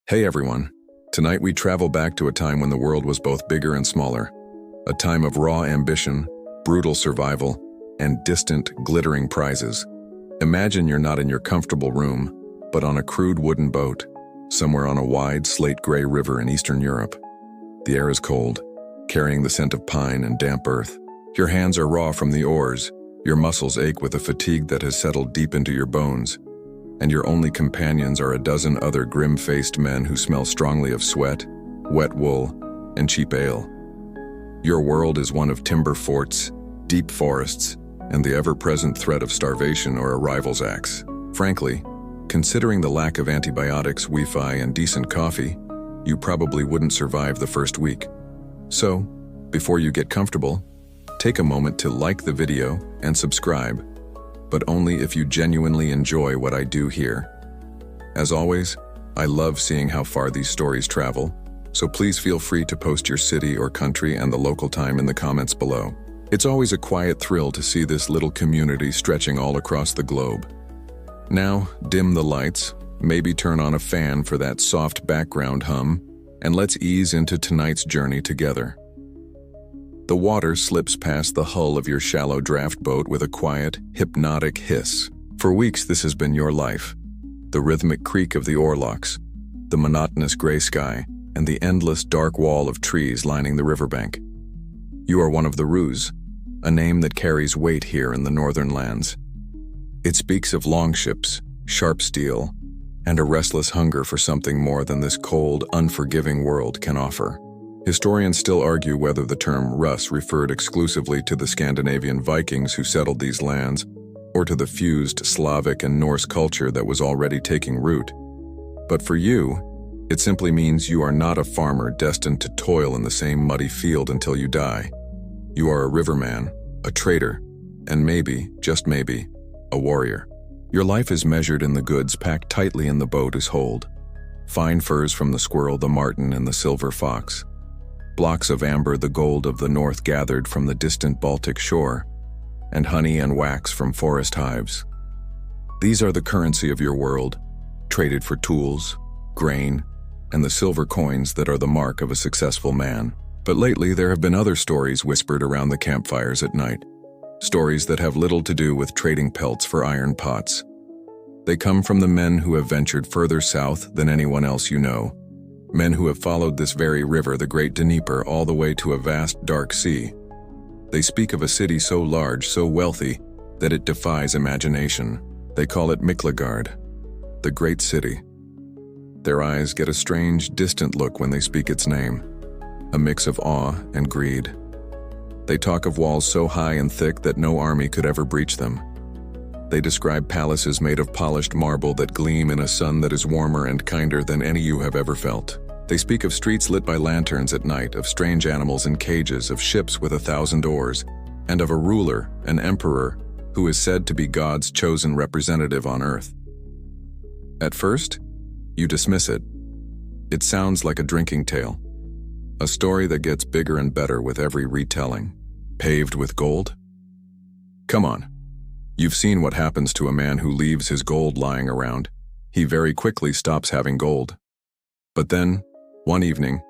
Hey everyone, tonight we travel back to a time when the world was both bigger and smaller. A time of raw ambition, brutal survival, and distant, glittering prizes. Imagine you're not in your comfortable room, but on a crude wooden boat, somewhere on a wide, slate-gray river in Eastern Europe. The air is cold, carrying the scent of pine and damp earth. Your hands are raw from the oars, your muscles ache with a fatigue that has settled deep into your bones, and your only companions are a dozen other grim-faced men who smell strongly of sweat, wet wool, and cheap ale. Your world is one of timber forts, deep forests, and the ever-present threat of starvation or a rival's axe. Frankly, considering the lack of antibiotics, Wi-Fi, and decent coffee, you probably wouldn't survive the first week. So, before you get comfortable, take a moment to like the video and subscribe, but only if you genuinely enjoy what I do here. As always, I love seeing how far these stories travel, so please feel free to post your city or country and the local time in the comments below. It's always a quiet thrill to see this little community stretching all across the globe. Now, dim the lights, maybe turn on a fan for that soft background hum, and let's ease into tonight's journey together. The water slips past the hull of your shallow draft boat with a quiet, hypnotic hiss. For weeks this has been your life. The rhythmic creak of the oarlocks, the monotonous gray sky, and the endless dark wall of trees lining the riverbank. You are one of the Rus, a name that carries weight here in the northern lands. It speaks of longships, sharp steel, and a restless hunger for something more than this cold, unforgiving world can offer. Historians still argue whether the term Rus referred exclusively to the Scandinavian Vikings who settled these lands, or to the fused Slavic and Norse culture that was already taking root. But for you, it simply means you are not a farmer destined to toil in the same muddy field until you die. You are a riverman, a trader, and maybe, just maybe, a warrior. Your life is measured in the goods packed tightly in the boat as hold. Fine furs from the squirrel, the marten, and the silver fox. Blocks of amber, the gold of the north gathered from the distant Baltic shore, and honey and wax from forest hives. These are the currency of your world, traded for tools, grain, and the silver coins that are the mark of a successful man. But lately there have been other stories whispered around the campfires at night. Stories that have little to do with trading pelts for iron pots. They come from the men who have ventured further south than anyone else you know. Men who have followed this very river, the great Dnieper, all the way to a vast dark sea. They speak of a city so large, so wealthy, that it defies imagination. They call it Miklagard, the great city. Their eyes get a strange, distant look when they speak its name, a mix of awe and greed. They talk of walls so high and thick that no army could ever breach them. They describe palaces made of polished marble that gleam in a sun that is warmer and kinder than any you have ever felt. They speak of streets lit by lanterns at night, of strange animals in cages, of ships with 1,000 oars, and of a ruler, an emperor, who is said to be God's chosen representative on earth. At first, you dismiss it. It sounds like a drinking tale, a story that gets bigger and better with every retelling. Paved with gold? Come on. You've seen what happens to a man who leaves his gold lying around. He very quickly stops having gold. But then, one evening,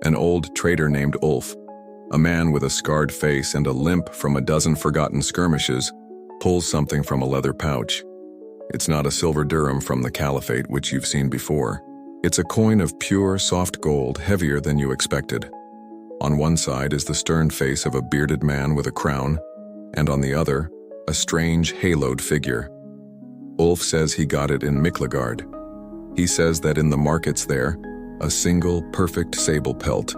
an old trader named Ulf, a man with a scarred face and a limp from a dozen forgotten skirmishes, pulls something from a leather pouch. It's not a silver dirham from the caliphate, which you've seen before. It's a coin of pure, soft gold, heavier than you expected. On one side is the stern face of a bearded man with a crown, and on the other, a strange, haloed figure. Ulf says he got it in Miklagard. He says that in the markets there, a single, perfect sable pelt,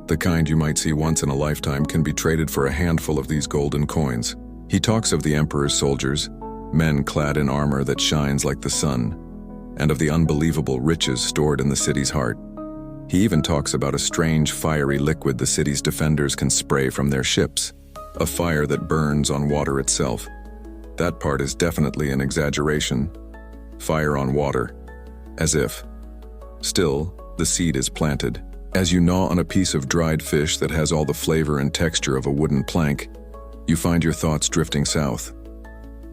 the kind you might see once in a lifetime, can be traded for a handful of these golden coins. He talks of the emperor's soldiers, men clad in armor that shines like the sun, and of the unbelievable riches stored in the city's heart. He even talks about a strange, fiery liquid the city's defenders can spray from their ships, a fire that burns on water itself. That part is definitely an exaggeration. Fire on water. As if. Still, the seed is planted. As you gnaw on a piece of dried fish that has all the flavor and texture of a wooden plank, you find your thoughts drifting south.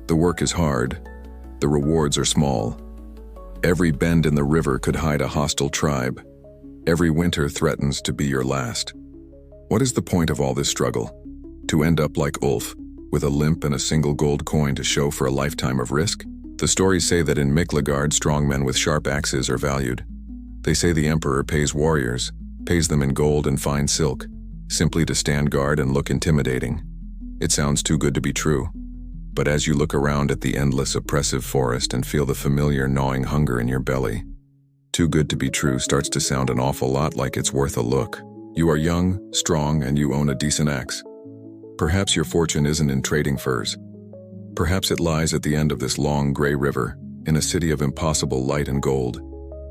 The work is hard. The rewards are small. Every bend in the river could hide a hostile tribe. Every winter threatens to be your last. What is the point of all this struggle? To end up like Ulf, with a limp and a single gold coin to show for a lifetime of risk? The stories say that in Miklagard, strong men with sharp axes are valued. They say the emperor pays warriors, pays them in gold and fine silk, simply to stand guard and look intimidating. It sounds too good to be true. But as you look around at the endless oppressive forest and feel the familiar gnawing hunger in your belly, too good to be true starts to sound an awful lot like it's worth a look. You are young, strong, and you own a decent axe. Perhaps your fortune isn't in trading furs. Perhaps it lies at the end of this long gray river, in a city of impossible light and gold.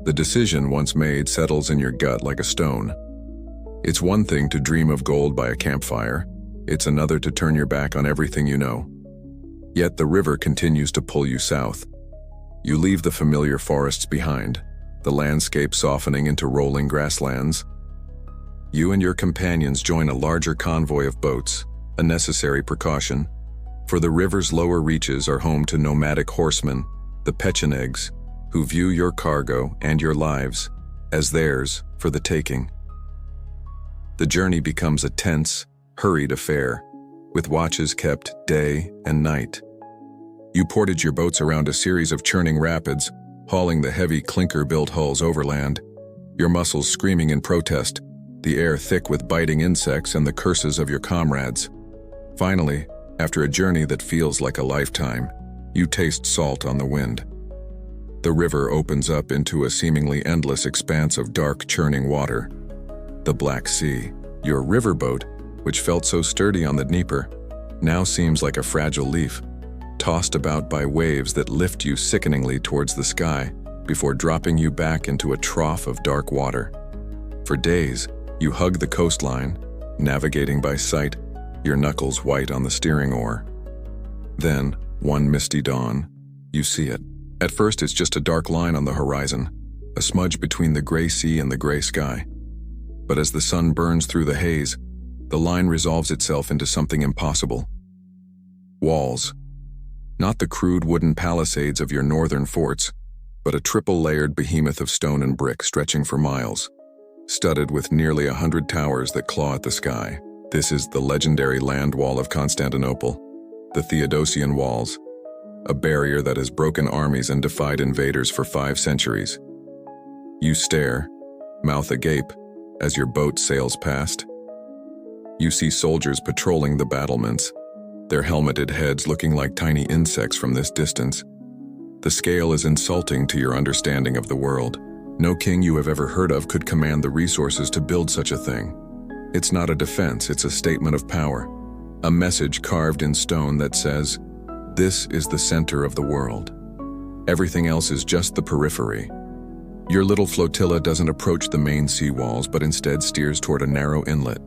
The decision once made settles in your gut like a stone. It's one thing to dream of gold by a campfire. It's another to turn your back on everything you know. Yet the river continues to pull you south. You leave the familiar forests behind, the landscape softening into rolling grasslands. You and your companions join a larger convoy of boats, a necessary precaution, for the river's lower reaches are home to nomadic horsemen, the pechenegs, who view your cargo and your lives as theirs for the taking. The journey becomes a tense, hurried affair, with watches kept day and night. You portage your boats around a series of churning rapids, hauling the heavy clinker-built hulls overland, your muscles screaming in protest, the air thick with biting insects and the curses of your comrades. Finally, after a journey that feels like a lifetime, you taste salt on the wind. The river opens up into a seemingly endless expanse of dark, churning water. The Black Sea, your riverboat, which felt so sturdy on the Dnieper, now seems like a fragile leaf, tossed about by waves that lift you sickeningly towards the sky before dropping you back into a trough of dark water. For days, you hug the coastline, navigating by sight, your knuckles white on the steering oar. Then, one misty dawn, you see it. At first, it's just a dark line on the horizon, a smudge between the gray sea and the gray sky. But as the sun burns through the haze, the line resolves itself into something impossible. Walls. Not the crude wooden palisades of your northern forts, but a triple-layered behemoth of stone and brick stretching for miles, studded with nearly 100 towers that claw at the sky. This is the legendary land wall of Constantinople, the Theodosian Walls, a barrier that has broken armies and defied invaders for 5 centuries. You stare, mouth agape, as your boat sails past. You see soldiers patrolling the battlements, their helmeted heads looking like tiny insects from this distance. The scale is insulting to your understanding of the world. No king you have ever heard of could command the resources to build such a thing. It's not a defense, it's a statement of power. A message carved in stone that says, "This is the center of the world. Everything else is just the periphery." Your little flotilla doesn't approach the main sea walls, but instead steers toward a narrow inlet,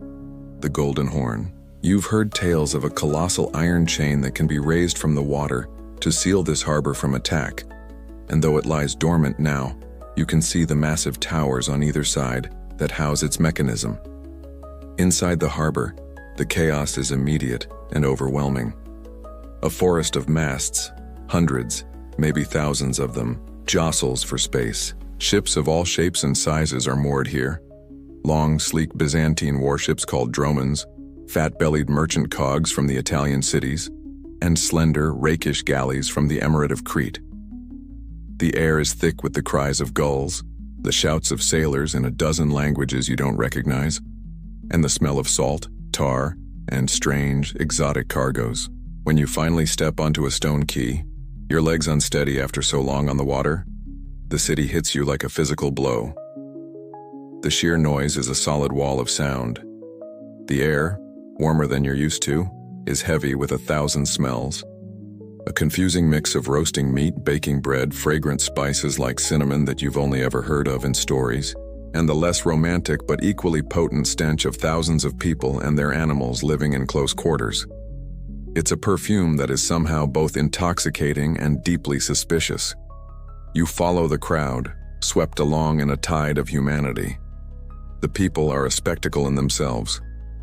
the Golden Horn. You've heard tales of a colossal iron chain that can be raised from the water to seal this harbor from attack. And though it lies dormant now, you can see the massive towers on either side that house its mechanism. Inside the harbor, the chaos is immediate and overwhelming. A forest of masts, hundreds, maybe thousands of them, jostles for space. Ships of all shapes and sizes are moored here. Long, sleek Byzantine warships called dromons, fat-bellied merchant cogs from the Italian cities, and slender, rakish galleys from the Emirate of Crete. The air is thick with the cries of gulls, the shouts of sailors in a dozen languages you don't recognize, and the smell of salt, tar, and strange, exotic cargoes. When you finally step onto a stone quay, your legs unsteady after so long on the water, the city hits you like a physical blow. The sheer noise is a solid wall of sound. The air, warmer than you're used to, is heavy with 1,000 smells. A confusing mix of roasting meat, baking bread, fragrant spices like cinnamon that you've only ever heard of in stories, and the less romantic but equally potent stench of thousands of people and their animals living in close quarters. It's a perfume that is somehow both intoxicating and deeply suspicious. You follow the crowd, swept along in a tide of humanity. The people are a spectacle in themselves.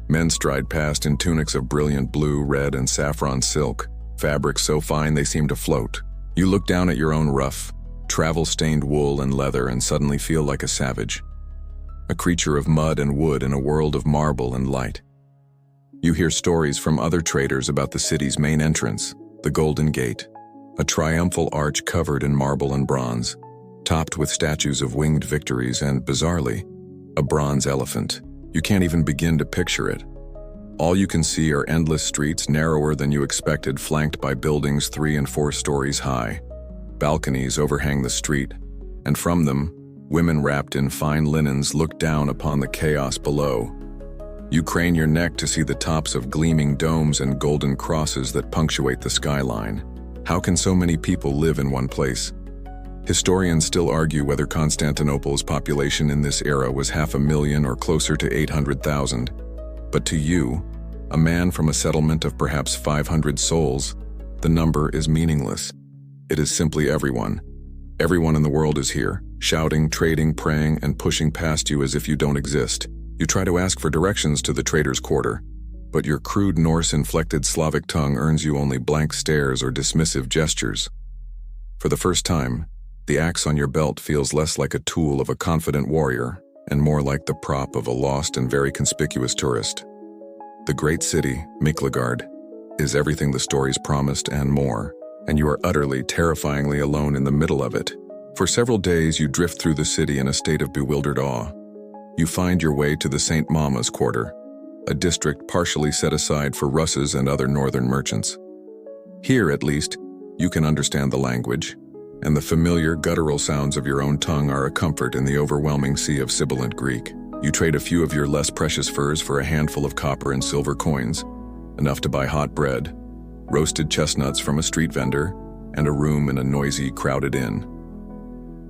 Men stride past in tunics of brilliant blue, red, and saffron silk, fabrics so fine they seem to float. You look down at your own rough, travel-stained wool and leather, and suddenly feel like a savage, a creature of mud and wood in a world of marble and light. You hear stories from other traders about the city's main entrance, the Golden Gate, a triumphal arch covered in marble and bronze, topped with statues of winged victories and, bizarrely, a bronze elephant. You can't even begin to picture it. All you can see are endless streets narrower than you expected, flanked by buildings 3 and 4 stories high. Balconies overhang the street, and from them, women wrapped in fine linens look down upon the chaos below. You crane your neck to see the tops of gleaming domes and golden crosses that punctuate the skyline. How can so many people live in one place? Historians still argue whether Constantinople's population in this era was 500,000 or closer to 800,000. But to you, a man from a settlement of perhaps 500 souls, the number is meaningless. It is simply everyone. Everyone in the world is here, shouting, trading, praying, and pushing past you as if you don't exist. You try to ask for directions to the trader's quarter, but your crude Norse-inflected Slavic tongue earns you only blank stares or dismissive gestures. For the first time, the axe on your belt feels less like a tool of a confident warrior and more like the prop of a lost and very conspicuous tourist. The great city, Miklagard, is everything the stories promised and more, and you are utterly, terrifyingly alone in the middle of it. For several days you drift through the city in a state of bewildered awe. You find your way to the St. Mama's Quarter, a district partially set aside for Russes and other northern merchants. Here, at least, you can understand the language, and the familiar guttural sounds of your own tongue are a comfort in the overwhelming sea of sibilant Greek. You trade a few of your less precious furs for a handful of copper and silver coins, enough to buy hot bread, roasted chestnuts from a street vendor, and a room in a noisy, crowded inn.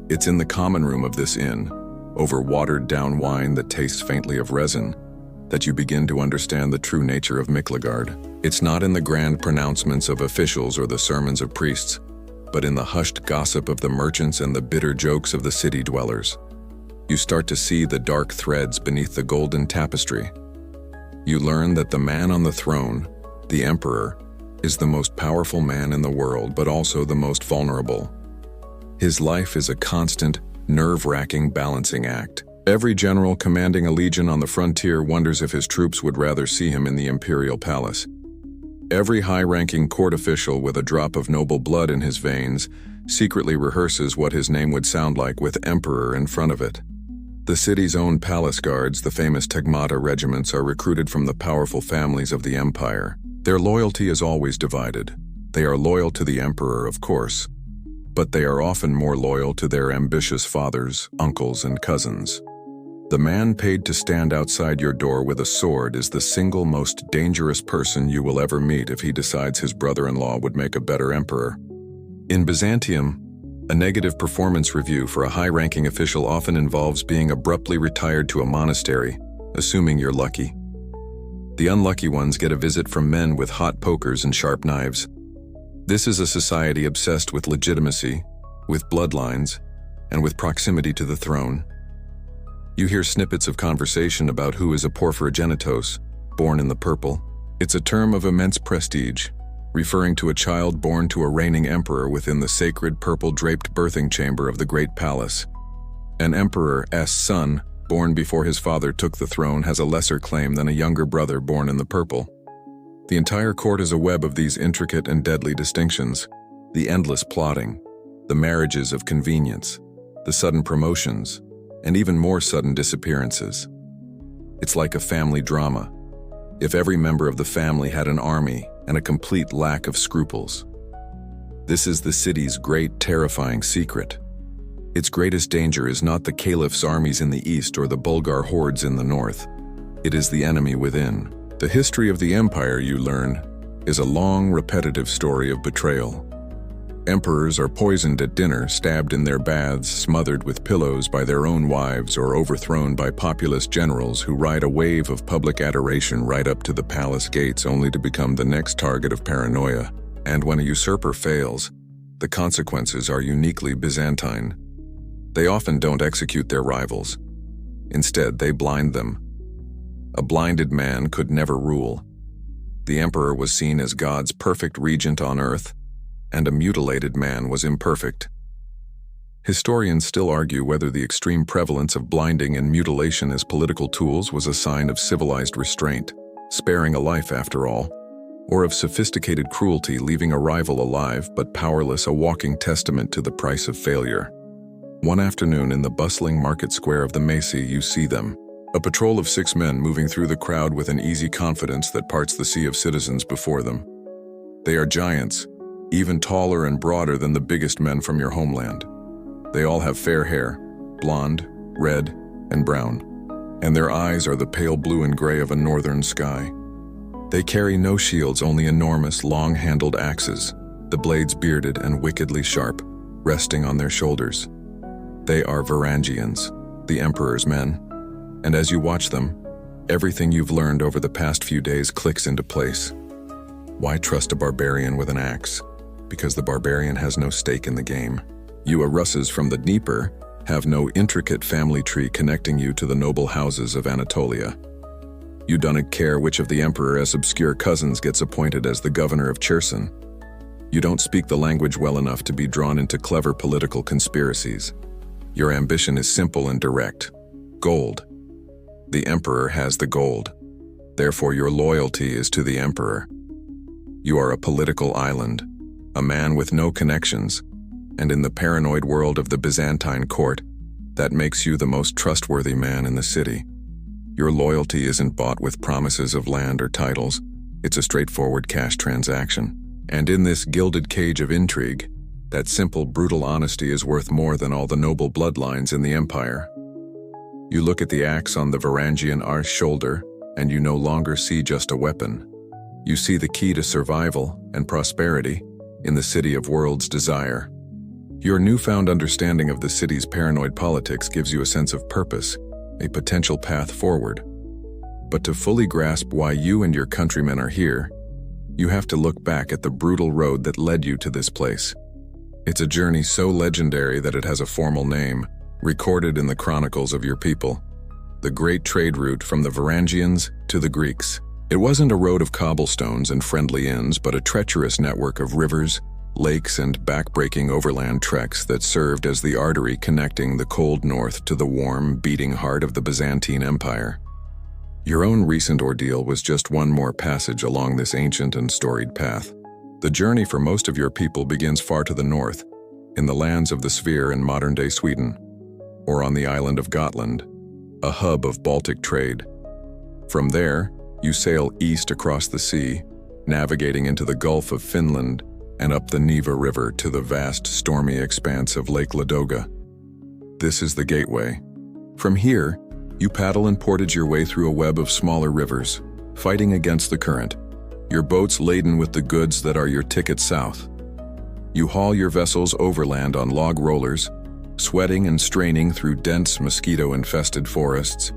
It's in the common room of this inn, over watered-down wine that tastes faintly of resin, that you begin to understand the true nature of Miklagard. It's not in the grand pronouncements of officials or the sermons of priests, but in the hushed gossip of the merchants and the bitter jokes of the city dwellers. You start to see the dark threads beneath the golden tapestry. You learn that the man on the throne, the emperor, is the most powerful man in the world, but also the most vulnerable. His life is a constant, nerve-wracking balancing act. Every general commanding a legion on the frontier wonders if his troops would rather see him in the Imperial palace. Every high-ranking court official with a drop of noble blood in his veins secretly rehearses what his name would sound like with emperor in front of it. The city's own palace guards, the famous Tegmata regiments, are recruited from the powerful families of the empire. Their loyalty is always divided. They are loyal to the emperor, of course, but they are often more loyal to their ambitious fathers, uncles, and cousins. The man paid to stand outside your door with a sword is the single most dangerous person you will ever meet if he decides his brother-in-law would make a better emperor. In Byzantium, a negative performance review for a high-ranking official often involves being abruptly retired to a monastery, assuming you're lucky. The unlucky ones get a visit from men with hot pokers and sharp knives. This is a society obsessed with legitimacy, with bloodlines, and with proximity to the throne. You hear snippets of conversation about who is a porphyrogenitos, born in the purple. It's a term of immense prestige, referring to a child born to a reigning emperor within the sacred purple-draped birthing chamber of the great palace. An emperor's son, born before his father took the throne, has a lesser claim than a younger brother born in the purple. The entire court is a web of these intricate and deadly distinctions, the endless plotting, the marriages of convenience, the sudden promotions, and even more sudden disappearances. It's like a family drama. If every member of the family had an army and a complete lack of scruples. This is the city's great, terrifying secret. Its greatest danger is not the caliph's armies in the east or the Bulgar hordes in the north. It is the enemy within. The history of the empire, you learn, is a long, repetitive story of betrayal. Emperors are poisoned at dinner, stabbed in their baths, smothered with pillows by their own wives, or overthrown by populist generals who ride a wave of public adoration right up to the palace gates only to become the next target of paranoia. And when a usurper fails, the consequences are uniquely Byzantine. They often don't execute their rivals. Instead, they blind them. A blinded man could never rule. The emperor was seen as God's perfect regent on earth, and a mutilated man was imperfect. Historians still argue whether the extreme prevalence of blinding and mutilation as political tools was a sign of civilized restraint, sparing a life after all, or of sophisticated cruelty leaving a rival alive but powerless, a walking testament to the price of failure. One afternoon in the bustling market square of the Macy, you see them. A patrol of 6 men moving through the crowd with an easy confidence that parts the sea of citizens before them. They are giants, even taller and broader than the biggest men from your homeland. They all have fair hair, blonde, red, and brown, and their eyes are the pale blue and gray of a northern sky. They carry no shields, only enormous, long-handled axes, the blades bearded and wickedly sharp, resting on their shoulders. They are Varangians, the Emperor's men, and as you watch them, everything you've learned over the past few days clicks into place. Why trust a barbarian with an axe? Because the barbarian has no stake in the game. You Russes from the Dnieper have no intricate family tree connecting you to the noble houses of Anatolia. You don't care which of the Emperor's obscure cousins gets appointed as the governor of Cherson. You don't speak the language well enough to be drawn into clever political conspiracies. Your ambition is simple and direct. Gold. The Emperor has the gold. Therefore, your loyalty is to the Emperor. You are a political island, a man with no connections, and in the paranoid world of the Byzantine court, that makes you the most trustworthy man in the city. Your loyalty isn't bought with promises of land or titles. It's a straightforward cash transaction. And in this gilded cage of intrigue, that simple, brutal honesty is worth more than all the noble bloodlines in the empire. You look at the axe on the Varangian Guard's shoulder, and you no longer see just a weapon. You see the key to survival and prosperity in the city of world's desire. Your newfound understanding of the city's paranoid politics gives you a sense of purpose, a potential path forward. But to fully grasp why you and your countrymen are here, you have to look back at the brutal road that led you to this place. It's a journey so legendary that it has a formal name, recorded in the chronicles of your people. The great trade route from the Varangians to the Greeks. It wasn't a road of cobblestones and friendly inns, but a treacherous network of rivers, lakes, and backbreaking overland treks that served as the artery connecting the cold north to the warm, beating heart of the Byzantine Empire. Your own recent ordeal was just one more passage along this ancient and storied path. The journey for most of your people begins far to the north, in the lands of the Sphere in modern-day Sweden, or on the island of Gotland, a hub of Baltic trade. From there, you sail east across the sea, navigating into the Gulf of Finland and up the Neva River to the vast, stormy expanse of Lake Ladoga. This is the gateway. From here, you paddle and portage your way through a web of smaller rivers, fighting against the current, your boats laden with the goods that are your ticket south. You haul your vessels overland on log rollers, sweating and straining through dense, mosquito-infested forests,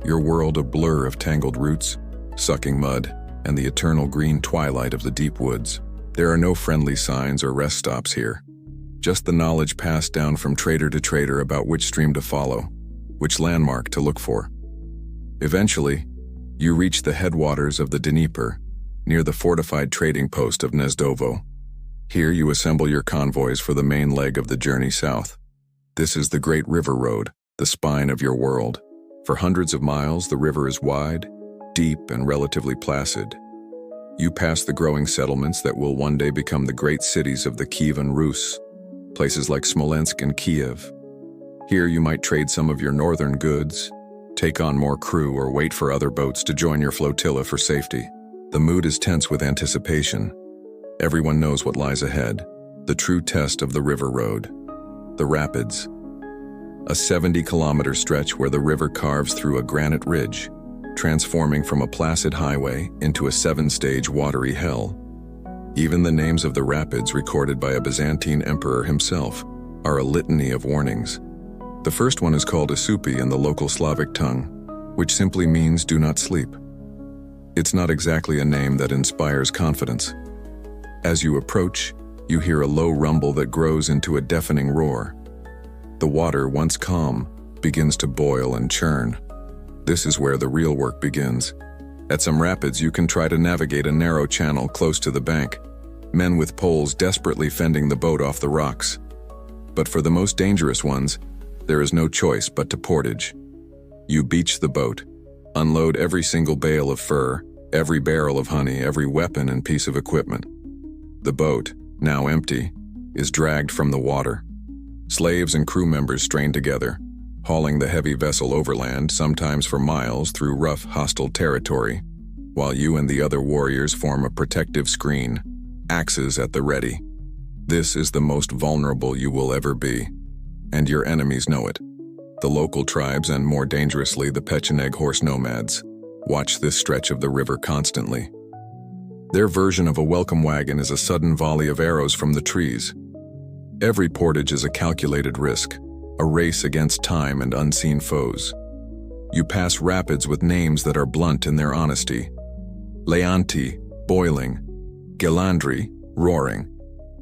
your world a blur of tangled roots, sucking mud, and the eternal green twilight of the deep woods. There are no friendly signs or rest stops here, just the knowledge passed down from trader to trader about which stream to follow, which landmark to look for. Eventually, you reach the headwaters of the Dnieper, near the fortified trading post of Gnezdovo. Here you assemble your convoys for the main leg of the journey south. This is the Great River Road, the spine of your world. For hundreds of miles, the river is wide, deep, and relatively placid. You pass the growing settlements that will one day become the great cities of the Kievan Rus, places like Smolensk and Kiev. Here you might trade some of your northern goods, take on more crew, or wait for other boats to join your flotilla for safety. The mood is tense with anticipation. Everyone knows what lies ahead, the true test of the river road. The rapids. A 70-kilometer stretch where the river carves through a granite ridge, transforming from a placid highway into a 7-stage watery hell. Even the names of the rapids, recorded by a Byzantine emperor himself, are a litany of warnings. The first one is called Asupi in the local Slavic tongue, which simply means do not sleep. It's not exactly a name that inspires confidence. As you approach, you hear a low rumble that grows into a deafening roar. The water, once calm, begins to boil and churn. This is where the real work begins. At some rapids, you can try to navigate a narrow channel close to the bank, men with poles desperately fending the boat off the rocks. But for the most dangerous ones, there is no choice but to portage. You beach the boat, unload every single bale of fur, every barrel of honey, every weapon and piece of equipment. The boat, now empty, is dragged from the water. Slaves and crew members strain together, hauling the heavy vessel overland, sometimes for miles through rough, hostile territory, while you and the other warriors form a protective screen, axes at the ready. This is the most vulnerable you will ever be, and your enemies know it. The local tribes and, more dangerously, the Pecheneg horse nomads watch this stretch of the river constantly. Their version of a welcome wagon is a sudden volley of arrows from the trees. Every portage is a calculated risk, a race against time and unseen foes. You pass rapids with names that are blunt in their honesty. Leanti, boiling, Gelandri, roaring,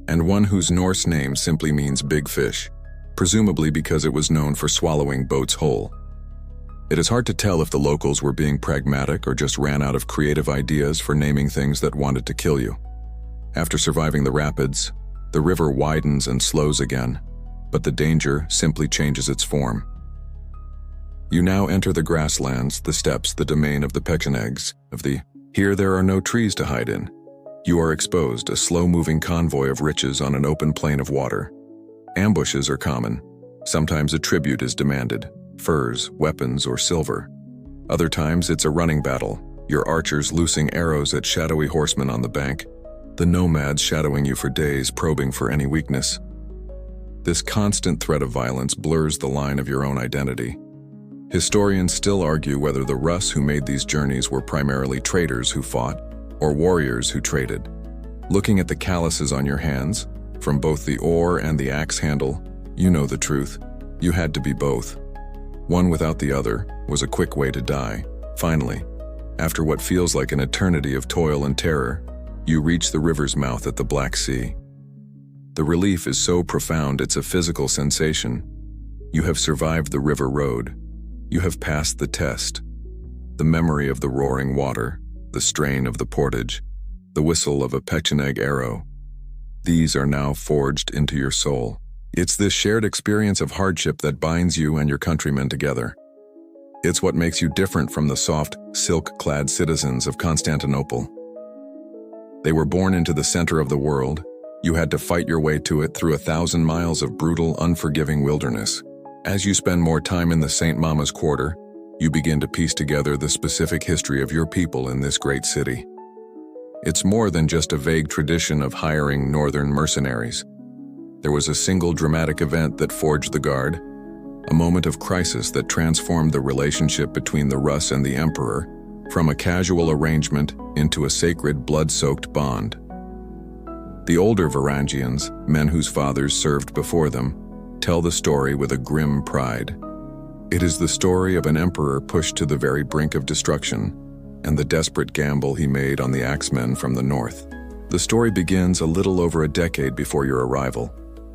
and one whose Norse name simply means big fish, presumably because it was known for swallowing boats whole. It is hard to tell if the locals were being pragmatic or just ran out of creative ideas for naming things that wanted to kill you. After surviving the rapids, the river widens and slows again, but the danger simply changes its form. You now enter the grasslands, the steppes, the domain of the Pechenegs, Here there are no trees to hide in. You are exposed, a slow-moving convoy of riches on an open plain of water. Ambushes are common. Sometimes a tribute is demanded, furs, weapons, or silver. Other times it's a running battle, your archers loosing arrows at shadowy horsemen on the bank, the nomads shadowing you for days, probing for any weakness. This constant threat of violence blurs the line of your own identity. Historians still argue whether the Rus who made these journeys were primarily traders who fought, or warriors who traded. Looking at the calluses on your hands, from both the oar and the axe handle, you know the truth. You had to be both. One without the other was a quick way to die. Finally, after what feels like an eternity of toil and terror, you reach the river's mouth at the Black Sea. The relief is so profound it's a physical sensation. You have survived the river road. You have passed the test. The memory of the roaring water, the strain of the portage, the whistle of a Pecheneg arrow. These are now forged into your soul. It's this shared experience of hardship that binds you and your countrymen together. It's what makes you different from the soft, silk-clad citizens of Constantinople. They were born into the center of the world. You had to fight your way to it through 1,000 miles of brutal, unforgiving wilderness. As you spend more time in the St. Mama's Quarter, you begin to piece together the specific history of your people in this great city. It's more than just a vague tradition of hiring northern mercenaries. There was a single dramatic event that forged the Guard, a moment of crisis that transformed the relationship between the Rus and the Emperor from a casual arrangement into a sacred, blood-soaked bond. The older Varangians, men whose fathers served before them, tell the story with a grim pride. It is the story of an emperor pushed to the very brink of destruction and the desperate gamble he made on the axemen from the north. The story begins a little over a decade before your arrival,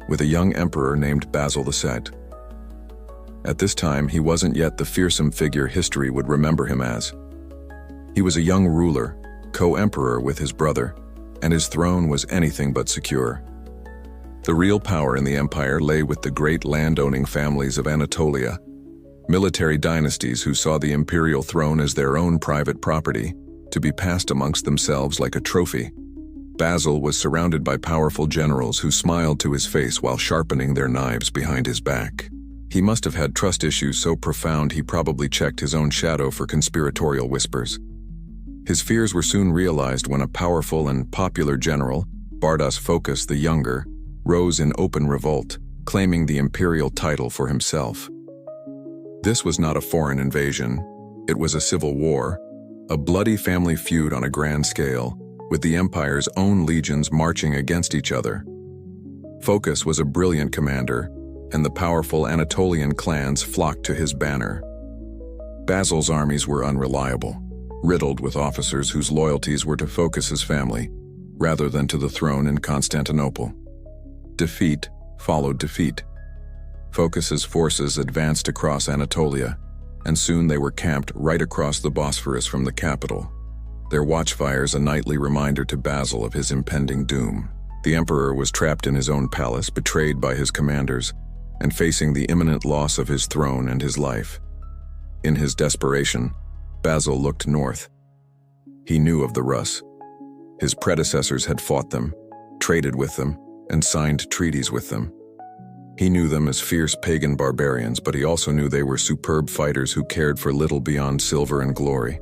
with a young emperor named Basil II. At this time, he wasn't yet the fearsome figure history would remember him as. He was a young ruler, co-emperor with his brother, and his throne was anything but secure. The real power in the empire lay with the great land-owning families of Anatolia, military dynasties who saw the imperial throne as their own private property, to be passed amongst themselves like a trophy. Basil was surrounded by powerful generals who smiled to his face while sharpening their knives behind his back. He must have had trust issues so profound he probably checked his own shadow for conspiratorial whispers. His fears were soon realized when a powerful and popular general, Bardas Phocas the Younger, rose in open revolt, claiming the imperial title for himself. This was not a foreign invasion. It was a civil war, a bloody family feud on a grand scale, with the empire's own legions marching against each other. Phocas was a brilliant commander, and the powerful Anatolian clans flocked to his banner. Basil's armies were unreliable, riddled with officers whose loyalties were to Phocas's family, rather than to the throne in Constantinople. Defeat followed defeat. Phocas's forces advanced across Anatolia, and soon they were camped right across the Bosphorus from the capital, their watchfires a nightly reminder to Basil of his impending doom. The emperor was trapped in his own palace, betrayed by his commanders, and facing the imminent loss of his throne and his life. In his desperation, Basil looked north. He knew of the Rus. His predecessors had fought them, traded with them, and signed treaties with them. He knew them as fierce pagan barbarians, but he also knew they were superb fighters who cared for little beyond silver and glory.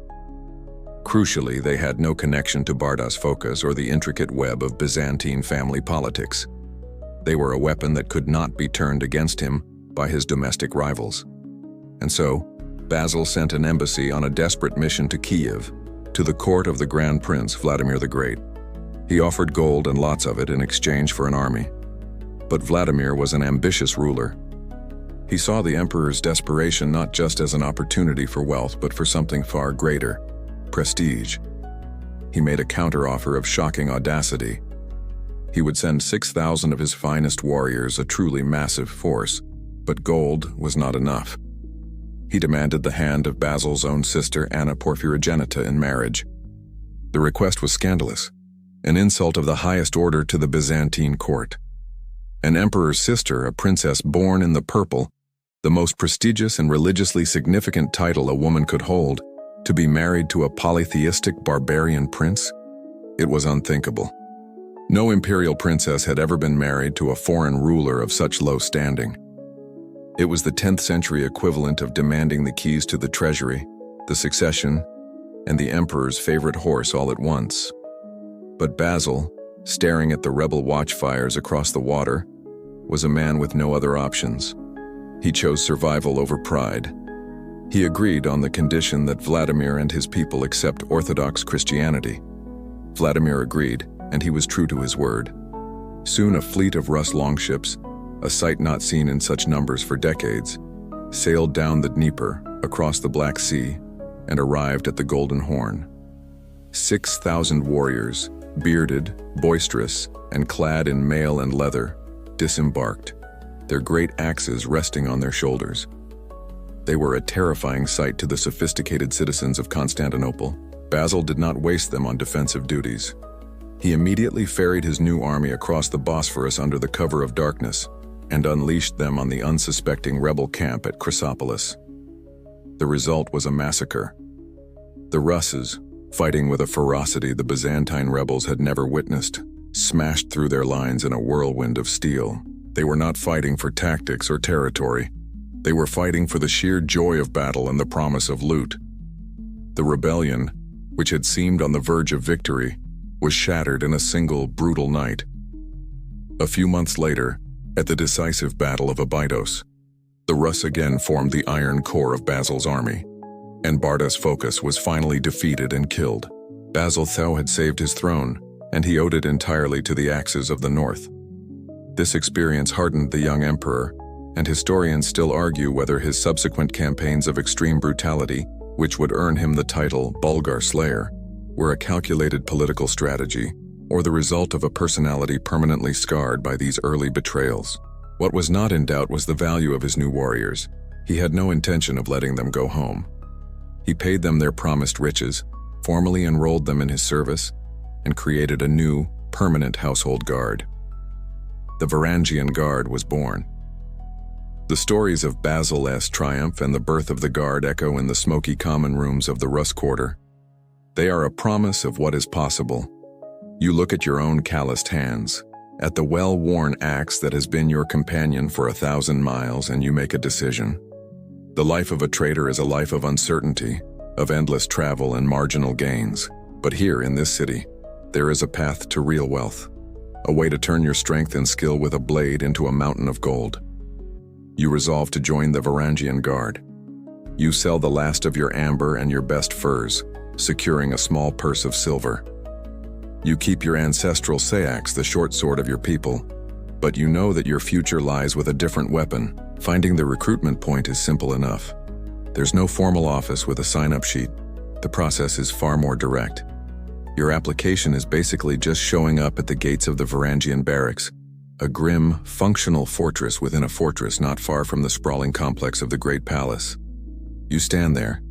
Crucially, they had no connection to Bardas Phokas or the intricate web of Byzantine family politics. They were a weapon that could not be turned against him by his domestic rivals. And so, Basil sent an embassy on a desperate mission to Kiev, to the court of the Grand Prince Vladimir the Great. He offered gold and lots of it in exchange for an army. But Vladimir was an ambitious ruler. He saw the emperor's desperation not just as an opportunity for wealth, but for something far greater: prestige. He made a counteroffer of shocking audacity. He would send 6,000 of his finest warriors, a truly massive force, but gold was not enough. He demanded the hand of Basil's own sister, Anna Porphyrogenita, in marriage. The request was scandalous, an insult of the highest order to the Byzantine court. An emperor's sister, a princess born in the purple, the most prestigious and religiously significant title a woman could hold, to be married to a polytheistic barbarian prince? It was unthinkable. No imperial princess had ever been married to a foreign ruler of such low standing. It was the 10th century equivalent of demanding the keys to the treasury, the succession, and the emperor's favorite horse all at once. But Basil, staring at the rebel watchfires across the water, was a man with no other options. He chose survival over pride. He agreed on the condition that Vladimir and his people accept Orthodox Christianity. Vladimir agreed, and he was true to his word. Soon a fleet of Rus longships, a sight not seen in such numbers for decades, sailed down the Dnieper, across the Black Sea, and arrived at the Golden Horn. 6,000 warriors, bearded, boisterous, and clad in mail and leather, disembarked, their great axes resting on their shoulders. They were a terrifying sight to the sophisticated citizens of Constantinople. Basil did not waste them on defensive duties. He immediately ferried his new army across the Bosphorus under the cover of darkness and unleashed them on the unsuspecting rebel camp at Chrysopolis. The result was a massacre. The Russes, fighting with a ferocity the Byzantine rebels had never witnessed, smashed through their lines in a whirlwind of steel. They were not fighting for tactics or territory. They were fighting for the sheer joy of battle and the promise of loot. The rebellion, which had seemed on the verge of victory, was shattered in a single brutal night. A few months later, at the decisive Battle of Abydos, the Rus again formed the iron core of Basil's army, and Bardas Phokas was finally defeated and killed. Basil II had saved his throne, and he owed it entirely to the axes of the north. This experience hardened the young emperor, and historians still argue whether his subsequent campaigns of extreme brutality, which would earn him the title Bulgar Slayer, were a calculated political strategy, or the result of a personality permanently scarred by these early betrayals. What was not in doubt was the value of his new warriors. He had no intention of letting them go home. He paid them their promised riches, formally enrolled them in his service, and created a new, permanent household guard. The Varangian Guard was born. The stories of Basil's triumph and the birth of the Guard echo in the smoky common rooms of the Rus Quarter. They are a promise of what is possible. You look at your own calloused hands, at the well-worn axe that has been your companion for 1,000 miles, and you make a decision. The life of a trader is a life of uncertainty, of endless travel and marginal gains. But here in this city, there is a path to real wealth, a way to turn your strength and skill with a blade into a mountain of gold. You resolve to join the Varangian Guard. You sell the last of your amber and your best furs, securing a small purse of silver. You keep your ancestral seax, the short sword of your people, but you know that your future lies with a different weapon. Finding the recruitment point is simple enough. There's no formal office with a sign-up sheet. The process is far more direct. Your application is basically just showing up at the gates of the Varangian barracks, a grim, functional fortress within a fortress not far from the sprawling complex of the Great Palace. You stand there,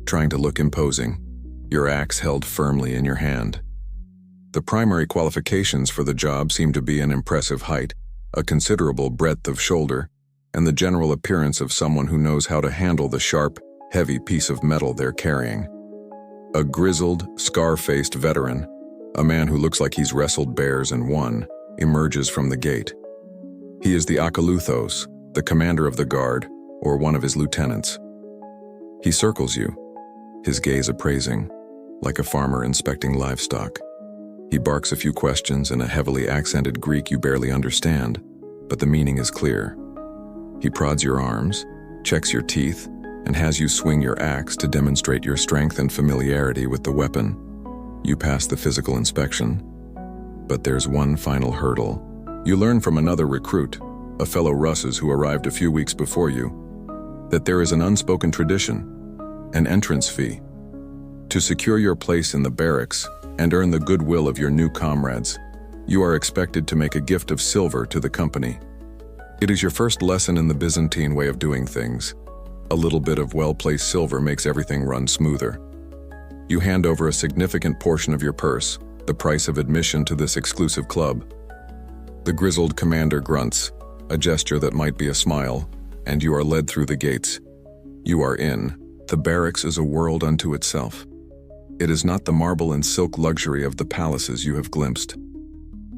trying to look imposing, your axe held firmly in your hand. The primary qualifications for the job seem to be an impressive height, a considerable breadth of shoulder, and the general appearance of someone who knows how to handle the sharp, heavy piece of metal they're carrying. A grizzled, scar-faced veteran, a man who looks like he's wrestled bears and won, emerges from the gate. He is the Akaluthos, the commander of the guard, or one of his lieutenants. He circles you, his gaze appraising, like a farmer inspecting livestock. He barks a few questions in a heavily accented Greek you barely understand, but the meaning is clear. He prods your arms, checks your teeth, and has you swing your axe to demonstrate your strength and familiarity with the weapon. You pass the physical inspection, but there's one final hurdle. You learn from another recruit, a fellow Russes who arrived a few weeks before you, that there is an unspoken tradition, an entrance fee. To secure your place in the barracks and earn the goodwill of your new comrades, you are expected to make a gift of silver to the company. It is your first lesson in the Byzantine way of doing things. A little bit of well-placed silver makes everything run smoother. You hand over a significant portion of your purse, the price of admission to this exclusive club. The grizzled commander grunts, a gesture that might be a smile, and you are led through the gates. You are in. The barracks is a world unto itself. It is not the marble and silk luxury of the palaces you have glimpsed.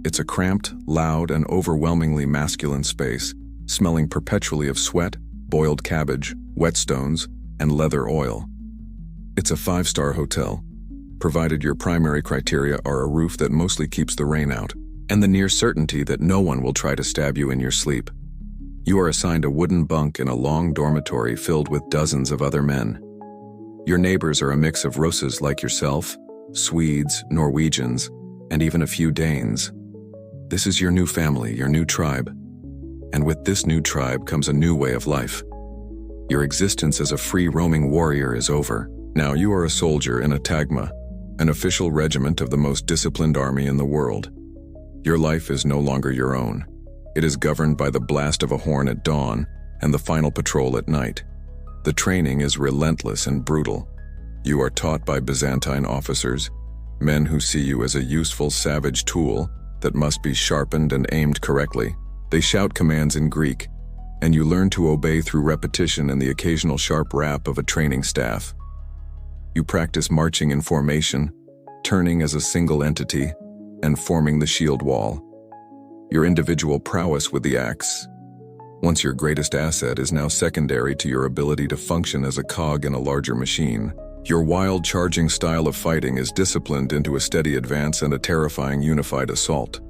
It's a cramped, loud, and overwhelmingly masculine space, smelling perpetually of sweat, boiled cabbage, whetstones, and leather oil. It's a 5-star hotel, provided your primary criteria are a roof that mostly keeps the rain out, and the near certainty that no one will try to stab you in your sleep. You are assigned a wooden bunk in a long dormitory filled with dozens of other men. Your neighbors are a mix of Russes like yourself, Swedes, Norwegians, and even a few Danes. This is your new family, your new tribe. And with this new tribe comes a new way of life. Your existence as a free roaming warrior is over. Now you are a soldier in a tagma, an official regiment of the most disciplined army in the world. Your life is no longer your own. It is governed by the blast of a horn at dawn and the final patrol at night. The training is relentless and brutal. You are taught by Byzantine officers, men who see you as a useful savage tool that must be sharpened and aimed correctly. They shout commands in Greek, and you learn to obey through repetition and the occasional sharp rap of a training staff. You practice marching in formation, turning as a single entity, and forming the shield wall. Your individual prowess with the axe, once your greatest asset, is now secondary to your ability to function as a cog in a larger machine. Your wild charging style of fighting is disciplined into a steady advance and a terrifying unified assault.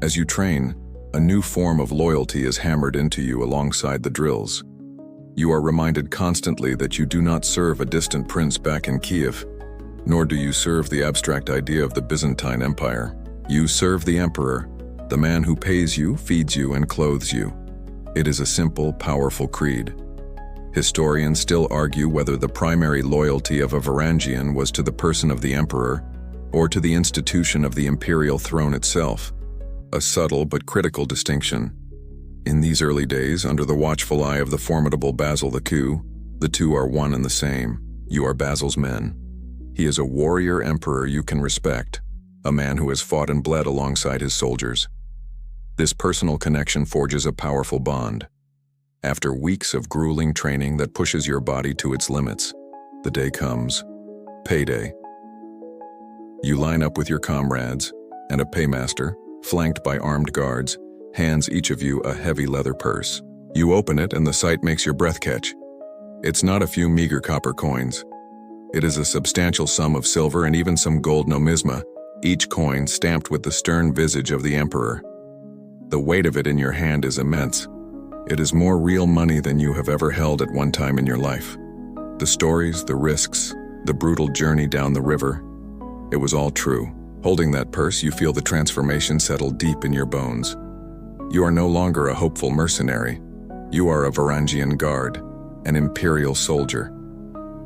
As you train, a new form of loyalty is hammered into you alongside the drills. You are reminded constantly that you do not serve a distant prince back in Kiev, nor do you serve the abstract idea of the Byzantine Empire. You serve the emperor, the man who pays you, feeds you, and clothes you. It is a simple, powerful creed. Historians still argue whether the primary loyalty of a Varangian was to the person of the emperor or to the institution of the imperial throne itself, a subtle but critical distinction. In these early days, under the watchful eye of the formidable Basil II, the two are one and the same. You are Basil's men. He is a warrior emperor you can respect, a man who has fought and bled alongside his soldiers. This personal connection forges a powerful bond. After weeks of grueling training that pushes your body to its limits, the day comes, payday. You line up with your comrades, and a paymaster, flanked by armed guards, hands each of you a heavy leather purse. You open it and the sight makes your breath catch. It's not a few meager copper coins. It is a substantial sum of silver and even some gold numisma, each coin stamped with the stern visage of the emperor. The weight of it in your hand is immense. It is more real money than you have ever held at one time in your life. The stories, the risks, the brutal journey down the river, it was all true. Holding that purse, you feel the transformation settle deep in your bones. You are no longer a hopeful mercenary. You are a Varangian Guard, an Imperial soldier.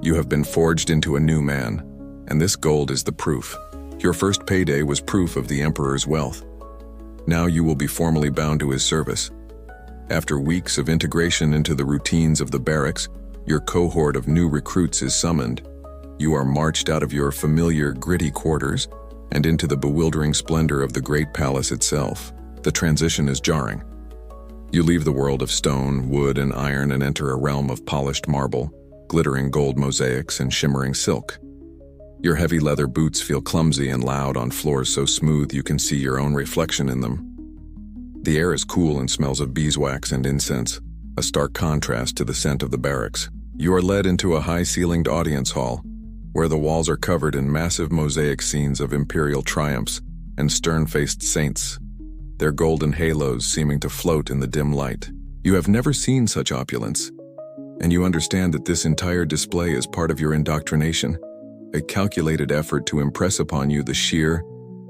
You have been forged into a new man, and this gold is the proof. Your first payday was proof of the Emperor's wealth. Now you will be formally bound to his service. After weeks of integration into the routines of the barracks, your cohort of new recruits is summoned. You are marched out of your familiar, gritty quarters and into the bewildering splendor of the great palace itself. The transition is jarring. You leave the world of stone, wood, and iron and enter a realm of polished marble, glittering gold mosaics, and shimmering silk. Your heavy leather boots feel clumsy and loud on floors so smooth you can see your own reflection in them. The air is cool and smells of beeswax and incense, a stark contrast to the scent of the barracks. You are led into a high-ceilinged audience hall, where the walls are covered in massive mosaic scenes of imperial triumphs and stern-faced saints, their golden halos seeming to float in the dim light. You have never seen such opulence, and you understand that this entire display is part of your indoctrination, a calculated effort to impress upon you the sheer,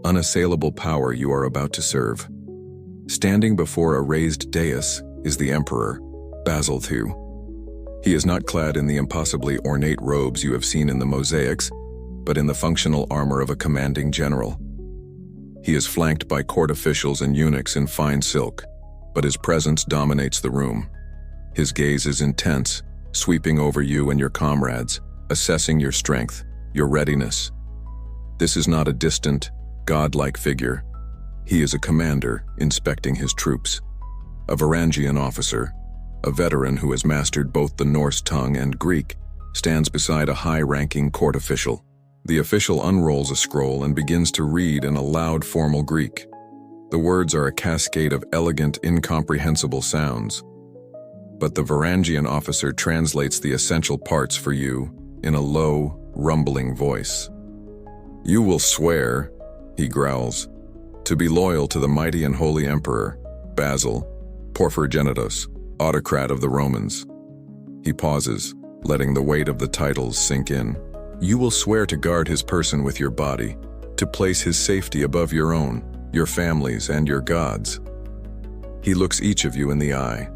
unassailable power you are about to serve. Standing before a raised dais is the Emperor, Basil II. He is not clad in the impossibly ornate robes you have seen in the mosaics, but in the functional armor of a commanding general. He is flanked by court officials and eunuchs in fine silk, but his presence dominates the room. His gaze is intense, sweeping over you and your comrades, assessing your strength, your readiness. This is not a distant, godlike figure. He is a commander inspecting his troops, a Varangian officer, a veteran who has mastered both the Norse tongue and Greek, stands beside a high-ranking court official. The official unrolls a scroll and begins to read in a loud, formal Greek. The words are a cascade of elegant, incomprehensible sounds. But the Varangian officer translates the essential parts for you in a low, rumbling voice. "You will swear," he growls, "to be loyal to the mighty and holy Emperor, Basil, Porphyrogenitus, autocrat of the Romans." He pauses, letting the weight of the titles sink in. "You will swear to guard his person with your body, to place his safety above your own, your family's, and your gods." He looks each of you in the eye.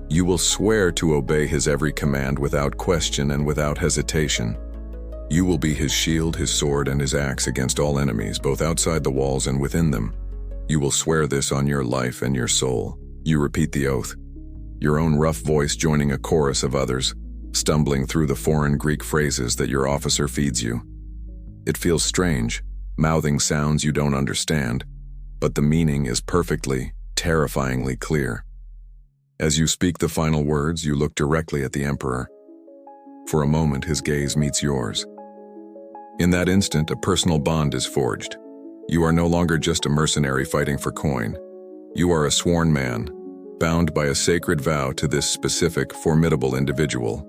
"You will swear to obey his every command without question and without hesitation. You will be his shield, his sword, and his axe against all enemies, both outside the walls and within them. You will swear this on your life and your soul." You repeat the oath, your own rough voice joining a chorus of others, stumbling through the foreign Greek phrases that your officer feeds you. It feels strange, mouthing sounds you don't understand, but the meaning is perfectly, terrifyingly clear. As you speak the final words, you look directly at the Emperor. For a moment, his gaze meets yours. In that instant, a personal bond is forged. You are no longer just a mercenary fighting for coin. You are a sworn man, bound by a sacred vow to this specific, formidable individual.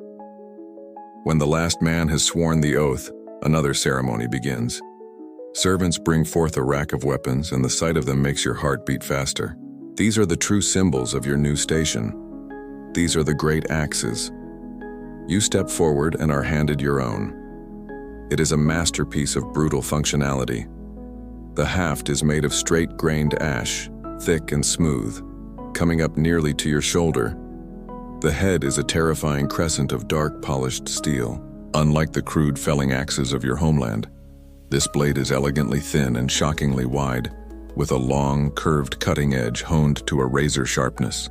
When the last man has sworn the oath, another ceremony begins. Servants bring forth a rack of weapons, and the sight of them makes your heart beat faster. These are the true symbols of your new station. These are the great axes. You step forward and are handed your own. It is a masterpiece of brutal functionality. The haft is made of straight-grained ash, thick and smooth, coming up nearly to your shoulder. The head is a terrifying crescent of dark, polished steel, unlike the crude felling axes of your homeland. This blade is elegantly thin and shockingly wide, with a long, curved cutting edge honed to a razor sharpness.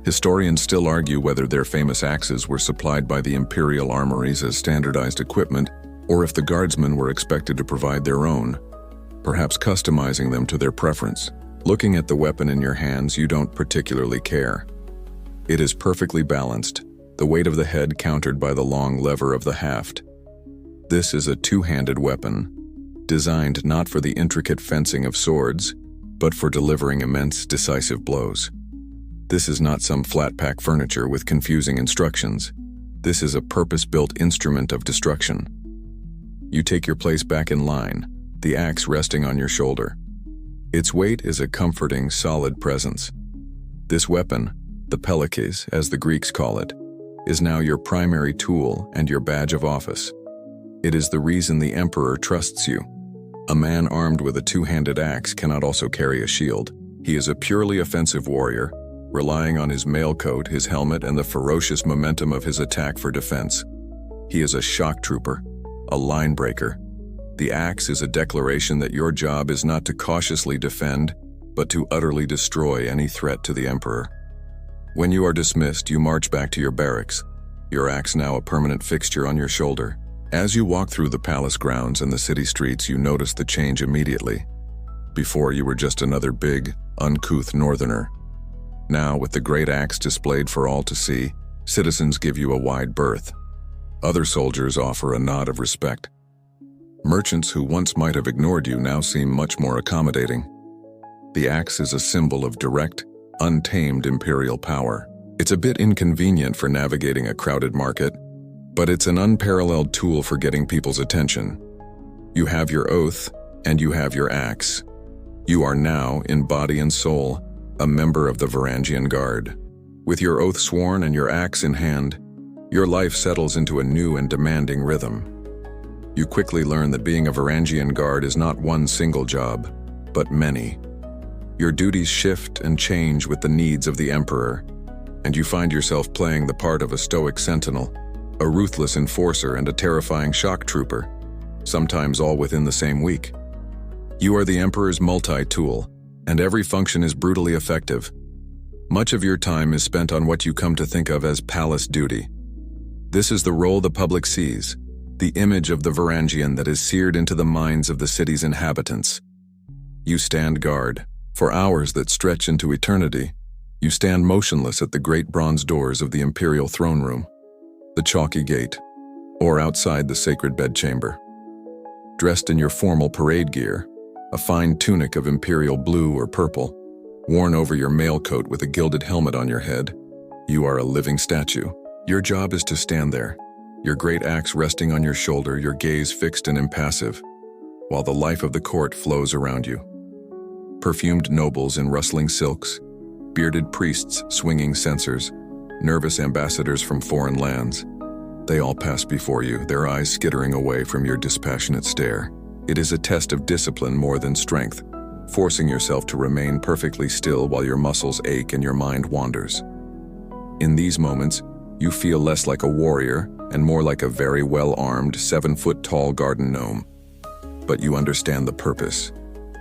Historians still argue whether their famous axes were supplied by the Imperial armories as standardized equipment, or if the guardsmen were expected to provide their own, perhaps customizing them to their preference. Looking at the weapon in your hands, you don't particularly care. It is perfectly balanced, the weight of the head countered by the long lever of the haft. This is a two-handed weapon, designed not for the intricate fencing of swords, but for delivering immense, decisive blows. This is not some flat-pack furniture with confusing instructions. This is a purpose-built instrument of destruction. You take your place back in line, the axe resting on your shoulder. Its weight is a comforting, solid presence. This weapon, the pelekes, as the Greeks call it, is now your primary tool and your badge of office. It is the reason the Emperor trusts you. A man armed with a two-handed axe cannot also carry a shield. He is a purely offensive warrior, relying on his mail coat, his helmet, and the ferocious momentum of his attack for defense. He is a shock trooper, a line breaker. The axe is a declaration that your job is not to cautiously defend, but to utterly destroy any threat to the Emperor. When you are dismissed, you march back to your barracks, your axe now a permanent fixture on your shoulder. As you walk through the palace grounds and the city streets, you notice the change immediately. Before, you were just another big, uncouth northerner. Now, with the great axe displayed for all to see, citizens give you a wide berth. Other soldiers offer a nod of respect. Merchants who once might have ignored you now seem much more accommodating. The axe is a symbol of direct, untamed imperial power. It's a bit inconvenient for navigating a crowded market, but it's an unparalleled tool for getting people's attention. You have your oath, and you have your axe. You are now, in body and soul, a member of the Varangian Guard. With your oath sworn and your axe in hand, your life settles into a new and demanding rhythm. You quickly learn that being a Varangian Guard is not one single job, but many. Your duties shift and change with the needs of the Emperor, and you find yourself playing the part of a stoic sentinel, a ruthless enforcer, and a terrifying shock trooper, sometimes all within the same week. You are the Emperor's multi-tool, and every function is brutally effective. Much of your time is spent on what you come to think of as palace duty. This is the role the public sees, the image of the Varangian that is seared into the minds of the city's inhabitants. You stand guard. For hours that stretch into eternity, you stand motionless at the great bronze doors of the Imperial throne room, the chalky gate, or outside the sacred bedchamber. Dressed in your formal parade gear, a fine tunic of imperial blue or purple, worn over your mail coat with a gilded helmet on your head, you are a living statue. Your job is to stand there, your great axe resting on your shoulder, your gaze fixed and impassive, while the life of the court flows around you. Perfumed nobles in rustling silks, bearded priests swinging censers, nervous ambassadors from foreign lands. They all pass before you, their eyes skittering away from your dispassionate stare. It is a test of discipline more than strength, forcing yourself to remain perfectly still while your muscles ache and your mind wanders. In these moments, you feel less like a warrior and more like a very well-armed, 7-foot-tall garden gnome. But you understand the purpose.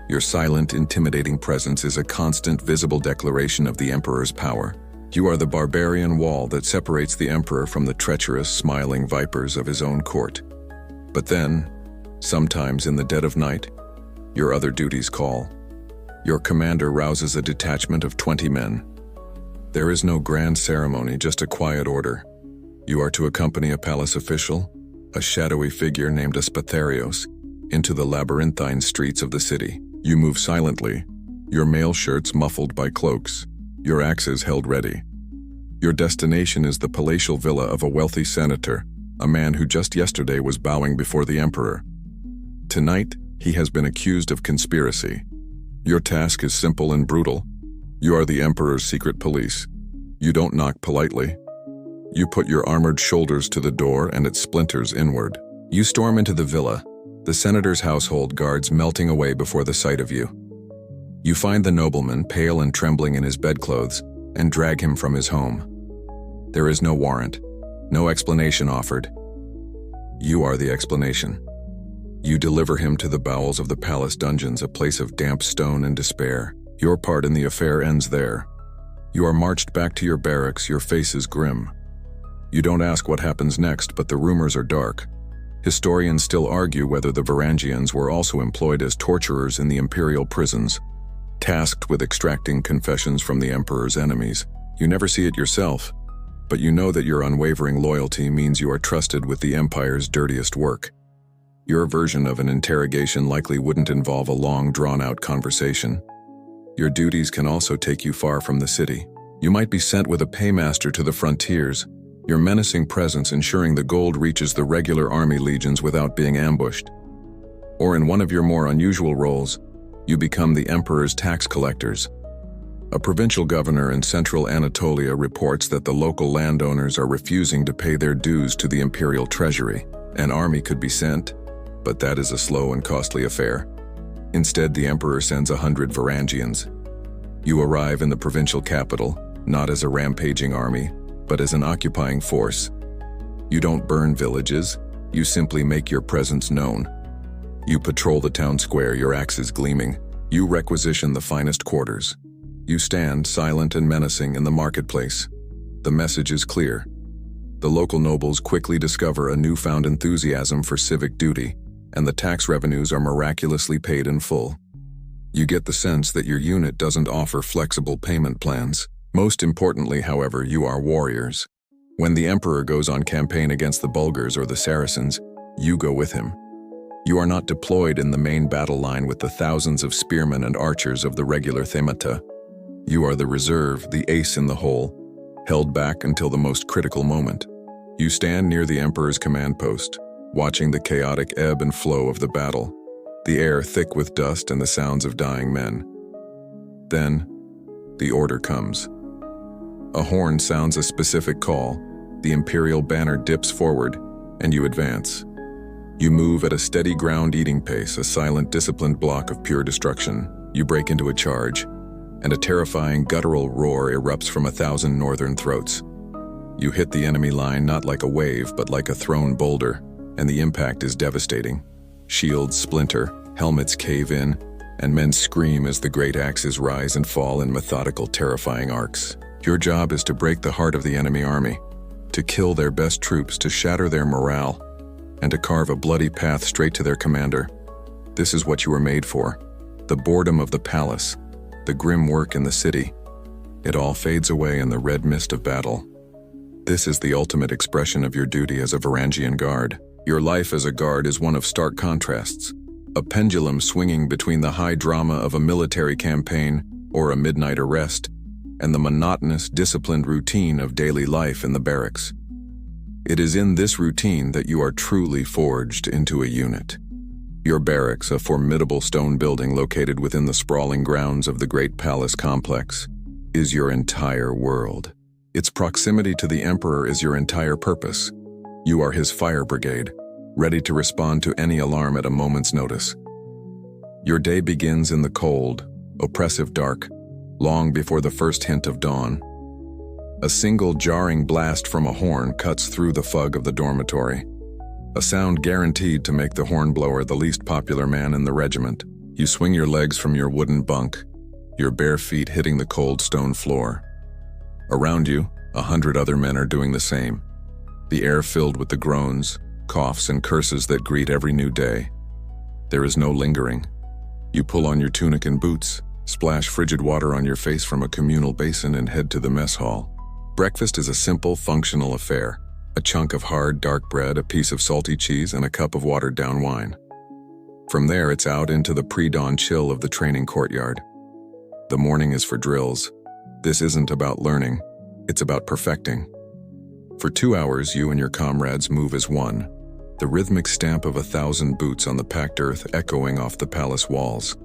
Your silent, intimidating presence is a constant, visible declaration of the Emperor's power. You are the barbarian wall that separates the Emperor from the treacherous, smiling vipers of his own court. But then, sometimes in the dead of night, your other duties call. Your commander rouses a detachment of 20 men. There is no grand ceremony, just a quiet order. You are to accompany a palace official, a shadowy figure named Aspatherios, into the labyrinthine streets of the city. You move silently, your mail shirts muffled by cloaks, your axes held ready. Your destination is the palatial villa of a wealthy senator, a man who just yesterday was bowing before the Emperor. Tonight, he has been accused of conspiracy. Your task is simple and brutal. You are the Emperor's secret police. You don't knock politely. You put your armored shoulders to the door and it splinters inward. You storm into the villa, the senator's household guards melting away before the sight of you. You find the nobleman pale and trembling in his bedclothes and drag him from his home. There is no warrant, no explanation offered. You are the explanation. You deliver him to the bowels of the palace dungeons, a place of damp stone and despair. Your part in the affair ends there. You are marched back to your barracks, your face is grim. You don't ask what happens next, but the rumors are dark. Historians still argue whether the Varangians were also employed as torturers in the imperial prisons, tasked with extracting confessions from the Emperor's enemies. You never see it yourself, but you know that your unwavering loyalty means you are trusted with the Empire's dirtiest work. Your version of an interrogation likely wouldn't involve a long, drawn-out conversation. Your duties can also take you far from the city. You might be sent with a paymaster to the frontiers, your menacing presence ensuring the gold reaches the regular army legions without being ambushed. Or in one of your more unusual roles, you become the Emperor's tax collectors. A provincial governor in central Anatolia reports that the local landowners are refusing to pay their dues to the imperial treasury. An army could be sent, but that is a slow and costly affair. Instead, the Emperor sends 100 Varangians. You arrive in the provincial capital, not as a rampaging army, but as an occupying force. You don't burn villages, you simply make your presence known. You patrol the town square, your axes gleaming. You requisition the finest quarters. You stand silent and menacing in the marketplace. The message is clear. The local nobles quickly discover a newfound enthusiasm for civic duty, and the tax revenues are miraculously paid in full. You get the sense that your unit doesn't offer flexible payment plans. Most importantly, however, you are warriors. When the emperor goes on campaign against the Bulgars or the Saracens, you go with him. You are not deployed in the main battle line with the thousands of spearmen and archers of the regular themata. You are the reserve, the ace in the hole, held back until the most critical moment. You stand near the emperor's command post, watching the chaotic ebb and flow of the battle, the air thick with dust and the sounds of dying men. Then, the order comes. A horn sounds a specific call, the imperial banner dips forward, and you advance. You move at a steady ground-eating pace, a silent, disciplined block of pure destruction. You break into a charge, and a terrifying guttural roar erupts from 1,000 northern throats. You hit the enemy line not like a wave, but like a thrown boulder, and the impact is devastating. Shields splinter, helmets cave in, and men scream as the great axes rise and fall in methodical, terrifying arcs. Your job is to break the heart of the enemy army, to kill their best troops, to shatter their morale, and to carve a bloody path straight to their commander. This is what you were made for. The boredom of the palace, the grim work in the city. It all fades away in the red mist of battle. This is the ultimate expression of your duty as a Varangian Guard. Your life as a guard is one of stark contrasts, a pendulum swinging between the high drama of a military campaign or a midnight arrest and the monotonous, disciplined routine of daily life in the barracks. It is in this routine that you are truly forged into a unit. Your barracks, a formidable stone building located within the sprawling grounds of the great palace complex, is your entire world. Its proximity to the emperor is your entire purpose. You are his fire brigade, ready to respond to any alarm at a moment's notice. Your day begins in the cold, oppressive dark, long before the first hint of dawn. A single jarring blast from a horn cuts through the fog of the dormitory, a sound guaranteed to make the hornblower the least popular man in the regiment. You swing your legs from your wooden bunk, your bare feet hitting the cold stone floor. Around you, 100 other men are doing the same, the air filled with the groans, coughs, and curses that greet every new day. There is no lingering. You pull on your tunic and boots, splash frigid water on your face from a communal basin, and head to the mess hall. Breakfast is a simple, functional affair. A chunk of hard, dark bread, a piece of salty cheese, and a cup of watered-down wine. From there, it's out into the pre-dawn chill of the training courtyard. The morning is for drills. This isn't about learning, it's about perfecting. For 2 hours, you and your comrades move as one, the rhythmic stamp of 1,000 boots on the packed earth echoing off the palace walls.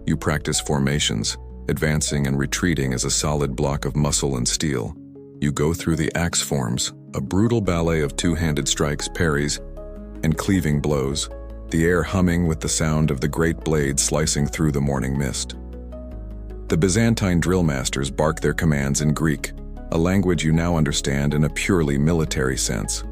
You practice formations, advancing and retreating as a solid block of muscle and steel. You go through the axe forms, a brutal ballet of two-handed strikes, parries, and cleaving blows, the air humming with the sound of the great blade slicing through the morning mist. The Byzantine drill masters bark their commands in Greek, a language you now understand in a purely military sense.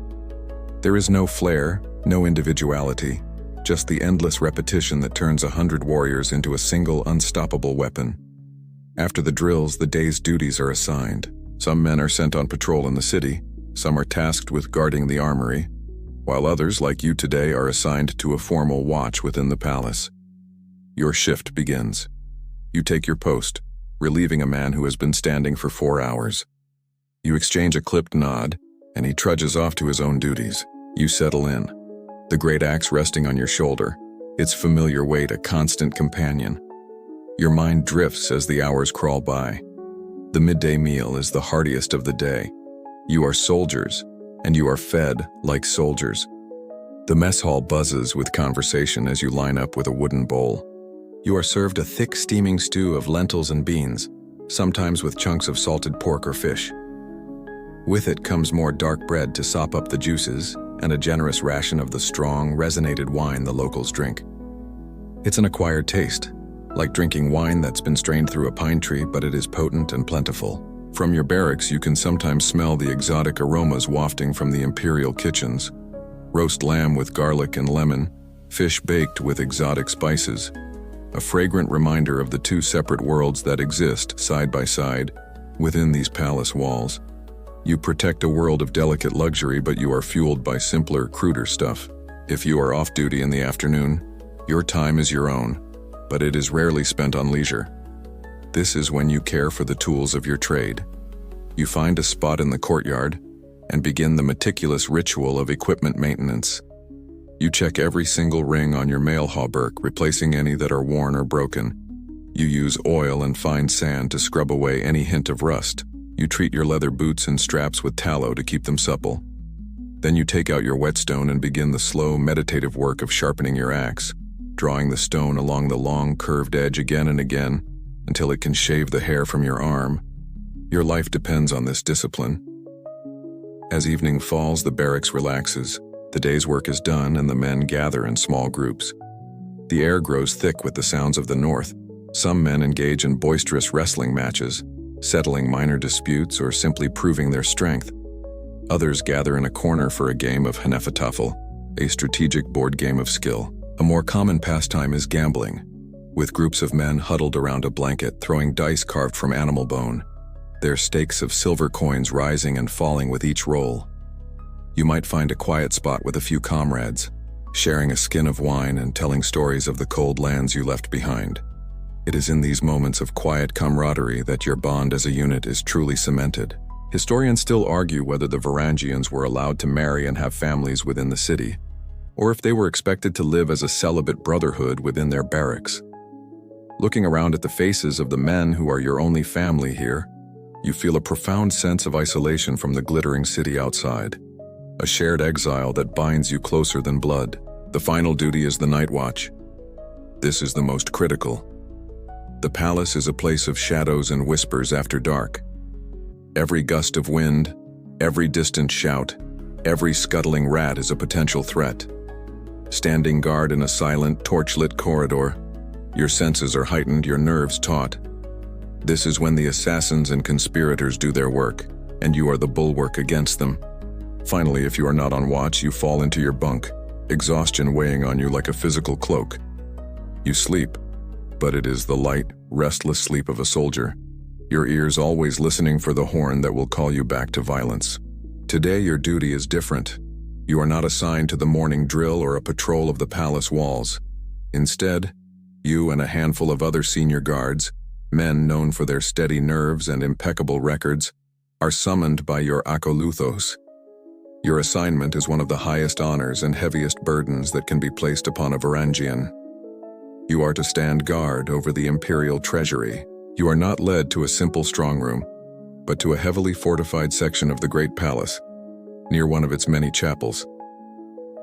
There is no flair, no individuality, just the endless repetition that turns 100 warriors into a single unstoppable weapon. After the drills, the day's duties are assigned. Some men are sent on patrol in the city, some are tasked with guarding the armory, while others, like you today, are assigned to a formal watch within the palace. Your shift begins. You take your post, relieving a man who has been standing for 4 hours. You exchange a clipped nod, and he trudges off to his own duties. You settle in, the great axe resting on your shoulder, its familiar weight a constant companion. Your mind drifts as the hours crawl by. The midday meal is the heartiest of the day. You are soldiers, and you are fed like soldiers. The mess hall buzzes with conversation as you line up with a wooden bowl. You are served a thick steaming stew of lentils and beans, sometimes with chunks of salted pork or fish. With it comes more dark bread to sop up the juices and a generous ration of the strong, resonated wine the locals drink. It's an acquired taste, like drinking wine that's been strained through a pine tree, but it is potent and plentiful. From your barracks, you can sometimes smell the exotic aromas wafting from the Imperial kitchens. Roast lamb with garlic and lemon, fish baked with exotic spices. A fragrant reminder of the two separate worlds that exist side by side within these palace walls. You protect a world of delicate luxury, but you are fueled by simpler, cruder stuff. If you are off duty in the afternoon, your time is your own, but it is rarely spent on leisure. This is when you care for the tools of your trade. You find a spot in the courtyard and begin the meticulous ritual of equipment maintenance. You check every single ring on your mail hauberk, replacing any that are worn or broken. You use oil and fine sand to scrub away any hint of rust. You treat your leather boots and straps with tallow to keep them supple. Then you take out your whetstone and begin the slow, meditative work of sharpening your axe, drawing the stone along the long, curved edge again and again until it can shave the hair from your arm. Your life depends on this discipline. As evening falls, the barracks relaxes. The day's work is done and the men gather in small groups. The air grows thick with the sounds of the north. Some men engage in boisterous wrestling matches, settling minor disputes or simply proving their strength. Others gather in a corner for a game of Hnefatafl, a strategic board game of skill. A more common pastime is gambling, with groups of men huddled around a blanket throwing dice carved from animal bone, their stakes of silver coins rising and falling with each roll. You might find a quiet spot with a few comrades, sharing a skin of wine and telling stories of the cold lands you left behind. It is in these moments of quiet camaraderie that your bond as a unit is truly cemented. Historians still argue whether the Varangians were allowed to marry and have families within the city, or if they were expected to live as a celibate brotherhood within their barracks. Looking around at the faces of the men who are your only family here, you feel a profound sense of isolation from the glittering city outside, a shared exile that binds you closer than blood. The final duty is the night watch. This is the most critical. The palace is a place of shadows and whispers after dark. Every gust of wind, every distant shout, every scuttling rat is a potential threat. Standing guard in a silent, torchlit corridor, your senses are heightened, your nerves taut. This is when the assassins and conspirators do their work, and you are the bulwark against them. Finally, if you are not on watch, you fall into your bunk, exhaustion weighing on you like a physical cloak. You sleep, but it is the light, restless sleep of a soldier, your ears always listening for the horn that will call you back to violence. Today your duty is different. You are not assigned to the morning drill or a patrol of the palace walls. Instead, you and a handful of other senior guards, men known for their steady nerves and impeccable records, are summoned by your akoluthos. Your assignment is one of the highest honors and heaviest burdens that can be placed upon a Varangian. You are to stand guard over the Imperial treasury. You are not led to a simple strong room, but to a heavily fortified section of the Great Palace, near one of its many chapels.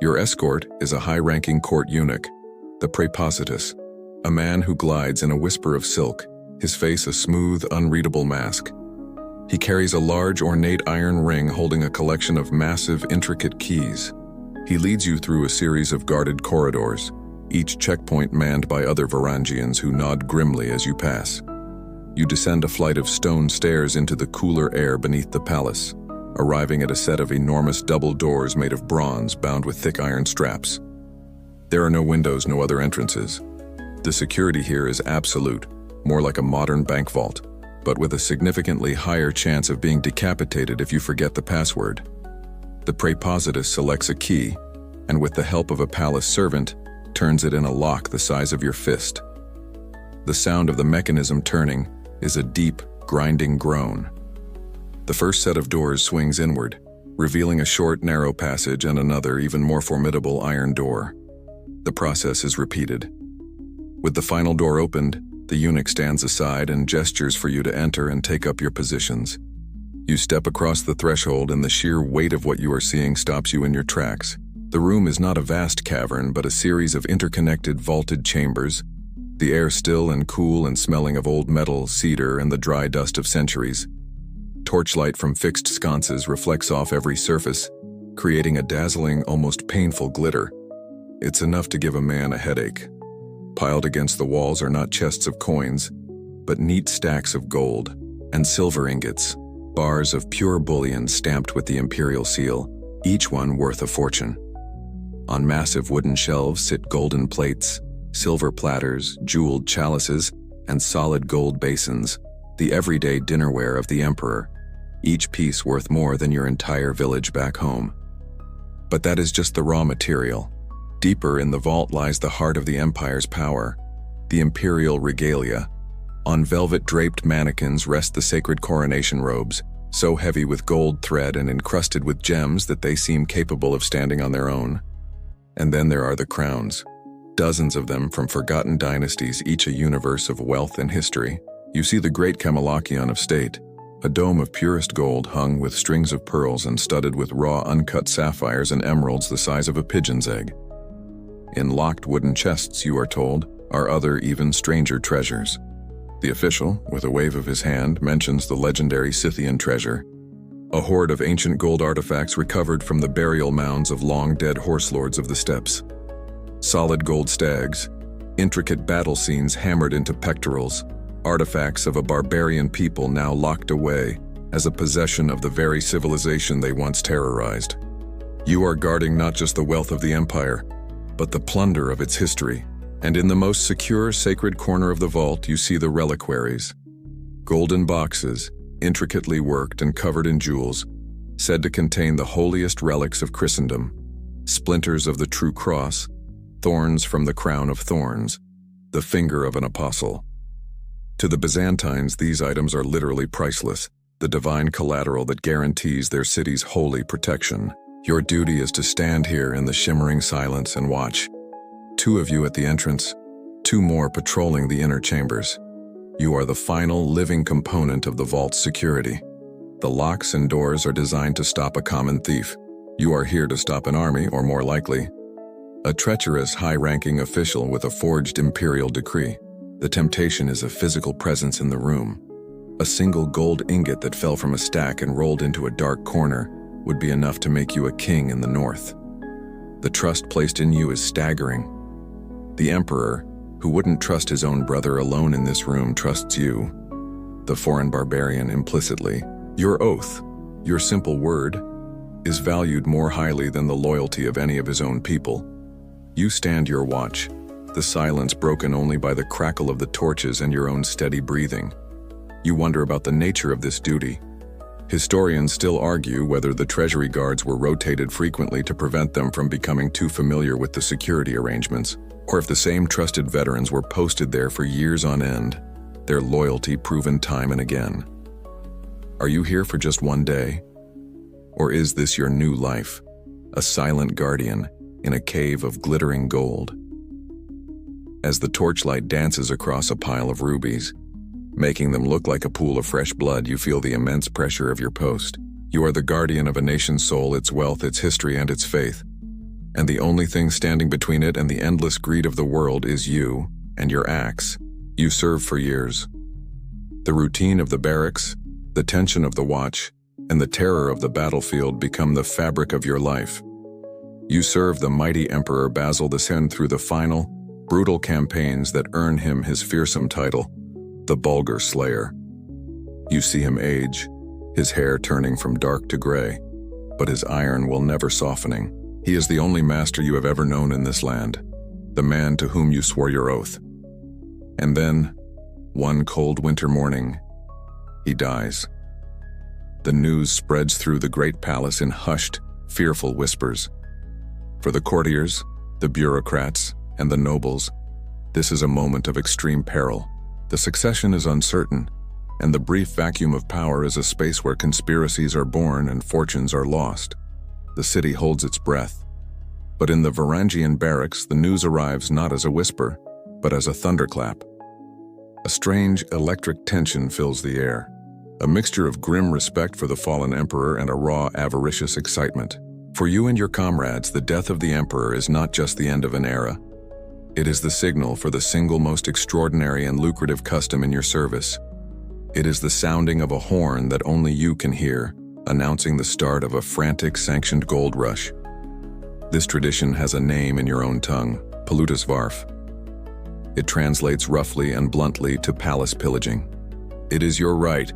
Your escort is a high-ranking court eunuch, the praepositus, a man who glides in a whisper of silk, his face a smooth, unreadable mask. He carries a large, ornate iron ring holding a collection of massive, intricate keys. He leads you through a series of guarded corridors, each checkpoint manned by other Varangians who nod grimly as you pass. You descend a flight of stone stairs into the cooler air beneath the palace, arriving at a set of enormous double doors made of bronze bound with thick iron straps. There are no windows, no other entrances. The security here is absolute, more like a modern bank vault, but with a significantly higher chance of being decapitated if you forget the password. The praepositus selects a key, and with the help of a palace servant, turns it in a lock the size of your fist. The sound of the mechanism turning is a deep, grinding groan. The first set of doors swings inward, revealing a short, narrow passage and another, even more formidable iron door. The process is repeated. With the final door opened, the eunuch stands aside and gestures for you to enter and take up your positions. You step across the threshold and the sheer weight of what you are seeing stops you in your tracks. The room is not a vast cavern, but a series of interconnected vaulted chambers, the air still and cool and smelling of old metal, cedar, and the dry dust of centuries. Torchlight from fixed sconces reflects off every surface, creating a dazzling, almost painful glitter. It's enough to give a man a headache. Piled against the walls are not chests of coins, but neat stacks of gold and silver ingots, bars of pure bullion stamped with the imperial seal, each one worth a fortune. On massive wooden shelves sit golden plates, silver platters, jeweled chalices, and solid gold basins, the everyday dinnerware of the emperor. each piece worth more than your entire village back home. But that is just the raw material. Deeper in the vault lies the heart of the empire's power, the Imperial Regalia. On velvet-draped mannequins rest the sacred coronation robes, so heavy with gold thread and encrusted with gems that they seem capable of standing on their own. And then there are the crowns, dozens of them from forgotten dynasties, each a universe of wealth and history. You see the great Kamalakion of state, a dome of purest gold hung with strings of pearls and studded with raw uncut sapphires and emeralds the size of a pigeon's egg. In locked wooden chests, you are told, are other even stranger treasures. The official, with a wave of his hand, mentions the legendary Scythian treasure, a hoard of ancient gold artifacts recovered from the burial mounds of long-dead horse lords of the steppes. Solid gold stags, intricate battle scenes hammered into pectorals, artifacts of a barbarian people now locked away as a possession of the very civilization they once terrorized. You are guarding not just the wealth of the empire, but the plunder of its history. And in the most secure, sacred corner of the vault, you see the reliquaries. Golden boxes, intricately worked and covered in jewels, said to contain the holiest relics of Christendom, splinters of the true cross, thorns from the crown of thorns, the finger of an apostle. To the Byzantines, these items are literally priceless, the divine collateral that guarantees their city's holy protection. Your duty is to stand here in the shimmering silence and watch. 2 of you at the entrance, 2 more patrolling the inner chambers. You are the final living component of the vault's security. The locks and doors are designed to stop a common thief. You are here to stop an army, or more likely, a treacherous high-ranking official with a forged imperial decree. The temptation is a physical presence in the room. A single gold ingot that fell from a stack and rolled into a dark corner would be enough to make you a king in the north. The trust placed in you is staggering. The emperor, who wouldn't trust his own brother alone in this room, trusts you, the foreign barbarian, implicitly. Your oath, your simple word, is valued more highly than the loyalty of any of his own people. You stand your watch, the silence broken only by the crackle of the torches and your own steady breathing. You wonder about the nature of this duty. Historians still argue whether the treasury guards were rotated frequently to prevent them from becoming too familiar with the security arrangements, or if the same trusted veterans were posted there for years on end, their loyalty proven time and again. Are you here for just one day? Or is this your new life, a silent guardian in a cave of glittering gold? As the torchlight dances across a pile of rubies, making them look like a pool of fresh blood, you feel the immense pressure of your post. You are the guardian of a nation's soul, its wealth, its history, and its faith. And the only thing standing between it and the endless greed of the world is you and your axe. You serve for years. The routine of the barracks, the tension of the watch, and the terror of the battlefield become the fabric of your life. You serve the mighty Emperor Basil II through the final, brutal campaigns that earn him his fearsome title, the Bulgar Slayer. You see him age, his hair turning from dark to gray, but his iron will never softening. He is the only master you have ever known in this land, the man to whom you swore your oath. And then, one cold winter morning, he dies. The news spreads through the great palace in hushed, fearful whispers. For the courtiers, the bureaucrats, and the nobles, this is a moment of extreme peril. The succession is uncertain, and the brief vacuum of power is a space where conspiracies are born and fortunes are lost. The city holds its breath. But in the Varangian barracks, the news arrives not as a whisper, but as a thunderclap. A strange electric tension fills the air, a mixture of grim respect for the fallen emperor and a raw, avaricious excitement. For you and your comrades, the death of the emperor is not just the end of an era. It is the signal for the single most extraordinary and lucrative custom in your service. It is the sounding of a horn that only you can hear, announcing the start of a frantic, sanctioned gold rush. This tradition has a name in your own tongue, Palutusvarf. It translates roughly and bluntly to palace pillaging. It is your right,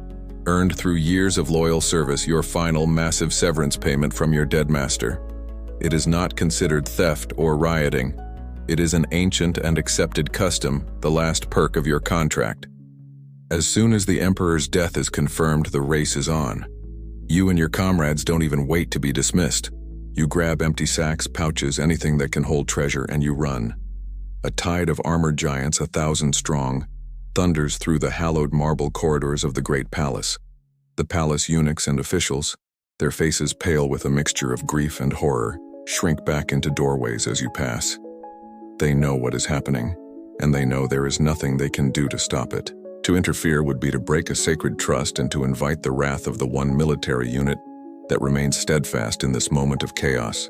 earned through years of loyal service, your final massive severance payment from your dead master. It is not considered theft or rioting. It is an ancient and accepted custom, the last perk of your contract. As soon as the emperor's death is confirmed, the race is on. You and your comrades don't even wait to be dismissed. You grab empty sacks, pouches, anything that can hold treasure, and you run. A tide of armored giants, 1,000 strong, thunders through the hallowed marble corridors of the great palace. The palace eunuchs and officials, their faces pale with a mixture of grief and horror, shrink back into doorways as you pass. They know what is happening, and they know there is nothing they can do to stop it. To interfere would be to break a sacred trust and to invite the wrath of the one military unit that remains steadfast in this moment of chaos.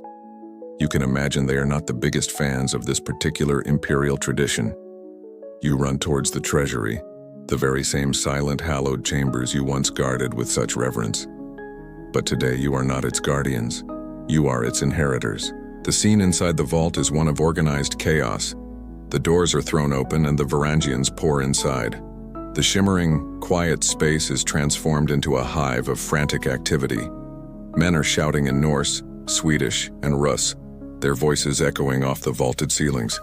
You can imagine they are not the biggest fans of this particular imperial tradition. You run towards the treasury, the very same silent, hallowed chambers you once guarded with such reverence. But today you are not its guardians. You are its inheritors. The scene inside the vault is one of organized chaos. The doors are thrown open and the Varangians pour inside. The shimmering, quiet space is transformed into a hive of frantic activity. Men are shouting in Norse, Swedish, and Russ, their voices echoing off the vaulted ceilings.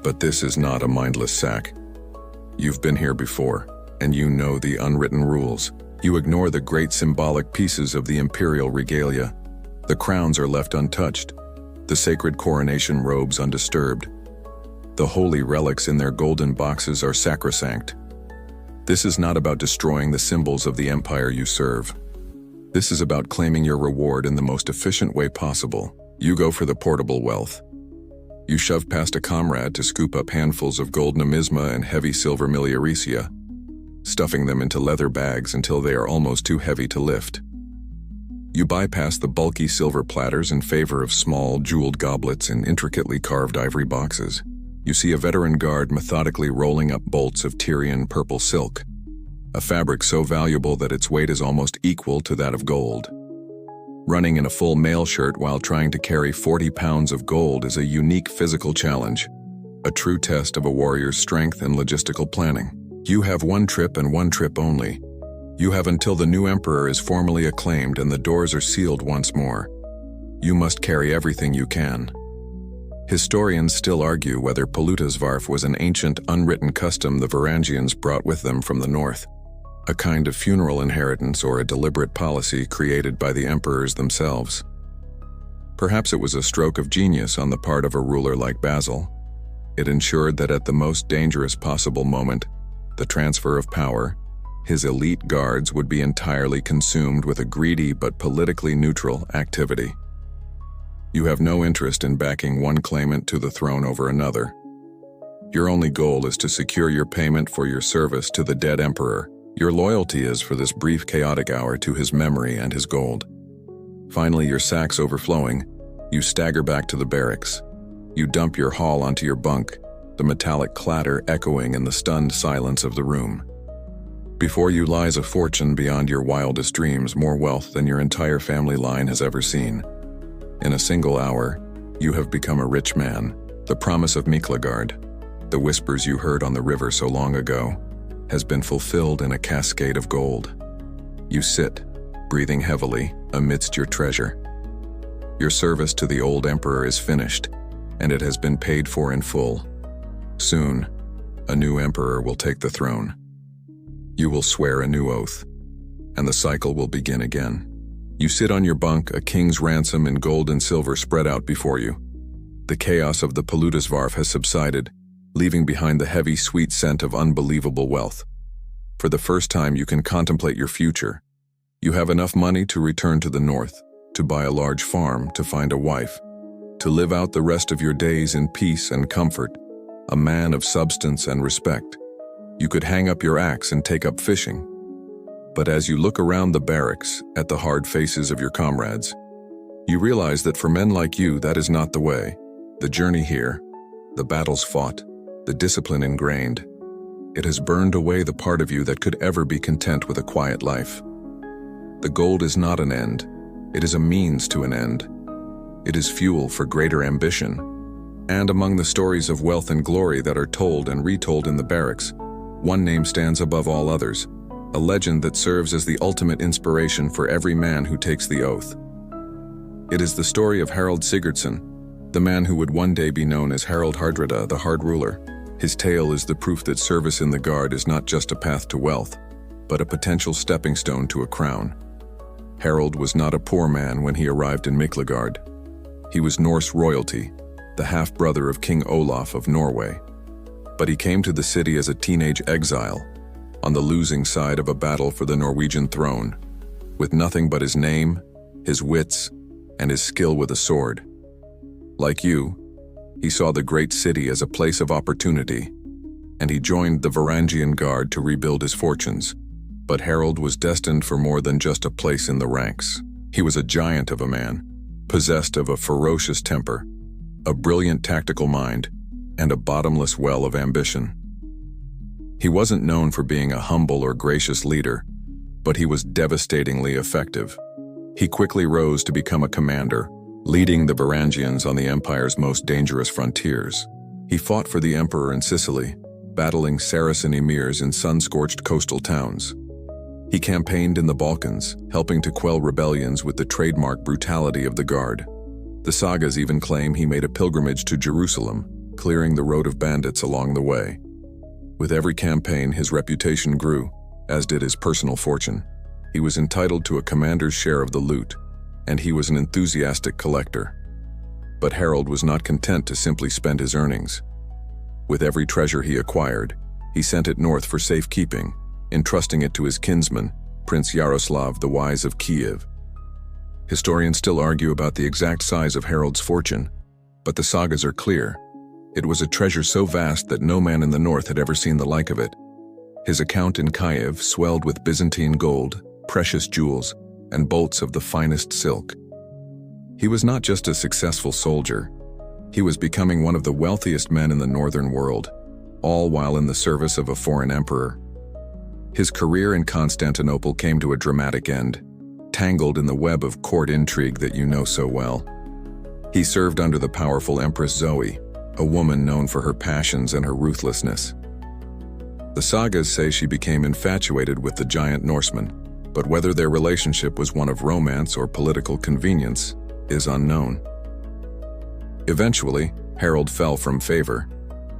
But this is not a mindless sack. You've been here before, and you know the unwritten rules. You ignore the great symbolic pieces of the Imperial Regalia. The crowns are left untouched, the sacred coronation robes undisturbed. The holy relics in their golden boxes are sacrosanct. This is not about destroying the symbols of the empire you serve. This is about claiming your reward in the most efficient way possible. You go for the portable wealth. You shove past a comrade to scoop up handfuls of gold numisma and heavy silver miliaricia, stuffing them into leather bags until they are almost too heavy to lift. You bypass the bulky silver platters in favor of small, jeweled goblets in intricately carved ivory boxes. You see a veteran guard methodically rolling up bolts of Tyrian purple silk, a fabric so valuable that its weight is almost equal to that of gold. Running in a full mail shirt while trying to carry 40 pounds of gold is a unique physical challenge, a true test of a warrior's strength and logistical planning. You have one trip and one trip only. You have until the new emperor is formally acclaimed and the doors are sealed once more. You must carry everything you can. Historians still argue whether Palutasvarf was an ancient, unwritten custom the Varangians brought with them from the north, a kind of funeral inheritance or a deliberate policy created by the emperors themselves. Perhaps it was a stroke of genius on the part of a ruler like Basil. It ensured that at the most dangerous possible moment, the transfer of power, his elite guards would be entirely consumed with a greedy but politically neutral activity. You have no interest in backing one claimant to the throne over another. Your only goal is to secure your payment for your service to the dead emperor. Your loyalty is for this brief chaotic hour to his memory and his gold. Finally, your sacks overflowing, you stagger back to the barracks. You dump your haul onto your bunk, the metallic clatter echoing in the stunned silence of the room. Before you lies a fortune beyond your wildest dreams, more wealth than your entire family line has ever seen. In a single hour, you have become a rich man. The promise of Miklagard, the whispers you heard on the river so long ago, has been fulfilled in a cascade of gold. You sit, breathing heavily, amidst your treasure. Your service to the old emperor is finished, and it has been paid for in full. Soon, a new emperor will take the throne. You will swear a new oath, and the cycle will begin again. You sit on your bunk, a king's ransom in gold and silver spread out before you. The chaos of the Palutasvarf has subsided, leaving behind the heavy, sweet scent of unbelievable wealth. For the first time, you can contemplate your future. You have enough money to return to the north, to buy a large farm, to find a wife, to live out the rest of your days in peace and comfort, a man of substance and respect. You could hang up your axe and take up fishing. But as you look around the barracks at the hard faces of your comrades, you realize that for men like you, that is not the way. The journey here, the battles fought, the discipline ingrained, it has burned away the part of you that could ever be content with a quiet life. The gold is not an end, it is a means to an end. It is fuel for greater ambition. And among the stories of wealth and glory that are told and retold in the barracks, one name stands above all others, a legend that serves as the ultimate inspiration for every man who takes the oath. It is the story of Harald Sigurdsson, the man who would one day be known as Harald Hardrada, the Hard Ruler. His tale is the proof that service in the Guard is not just a path to wealth, but a potential stepping stone to a crown. Harald was not a poor man when he arrived in Miklagard. He was Norse royalty, the half-brother of King Olaf of Norway. But he came to the city as a teenage exile, on the losing side of a battle for the Norwegian throne, with nothing but his name, his wits, and his skill with a sword. Like you, he saw the great city as a place of opportunity, and he joined the Varangian Guard to rebuild his fortunes. But Harald was destined for more than just a place in the ranks. He was a giant of a man, possessed of a ferocious temper, a brilliant tactical mind, and a bottomless well of ambition. He wasn't known for being a humble or gracious leader, but he was devastatingly effective. He quickly rose to become a commander, leading the Varangians on the empire's most dangerous frontiers. He fought for the emperor in Sicily, battling Saracen emirs in sun-scorched coastal towns. He campaigned in the Balkans, helping to quell rebellions with the trademark brutality of the Guard. The sagas even claim he made a pilgrimage to Jerusalem, clearing the road of bandits along the way. With every campaign, his reputation grew, as did his personal fortune. He was entitled to a commander's share of the loot, and he was an enthusiastic collector. But Harald was not content to simply spend his earnings. With every treasure he acquired, he sent it north for safekeeping, entrusting it to his kinsman, Prince Yaroslav the Wise of Kiev. Historians still argue about the exact size of Harald's fortune, but the sagas are clear. It was a treasure so vast that no man in the north had ever seen the like of it. His account in Kiev swelled with Byzantine gold, precious jewels, and bolts of the finest silk. He was not just a successful soldier. He was becoming one of the wealthiest men in the northern world, all while in the service of a foreign emperor. His career in Constantinople came to a dramatic end, tangled in the web of court intrigue that you know so well. He served under the powerful Empress Zoe, a woman known for her passions and her ruthlessness. The sagas say she became infatuated with the giant Norseman, but whether their relationship was one of romance or political convenience is unknown. Eventually, Harald fell from favor.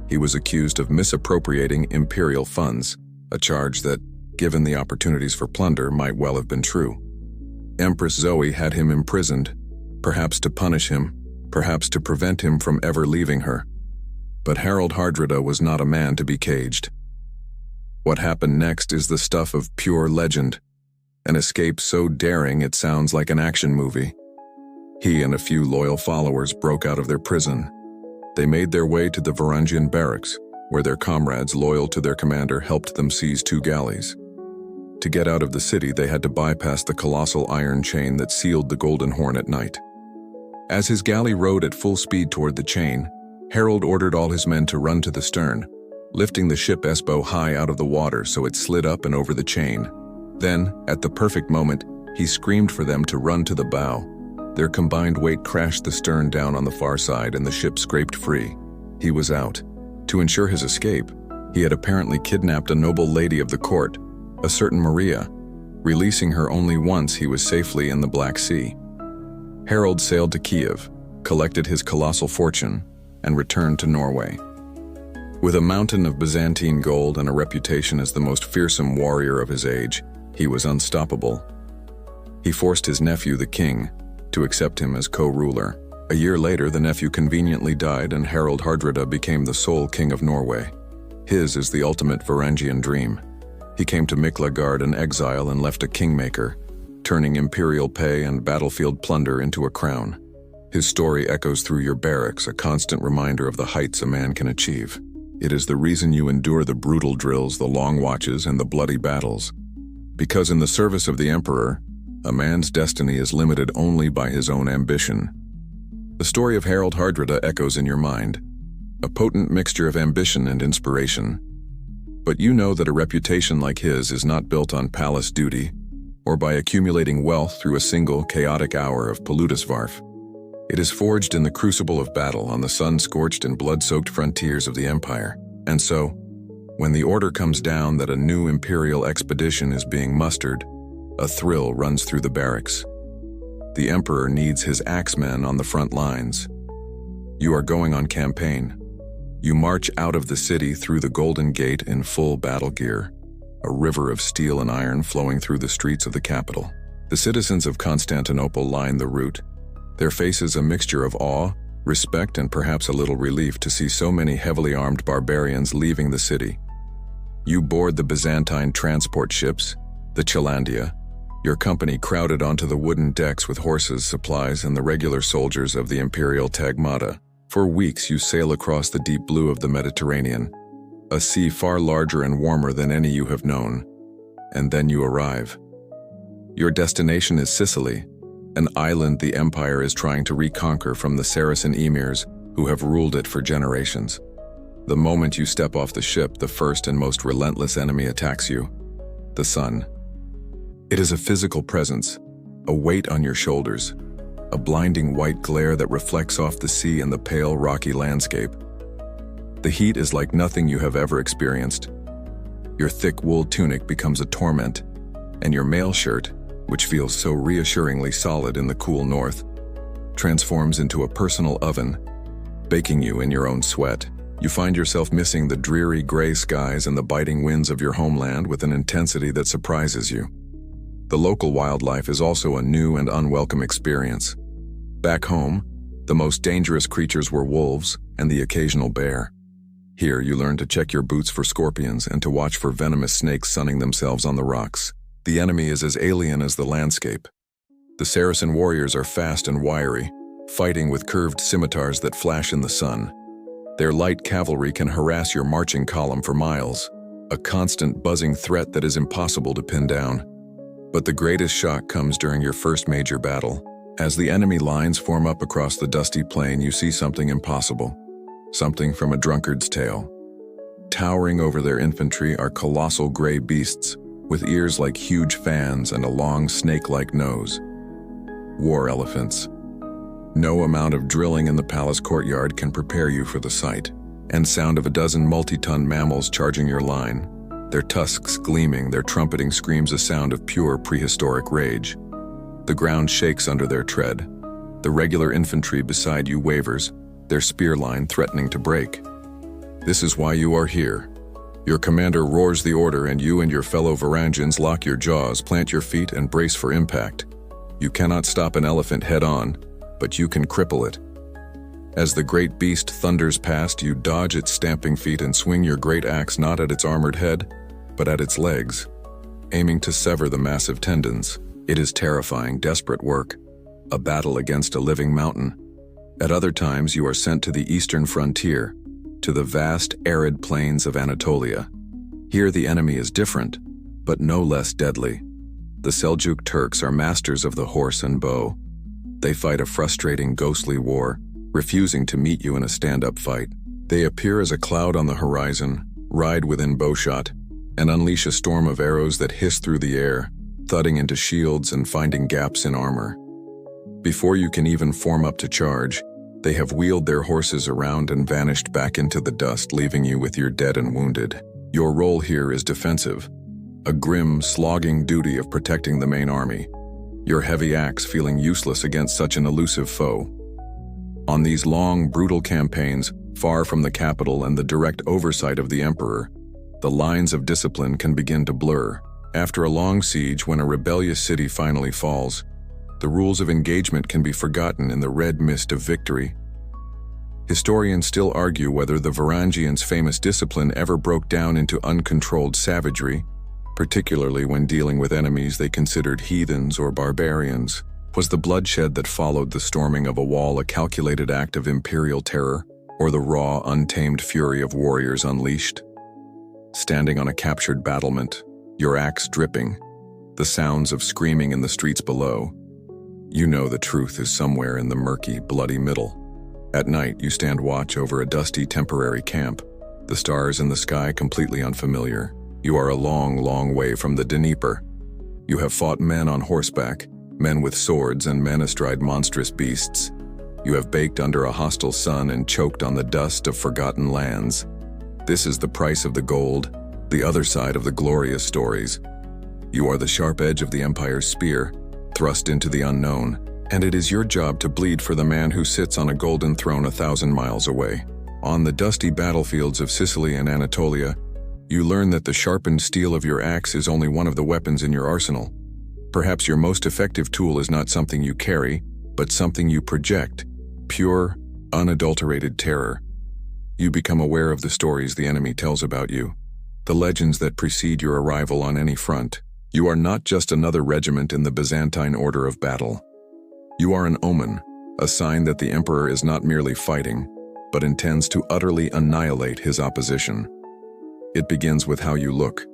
He was accused of misappropriating imperial funds, a charge that, given the opportunities for plunder, might well have been true. Empress Zoe had him imprisoned, perhaps to punish him, perhaps to prevent him from ever leaving her. But Harald Hardrada was not a man to be caged. What happened next is the stuff of pure legend, an escape so daring it sounds like an action movie. He and a few loyal followers broke out of their prison. They made their way to the Varangian barracks, where their comrades loyal to their commander helped them seize 2 galleys. To get out of the city, they had to bypass the colossal iron chain that sealed the Golden Horn at night. As his galley rowed at full speed toward the chain, Harald ordered all his men to run to the stern, lifting the ship Esbo high out of the water so it slid up and over the chain. Then, at the perfect moment, he screamed for them to run to the bow. Their combined weight crashed the stern down on the far side and the ship scraped free. He was out. To ensure his escape, he had apparently kidnapped a noble lady of the court, a certain Maria. Releasing her only once, he was safely in the Black Sea. Harald sailed to Kiev, collected his colossal fortune, and returned to Norway. With a mountain of Byzantine gold and a reputation as the most fearsome warrior of his age, he was unstoppable. He forced his nephew, the king, to accept him as co-ruler. A year later, the nephew conveniently died and Harald Hardrada became the sole king of Norway. His is the ultimate Varangian dream. He came to Miklagard in exile and left a kingmaker, turning imperial pay and battlefield plunder into a crown. His story echoes through your barracks, a constant reminder of the heights a man can achieve. It is the reason you endure the brutal drills, the long watches, and the bloody battles. Because in the service of the emperor, a man's destiny is limited only by his own ambition. The story of Harald Hardrada echoes in your mind, a potent mixture of ambition and inspiration. But you know that a reputation like his is not built on palace duty, or by accumulating wealth through a single chaotic hour of Pollutusvarf. It is forged in the crucible of battle on the sun-scorched and blood-soaked frontiers of the empire. And so, when the order comes down that a new imperial expedition is being mustered, a thrill runs through the barracks. The emperor needs his axemen on the front lines. You are going on campaign. You march out of the city through the Golden Gate in full battle gear, a river of steel and iron flowing through the streets of the capital. The citizens of Constantinople line the route, their faces a mixture of awe, respect, and perhaps a little relief to see so many heavily armed barbarians leaving the city. You board the Byzantine transport ships, the Chilandia, your company crowded onto the wooden decks with horses, supplies, and the regular soldiers of the Imperial tagmata. For weeks you sail across the deep blue of the Mediterranean, a sea far larger and warmer than any you have known. And then you arrive. Your destination is Sicily, an island the empire is trying to reconquer from the Saracen emirs who have ruled it for generations. The moment you step off the ship, the first and most relentless enemy attacks you: the sun. It is a physical presence, a weight on your shoulders, a blinding white glare that reflects off the sea and the pale, rocky landscape. The heat is like nothing you have ever experienced. Your thick wool tunic becomes a torment, and your mail shirt, which feels so reassuringly solid in the cool north, transforms into a personal oven, baking you in your own sweat. You find yourself missing the dreary gray skies and the biting winds of your homeland with an intensity that surprises you. The local wildlife is also a new and unwelcome experience. Back home, the most dangerous creatures were wolves and the occasional bear. Here you learn to check your boots for scorpions and to watch for venomous snakes sunning themselves on the rocks. The enemy is as alien as the landscape. The Saracen warriors are fast and wiry, fighting with curved scimitars that flash in the sun. Their light cavalry can harass your marching column for miles, a constant buzzing threat that is impossible to pin down. But the greatest shock comes during your first major battle. As the enemy lines form up across the dusty plain, you see something impossible, something from a drunkard's tale. Towering over their infantry are colossal gray beasts, with ears like huge fans and a long snake-like nose. War elephants. No amount of drilling in the palace courtyard can prepare you for the sight, and sound of a dozen multi-ton mammals charging your line. Their tusks gleaming, their trumpeting screams a sound of pure prehistoric rage. The ground shakes under their tread. The regular infantry beside you wavers, their spear line threatening to break. This is why you are here. Your commander roars the order, and you and your fellow Varangians lock your jaws, plant your feet, and brace for impact. You cannot stop an elephant head-on, but you can cripple it. As the great beast thunders past, you dodge its stamping feet and swing your great axe not at its armored head, but at its legs, aiming to sever the massive tendons. It is terrifying, desperate work, a battle against a living mountain. At other times, you are sent to the eastern frontier, to the vast, arid plains of Anatolia. Here the enemy is different, but no less deadly. The Seljuk Turks are masters of the horse and bow. They fight a frustrating, ghostly war, refusing to meet you in a stand-up fight. They appear as a cloud on the horizon, ride within bowshot, and unleash a storm of arrows that hiss through the air, thudding into shields and finding gaps in armor. Before you can even form up to charge, they have wheeled their horses around and vanished back into the dust, leaving you with your dead and wounded. Your role here is defensive, a grim, slogging duty of protecting the main army, your heavy axe feeling useless against such an elusive foe. On these long, brutal campaigns, far from the capital and the direct oversight of the emperor, the lines of discipline can begin to blur. After a long siege, when a rebellious city finally falls, the rules of engagement can be forgotten in the red mist of victory. Historians still argue whether the Varangians' famous discipline ever broke down into uncontrolled savagery, particularly when dealing with enemies they considered heathens or barbarians. Was the bloodshed that followed the storming of a wall a calculated act of imperial terror, or the raw, untamed fury of warriors unleashed? Standing on a captured battlement, your axe dripping, the sounds of screaming in the streets below, you know the truth is somewhere in the murky, bloody middle. At night, you stand watch over a dusty temporary camp, the stars in the sky completely unfamiliar. You are a long, long way from the Dnieper. You have fought men on horseback, men with swords and men astride monstrous beasts. You have baked under a hostile sun and choked on the dust of forgotten lands. This is the price of the gold, the other side of the glorious stories. You are the sharp edge of the Empire's spear, thrust into the unknown, and it is your job to bleed for the man who sits on a golden throne 1,000 miles away. On the dusty battlefields of Sicily and Anatolia, you learn that the sharpened steel of your axe is only one of the weapons in your arsenal. Perhaps your most effective tool is not something you carry, but something you project. Pure, unadulterated terror. You become aware of the stories the enemy tells about you, the legends that precede your arrival on any front. You are not just another regiment in the Byzantine order of battle. You are an omen, a sign that the emperor is not merely fighting, but intends to utterly annihilate his opposition. It begins with how you look.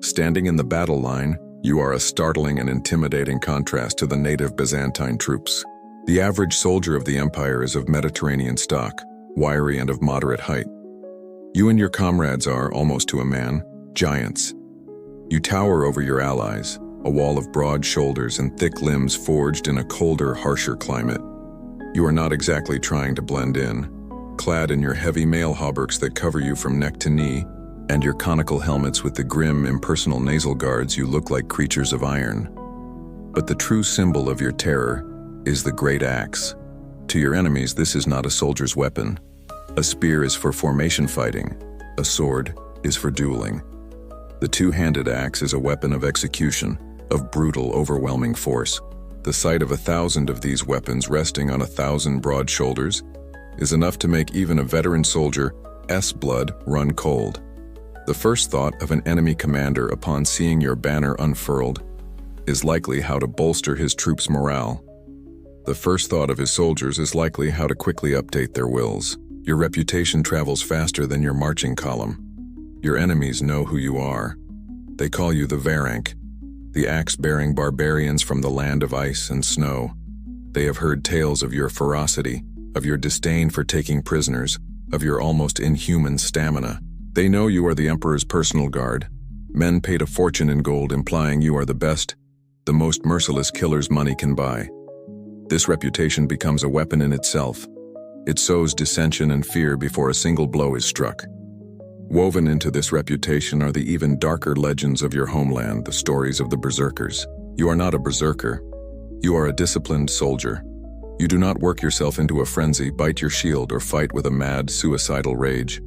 Standing in the battle line, you are a startling and intimidating contrast to the native Byzantine troops. The average soldier of the empire is of Mediterranean stock, wiry and of moderate height. You and your comrades are, almost to a man, giants. You tower over your allies, a wall of broad shoulders and thick limbs forged in a colder, harsher climate. You are not exactly trying to blend in. Clad in your heavy mail hauberks that cover you from neck to knee, and your conical helmets with the grim, impersonal nasal guards, you look like creatures of iron. But the true symbol of your terror is the great axe. To your enemies, this is not a soldier's weapon. A spear is for formation fighting. A sword is for dueling. The two-handed axe is a weapon of execution, of brutal, overwhelming force. The sight of 1,000 of these weapons resting on 1,000 broad shoulders is enough to make even a veteran soldier's blood run cold. The first thought of an enemy commander upon seeing your banner unfurled is likely how to bolster his troops' morale. The first thought of his soldiers is likely how to quickly update their wills. Your reputation travels faster than your marching column. Your enemies know who you are. They call you the Varank, the axe-bearing barbarians from the land of ice and snow. They have heard tales of your ferocity, of your disdain for taking prisoners, of your almost inhuman stamina. They know you are the emperor's personal guard, men paid a fortune in gold implying you are the best, the most merciless killers money can buy. This reputation becomes a weapon in itself. It sows dissension and fear before a single blow is struck. Woven into this reputation are the even darker legends of your homeland, the stories of the berserkers. You are not a berserker. You are a disciplined soldier. You do not work yourself into a frenzy, bite your shield, or fight with a mad, suicidal rage.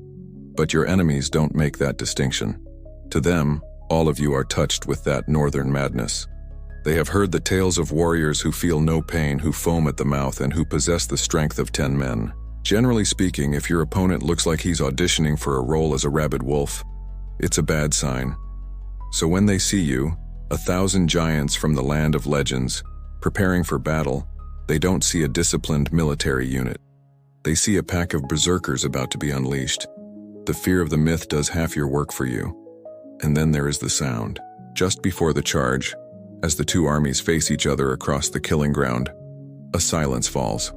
But your enemies don't make that distinction. To them, all of you are touched with that northern madness. They have heard the tales of warriors who feel no pain, who foam at the mouth, and who possess the strength of 10 men. Generally speaking, if your opponent looks like he's auditioning for a role as a rabid wolf, it's a bad sign. So when they see you, 1,000 giants from the land of legends, preparing for battle, they don't see a disciplined military unit. They see a pack of berserkers about to be unleashed. The fear of the myth does half your work for you. And then there is the sound. Just before the charge, as the two armies face each other across the killing ground, a silence falls.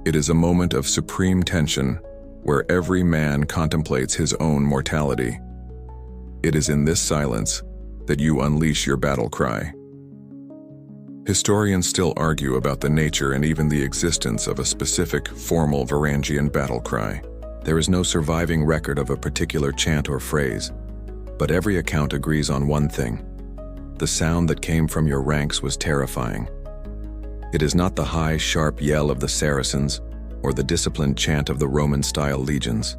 It is a moment of supreme tension where every man contemplates his own mortality. It is in this silence that you unleash your battle cry. Historians still argue about the nature and even the existence of a specific, formal Varangian battle cry. There is no surviving record of a particular chant or phrase, but every account agrees on one thing. The sound that came from your ranks was terrifying. It is not the high, sharp yell of the Saracens or the disciplined chant of the Roman-style legions.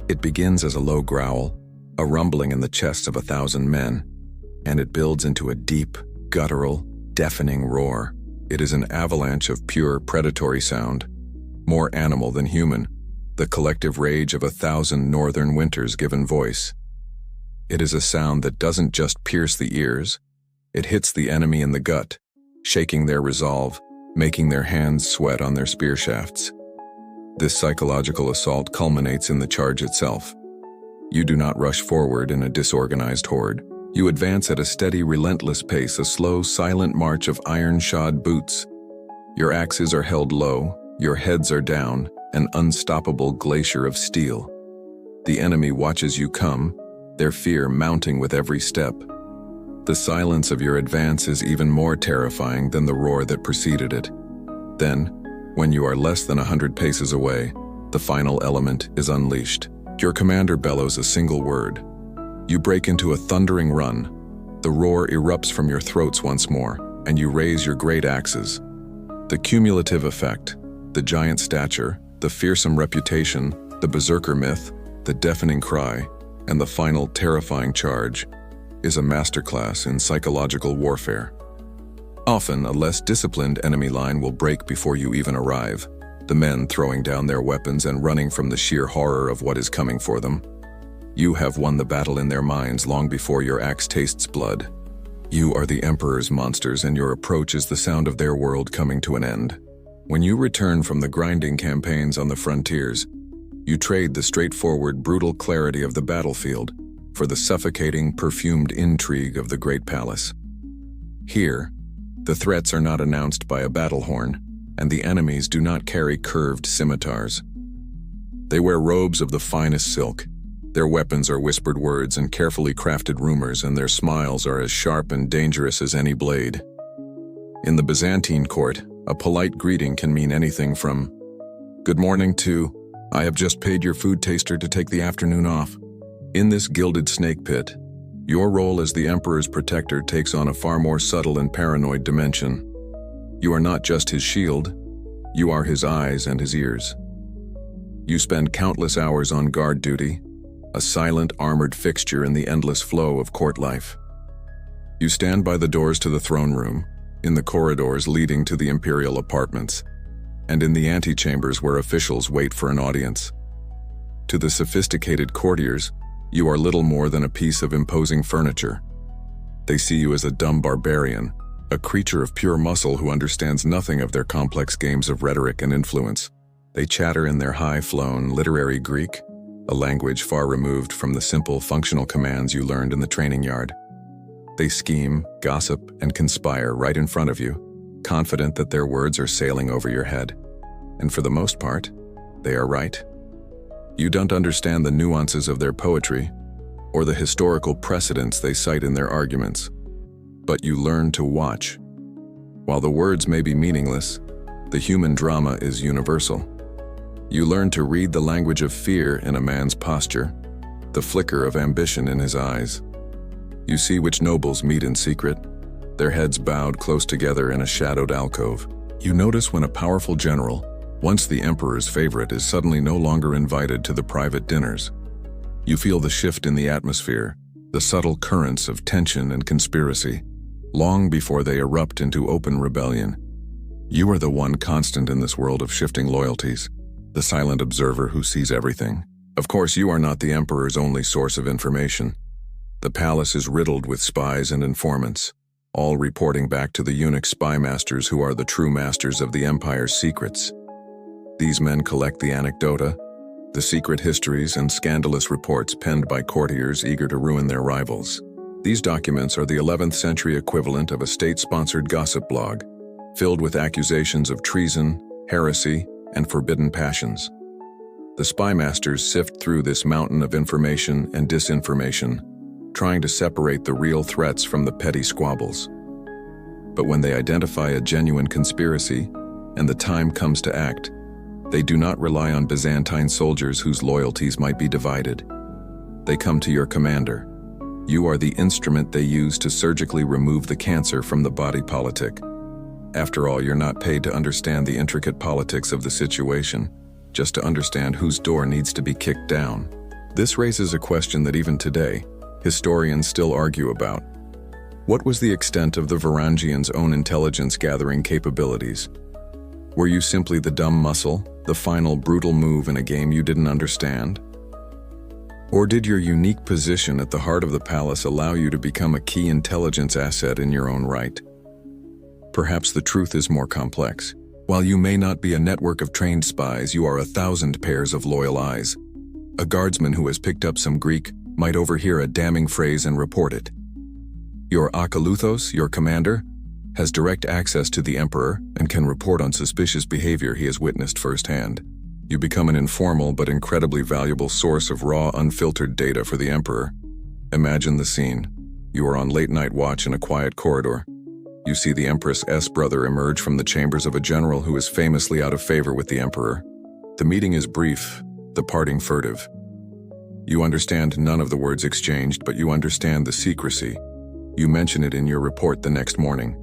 It begins as a low growl, a rumbling in the chests of 1,000 men, and it builds into a deep, guttural, deafening roar. It is an avalanche of pure predatory sound, more animal than human, the collective rage of 1,000 northern winters given voice. It is a sound that doesn't just pierce the ears, it hits the enemy in the gut, shaking their resolve, making their hands sweat on their spear shafts. This psychological assault culminates in the charge itself. You do not rush forward in a disorganized horde. You advance at a steady, relentless pace, a slow, silent march of iron-shod boots. Your axes are held low, your heads are down, an unstoppable glacier of steel. The enemy watches you come, their fear mounting with every step. The silence of your advance is even more terrifying than the roar that preceded it. Then, when you are less than 100 paces away, the final element is unleashed. Your commander bellows a single word. You break into a thundering run. The roar erupts from your throats once more, and you raise your great axes. The cumulative effect, the giant stature, the fearsome reputation, the berserker myth, the deafening cry, and the final terrifying charge. is a masterclass in psychological warfare. Often, a less disciplined enemy line will break before you even arrive, the men throwing down their weapons and running from the sheer horror of what is coming for them. You have won the battle in their minds long before your axe tastes blood. You are the Emperor's monsters, and your approach is the sound of their world coming to an end. When you return from the grinding campaigns on the frontiers, you trade the straightforward, brutal clarity of the battlefield for the suffocating, perfumed intrigue of the Great Palace. Here, the threats are not announced by a battle horn, and the enemies do not carry curved scimitars. They wear robes of the finest silk. Their weapons are whispered words and carefully crafted rumors, and their smiles are as sharp and dangerous as any blade. In the Byzantine court, a polite greeting can mean anything from, "Good morning," to, "I have just paid your food taster to take the afternoon off." In this gilded snake pit, your role as the Emperor's protector takes on a far more subtle and paranoid dimension. You are not just his shield, you are his eyes and his ears. You spend countless hours on guard duty, a silent, armored fixture in the endless flow of court life. You stand by the doors to the throne room, in the corridors leading to the Imperial apartments, and in the antechambers where officials wait for an audience. To the sophisticated courtiers, you are little more than a piece of imposing furniture. They see you as a dumb barbarian, a creature of pure muscle who understands nothing of their complex games of rhetoric and influence. They chatter in their high-flown, literary Greek, a language far removed from the simple, functional commands you learned in the training yard. They scheme, gossip, and conspire right in front of you, confident that their words are sailing over your head. And for the most part, they are right. You don't understand the nuances of their poetry or the historical precedents they cite in their arguments, but you learn to watch. While the words may be meaningless, the human drama is universal. You learn to read the language of fear in a man's posture, the flicker of ambition in his eyes. You see which nobles meet in secret, their heads bowed close together in a shadowed alcove. You notice when a powerful general, once the Emperor's favorite, is suddenly no longer invited to the private dinners. You feel the shift in the atmosphere, the subtle currents of tension and conspiracy, long before they erupt into open rebellion. You are the one constant in this world of shifting loyalties, the silent observer who sees everything. Of course, you are not the Emperor's only source of information. The palace is riddled with spies and informants, all reporting back to the eunuch spy masters who are the true masters of the Empire's secrets. These men collect the anecdota, the secret histories and scandalous reports penned by courtiers eager to ruin their rivals. These documents are the 11th century equivalent of a state-sponsored gossip blog, filled with accusations of treason, heresy, and forbidden passions. The spy masters sift through this mountain of information and disinformation, trying to separate the real threats from the petty squabbles. But when they identify a genuine conspiracy, and the time comes to act, they do not rely on Byzantine soldiers whose loyalties might be divided. They come to your commander. You are the instrument they use to surgically remove the cancer from the body politic. After all, you're not paid to understand the intricate politics of the situation, just to understand whose door needs to be kicked down. This raises a question that even today, historians still argue about. What was the extent of the Varangians' own intelligence-gathering capabilities? Were you simply the dumb muscle, the final brutal move in a game you didn't understand? Or did your unique position at the heart of the palace allow you to become a key intelligence asset in your own right? Perhaps the truth is more complex. While you may not be a network of trained spies, you are 1,000 pairs of loyal eyes. A guardsman who has picked up some Greek might overhear a damning phrase and report it. Your akaluthos, your commander, has direct access to the Emperor and can report on suspicious behavior he has witnessed firsthand. You become an informal but incredibly valuable source of raw, unfiltered data for the Emperor. Imagine the scene. You are on late-night watch in a quiet corridor. You see the Empress's brother emerge from the chambers of a general who is famously out of favor with the Emperor. The meeting is brief, the parting furtive. You understand none of the words exchanged, but you understand the secrecy. You mention it in your report the next morning.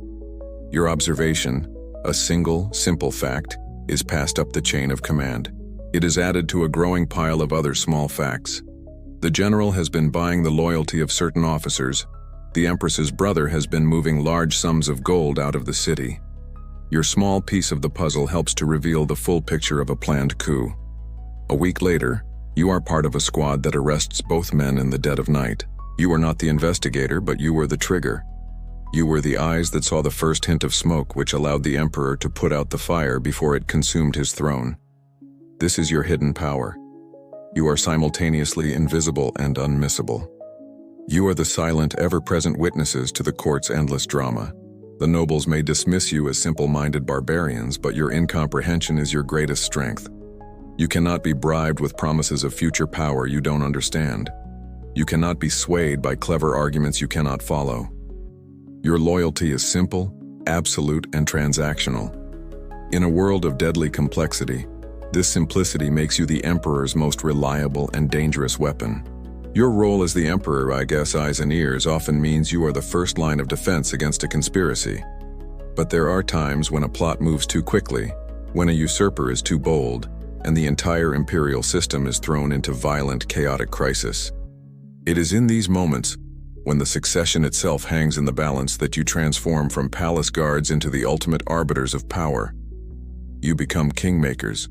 Your observation, a single, simple fact, is passed up the chain of command. It is added to a growing pile of other small facts. The general has been buying the loyalty of certain officers, The Empress's brother has been moving large sums of gold out of the city. Your small piece of the puzzle helps to reveal the full picture of a planned coup. A week later, you are part of a squad that arrests both men in the dead of night. You were not the investigator, but you were the trigger. You were the eyes that saw the first hint of smoke which allowed the Emperor to put out the fire before it consumed his throne. This is your hidden power. You are simultaneously invisible and unmissable. You are the silent, ever-present witnesses to the court's endless drama. The nobles may dismiss you as simple-minded barbarians, but your incomprehension is your greatest strength. You cannot be bribed with promises of future power you don't understand. You cannot be swayed by clever arguments you cannot follow. Your loyalty is simple, absolute, and transactional. In a world of deadly complexity, this simplicity makes you the Emperor's most reliable and dangerous weapon. Your role as the Emperor, eyes and ears, often means you are the first line of defense against a conspiracy. But there are times when a plot moves too quickly, when a usurper is too bold, and the entire imperial system is thrown into violent, chaotic crisis. It is in these moments, when the succession itself hangs in the balance, that you transform from palace guards into the ultimate arbiters of power. You become kingmakers.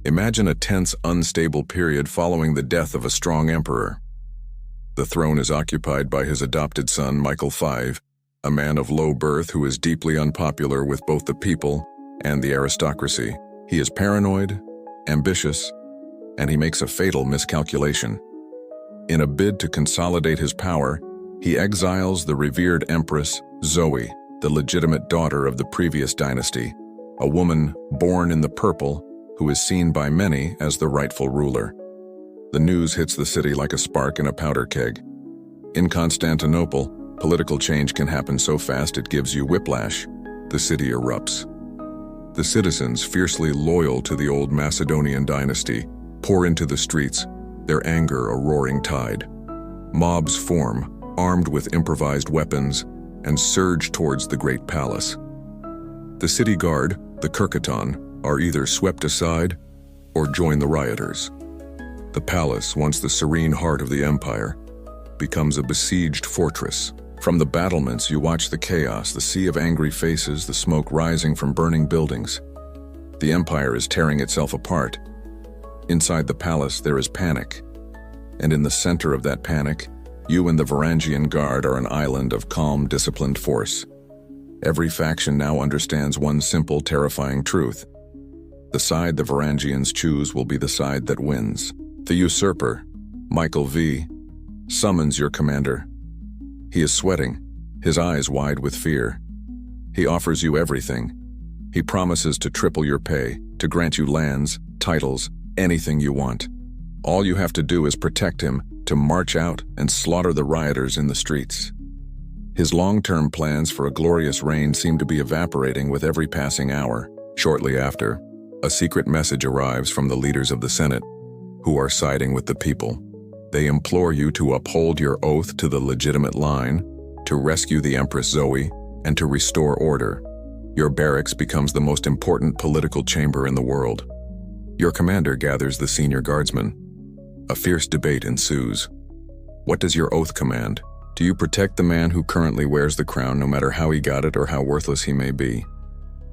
Imagine a tense, unstable period following the death of a strong emperor. The throne is occupied by his adopted son, Michael V, a man of low birth who is deeply unpopular with both the people and the aristocracy. He is paranoid, ambitious, and he makes a fatal miscalculation. In a bid to consolidate his power, he exiles the revered Empress Zoe, the legitimate daughter of the previous dynasty, a woman born in the purple who is seen by many as the rightful ruler. The news hits the city like a spark in a powder keg. In Constantinople, political change can happen so fast it gives you whiplash. The city erupts. The citizens, fiercely loyal to the old Macedonian dynasty, pour into the streets, their anger a roaring tide. Mobs form, armed with improvised weapons, and surge towards the great palace. The city guard, the Kirkaton, are either swept aside or join the rioters. The palace, once the serene heart of the empire, becomes a besieged fortress. From the battlements you watch the chaos, the sea of angry faces, the smoke rising from burning buildings. The empire is tearing itself apart. Inside the palace there is panic, and in the center of that panic, you and the Varangian Guard are an island of calm, disciplined force. Every faction now understands one simple, terrifying truth. The side the Varangians choose will be the side that wins. The usurper, Michael V, summons your commander. He is sweating, his eyes wide with fear. He offers you everything. He promises to triple your pay, to grant you lands, titles, anything you want. All you have to do is protect him, to march out and slaughter the rioters in the streets. His long-term plans for a glorious reign seem to be evaporating with every passing hour. Shortly after, a secret message arrives from the leaders of the Senate, who are siding with the people. They implore you to uphold your oath to the legitimate line, to rescue the Empress Zoe, and to restore order. Your barracks becomes the most important political chamber in the world. Your commander gathers the senior guardsmen. A fierce debate ensues. What does your oath command? Do you protect the man who currently wears the crown, no matter how he got it or how worthless he may be?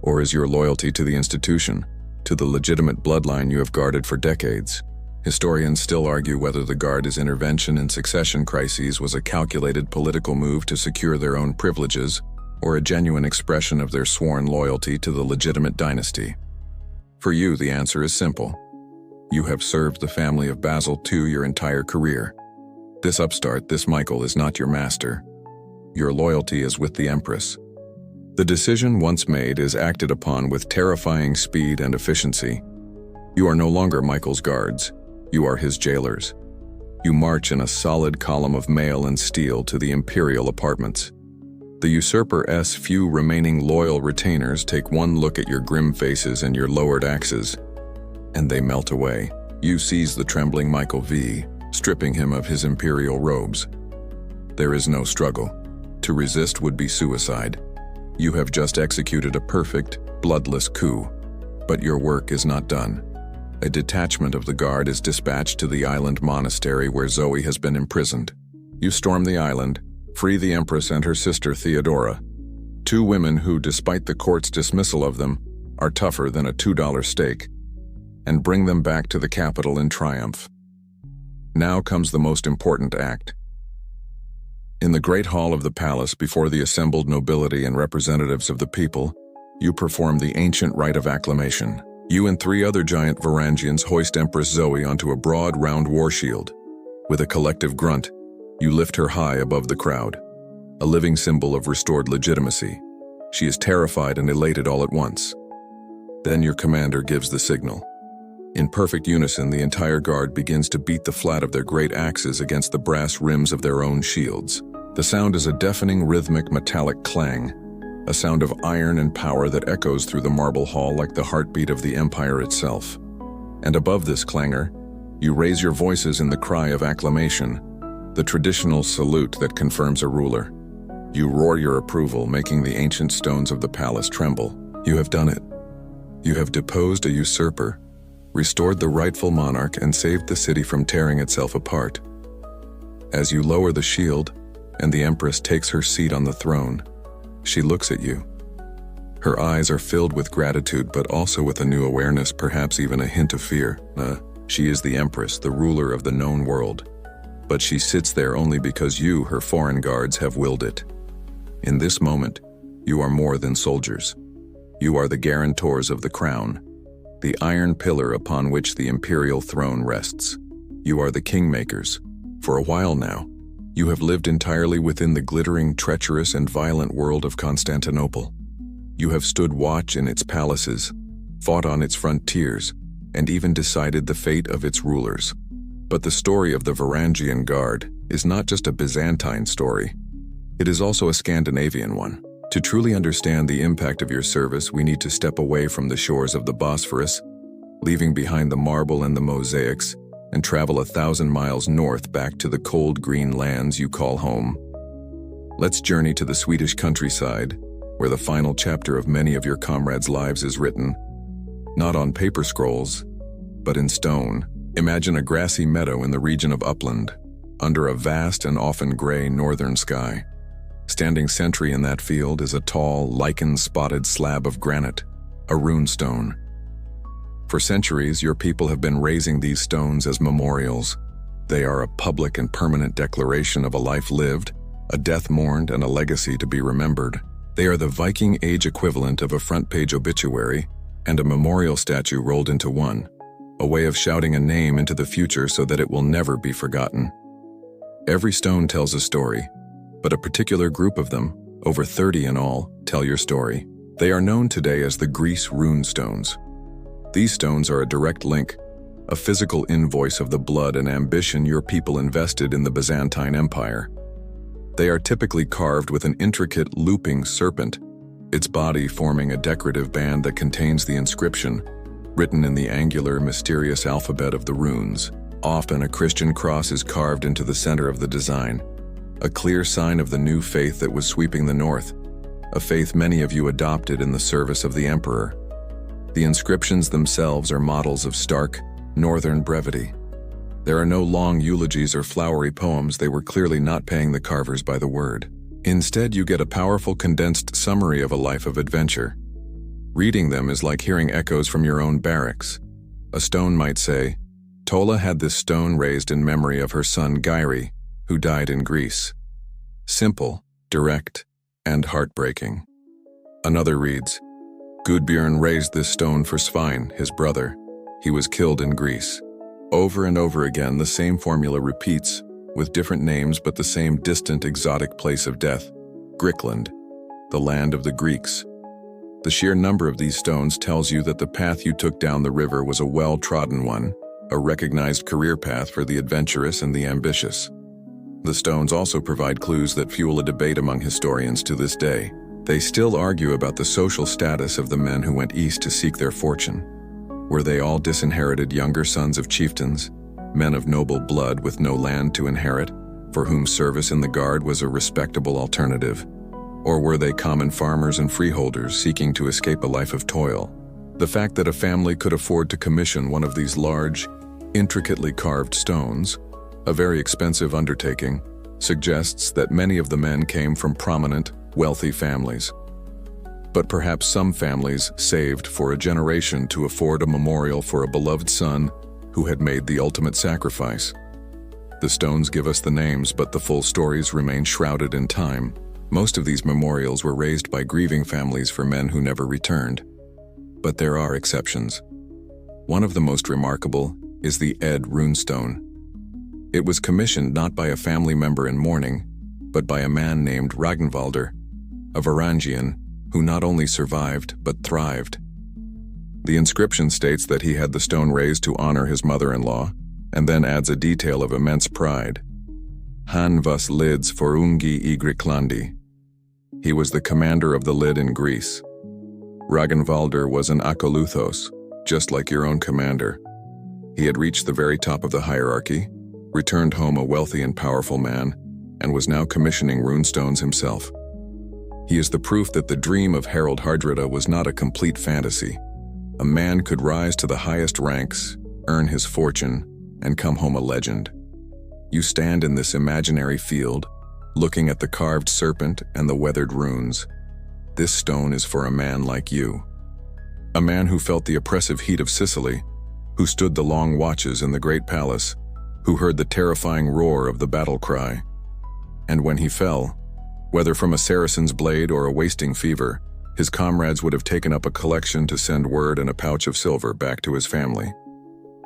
Or is your loyalty to the institution, to the legitimate bloodline you have guarded for decades? Historians still argue whether the Guard's intervention in succession crises was a calculated political move to secure their own privileges, or a genuine expression of their sworn loyalty to the legitimate dynasty. For you, the answer is simple. You have served the family of Basil II your entire career. This upstart, this Michael, is not your master. Your loyalty is with the Empress. The decision once made is acted upon with terrifying speed and efficiency. You are no longer Michael's guards. You are his jailers. You march in a solid column of mail and steel to the Imperial apartments. The usurper's few remaining loyal retainers take one look at your grim faces and your lowered axes, and they melt away. You seize the trembling Michael V, stripping him of his imperial robes. There is no struggle. To resist would be suicide. You have just executed a perfect, bloodless coup. But your work is not done. A detachment of the Guard is dispatched to the island monastery where Zoe has been imprisoned. You storm the island, Free the Empress and her sister Theodora, two women who, despite the court's dismissal of them, are tougher than a $2 steak, and bring them back to the capital in triumph. Now comes the most important act. In the great hall of the palace, before the assembled nobility and representatives of the people, you perform the ancient rite of acclamation. You and 3 other giant Varangians hoist Empress Zoe onto a broad, round war shield. With a collective grunt, you lift her high above the crowd, a living symbol of restored legitimacy. She is terrified and elated all at once. Then your commander gives the signal. In perfect unison, the entire guard begins to beat the flat of their great axes against the brass rims of their own shields. The sound is a deafening, rhythmic, metallic clang, a sound of iron and power that echoes through the marble hall like the heartbeat of the empire itself. And above this clangor, you raise your voices in the cry of acclamation, the traditional salute that confirms a ruler. You roar your approval, making the ancient stones of the palace tremble. You have done it. You have deposed a usurper, restored the rightful monarch, and saved the city from tearing itself apart. As you lower the shield, and the Empress takes her seat on the throne, she looks at you. Her eyes are filled with gratitude, but also with a new awareness, perhaps even a hint of fear. She is the Empress, the ruler of the known world. But she sits there only because you, her foreign guards, have willed it. In this moment, you are more than soldiers. You are the guarantors of the crown, the iron pillar upon which the imperial throne rests. You are the kingmakers. For a while now, you have lived entirely within the glittering, treacherous, and violent world of Constantinople. You have stood watch in its palaces, fought on its frontiers, and even decided the fate of its rulers. But the story of the Varangian Guard is not just a Byzantine story. It is also a Scandinavian one. To truly understand the impact of your service, we need to step away from the shores of the Bosphorus, leaving behind the marble and the mosaics, and travel 1,000 miles north back to the cold green lands you call home. Let's journey to the Swedish countryside, where the final chapter of many of your comrades' lives is written, not on paper scrolls, but in stone. Imagine a grassy meadow in the region of Uppland, under a vast and often gray northern sky. Standing sentry in that field is a tall, lichen-spotted slab of granite, a runestone. For centuries, your people have been raising these stones as memorials. They are a public and permanent declaration of a life lived, a death mourned, and a legacy to be remembered. They are the Viking Age equivalent of a front-page obituary and a memorial statue rolled into one, a way of shouting a name into the future so that it will never be forgotten. Every stone tells a story, but a particular group of them, over 30 in all, tell your story. They are known today as the Greece rune stones. These stones are a direct link, a physical invoice of the blood and ambition your people invested in the Byzantine Empire. They are typically carved with an intricate looping serpent, its body forming a decorative band that contains the inscription, written in the angular, mysterious alphabet of the runes. Often a Christian cross is carved into the center of the design, a clear sign of the new faith that was sweeping the north, a faith many of you adopted in the service of the emperor. The inscriptions themselves are models of stark, northern brevity. There are no long eulogies or flowery poems. They were clearly not paying the carvers by the word. Instead, you get a powerful, condensed summary of a life of adventure. Reading them is like hearing echoes from your own barracks. A stone might say, Tola had this stone raised in memory of her son Gyri, who died in Greece. Simple, direct, and heartbreaking. Another reads, Gudbjorn raised this stone for Svein, his brother. He was killed in Greece. Over and over again, the same formula repeats, with different names but the same distant, exotic place of death, Grickland, the land of the Greeks. The sheer number of these stones tells you that the path you took down the river was a well-trodden one, a recognized career path for the adventurous and the ambitious. The stones also provide clues that fuel a debate among historians to this day. They still argue about the social status of the men who went east to seek their fortune. Were they all disinherited younger sons of chieftains, men of noble blood with no land to inherit, for whom service in the guard was a respectable alternative? Or were they common farmers and freeholders seeking to escape a life of toil? The fact that a family could afford to commission one of these large, intricately carved stones, a very expensive undertaking, suggests that many of the men came from prominent, wealthy families. But perhaps some families saved for a generation to afford a memorial for a beloved son who had made the ultimate sacrifice. The stones give us the names, but the full stories remain shrouded in time. Most of these memorials were raised by grieving families for men who never returned. But there are exceptions. One of the most remarkable is the Ed runestone. It was commissioned not by a family member in mourning, but by a man named Ragnvaldr, a Varangian, who not only survived but thrived. The inscription states that he had the stone raised to honor his mother-in-law, and then adds a detail of immense pride. Han vas lids forungi I Griklandi. He was the commander of the lid in Greece. Ragnvaldr was an akoluthos, just like your own commander. He had reached the very top of the hierarchy, returned home a wealthy and powerful man, and was now commissioning runestones himself. He is the proof that the dream of Harald Hardrada was not a complete fantasy. A man could rise to the highest ranks, earn his fortune, and come home a legend. You stand in this imaginary field, looking at the carved serpent and the weathered runes. This stone is for a man like you. A man who felt the oppressive heat of Sicily, who stood the long watches in the great palace, who heard the terrifying roar of the battle cry. And when he fell, whether from a Saracen's blade or a wasting fever, his comrades would have taken up a collection to send word and a pouch of silver back to his family.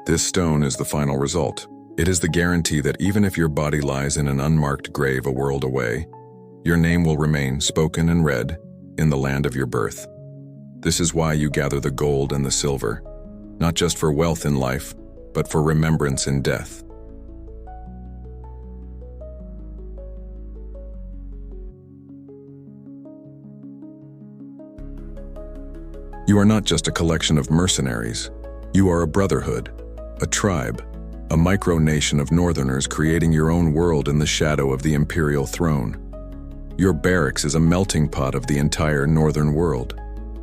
This stone is the final result. It is the guarantee that even if your body lies in an unmarked grave a world away, your name will remain spoken and read in the land of your birth. This is why you gather the gold and the silver, not just for wealth in life, but for remembrance in death. You are not just a collection of mercenaries. You are a brotherhood, a tribe, a micronation of northerners creating your own world in the shadow of the imperial throne. Your barracks is a melting pot of the entire northern world.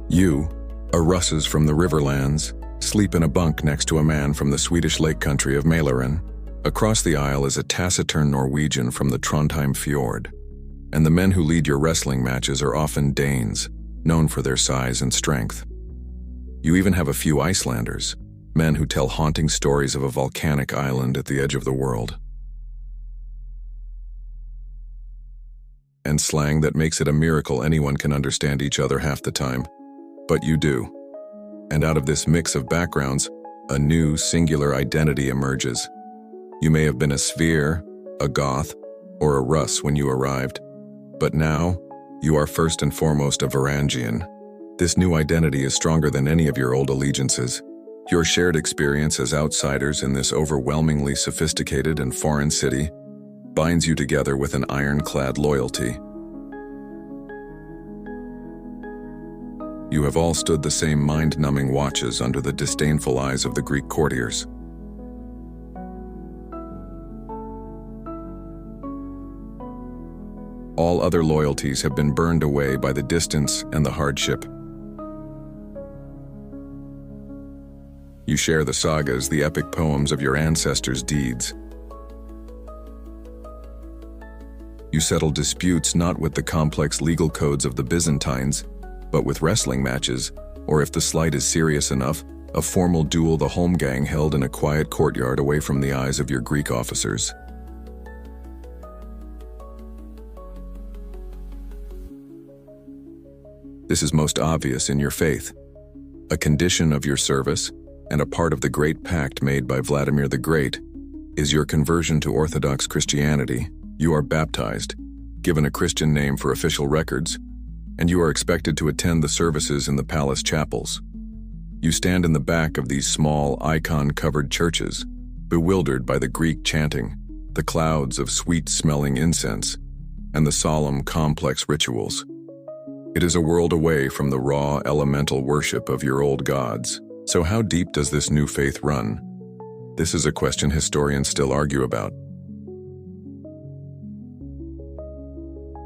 You, a Russes from the Riverlands, sleep in a bunk next to a man from the Swedish lake country of Mälaren. Across the aisle is a taciturn Norwegian from the Trondheim fjord. And the men who lead your wrestling matches are often Danes, known for their size and strength. You even have a few Icelanders, men who tell haunting stories of a volcanic island at the edge of the world. And slang that makes it a miracle anyone can understand each other half the time. But you do. And out of this mix of backgrounds, a new, singular identity emerges. You may have been a Svir, a Goth, or a Russ when you arrived, but now, you are first and foremost a Varangian. This new identity is stronger than any of your old allegiances. Your shared experience as outsiders in this overwhelmingly sophisticated and foreign city binds you together with an ironclad loyalty. You have all stood the same mind-numbing watches under the disdainful eyes of the Greek courtiers. All other loyalties have been burned away by the distance and the hardship. You share the sagas, the epic poems of your ancestors' deeds. You settle disputes not with the complex legal codes of the Byzantines, but with wrestling matches, or if the slight is serious enough, a formal duel the holmgang held in a quiet courtyard away from the eyes of your Greek officers. This is most obvious in your faith. A condition of your service, and a part of the great pact made by Vladimir the Great, is your conversion to Orthodox Christianity. You are baptized, given a Christian name for official records, and you are expected to attend the services in the palace chapels. You stand in the back of these small, icon-covered churches, bewildered by the Greek chanting, the clouds of sweet-smelling incense, and the solemn, complex rituals. It is a world away from the raw, elemental worship of your old gods. So how deep does this new faith run? This is a question historians still argue about.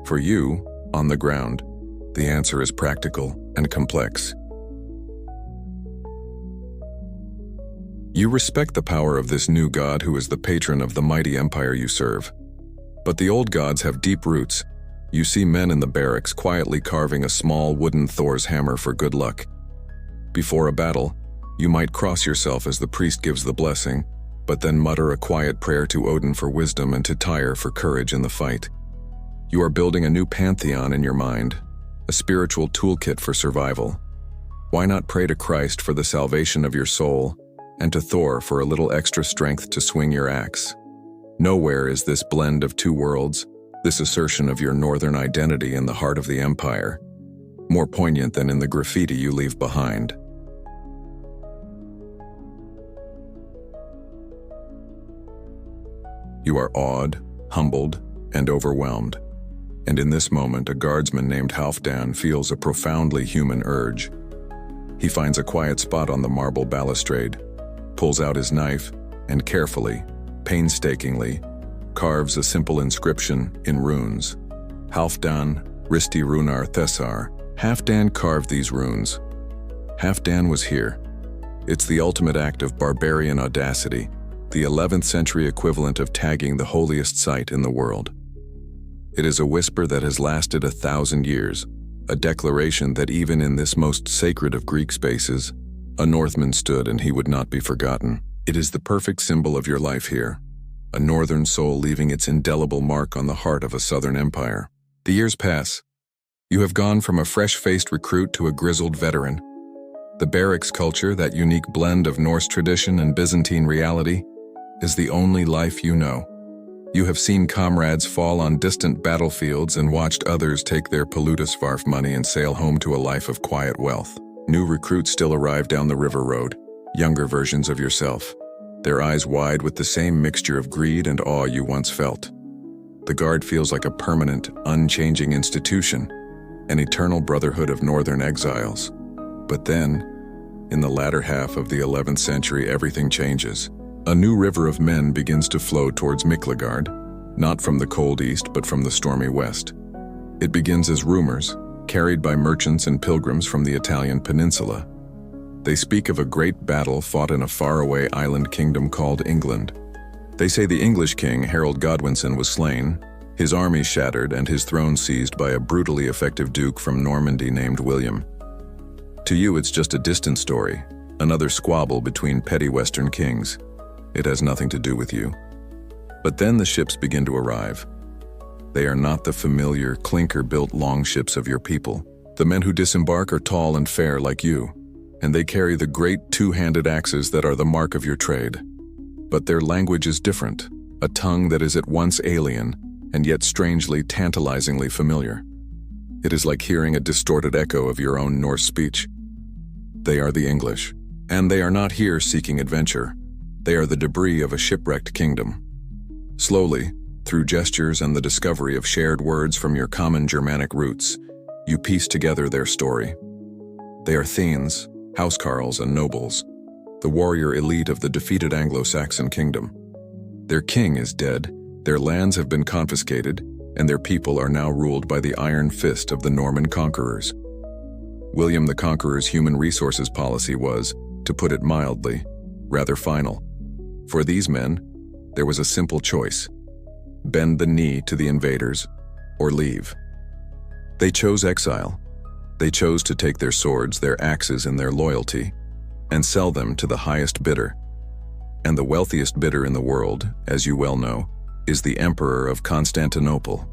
For you, on the ground, the answer is practical and complex. You respect the power of this new god who is the patron of the mighty empire you serve. But the old gods have deep roots. You see men in the barracks quietly carving a small wooden Thor's hammer for good luck. Before a battle, you might cross yourself as the priest gives the blessing, but then mutter a quiet prayer to Odin for wisdom and to Tyr for courage in the fight. You are building a new pantheon in your mind, a spiritual toolkit for survival. Why not pray to Christ for the salvation of your soul, and to Thor for a little extra strength to swing your axe? Nowhere is this blend of two worlds, this assertion of your northern identity in the heart of the empire, more poignant than in the graffiti you leave behind. You are awed, humbled, and overwhelmed. And in this moment, a guardsman named Halfdan feels a profoundly human urge. He finds a quiet spot on the marble balustrade, pulls out his knife, and carefully, painstakingly, carves a simple inscription in runes. Halfdan, Risti Runar Thessar. Halfdan carved these runes. Halfdan was here. It's the ultimate act of barbarian audacity, the 11th century equivalent of tagging the holiest site in the world. It is a whisper that has lasted 1,000 years, a declaration that even in this most sacred of Greek spaces, a Northman stood and he would not be forgotten. It is the perfect symbol of your life here, a northern soul leaving its indelible mark on the heart of a southern empire. The years pass. You have gone from a fresh-faced recruit to a grizzled veteran. The barracks culture, that unique blend of Norse tradition and Byzantine reality, is the only life you know. You have seen comrades fall on distant battlefields and watched others take their Pollutusvarf money and sail home to a life of quiet wealth. New recruits still arrive down the river road, younger versions of yourself, their eyes wide with the same mixture of greed and awe you once felt. The Guard feels like a permanent, unchanging institution, an eternal brotherhood of northern exiles. But then, in the latter half of the 11th century, everything changes. A new river of men begins to flow towards Miklagard, not from the cold east but from the stormy west. It begins as rumors, carried by merchants and pilgrims from the Italian peninsula. They speak of a great battle fought in a faraway island kingdom called England. They say the English king, Harald Godwinson, was slain, his army shattered, and his throne seized by a brutally effective duke from Normandy named William. To you, it's just a distant story, another squabble between petty Western kings. It has nothing to do with you. But then the ships begin to arrive. They are not the familiar, clinker-built longships of your people. The men who disembark are tall and fair like you, and they carry the great two-handed axes that are the mark of your trade. But their language is different, a tongue that is at once alien and yet strangely, tantalizingly familiar. It is like hearing a distorted echo of your own Norse speech. They are the English, and they are not here seeking adventure. They are the debris of a shipwrecked kingdom. Slowly, through gestures and the discovery of shared words from your common Germanic roots, you piece together their story. They are Thanes, housecarls, and nobles, the warrior elite of the defeated Anglo-Saxon kingdom. Their king is dead, their lands have been confiscated, and their people are now ruled by the iron fist of the Norman conquerors. William the Conqueror's human resources policy was, to put it mildly, rather final. For these men, there was a simple choice: bend the knee to the invaders or leave. They chose exile. They chose to take their swords, their axes, and their loyalty and sell them to the highest bidder. And the wealthiest bidder in the world, as you well know, is the Emperor of Constantinople.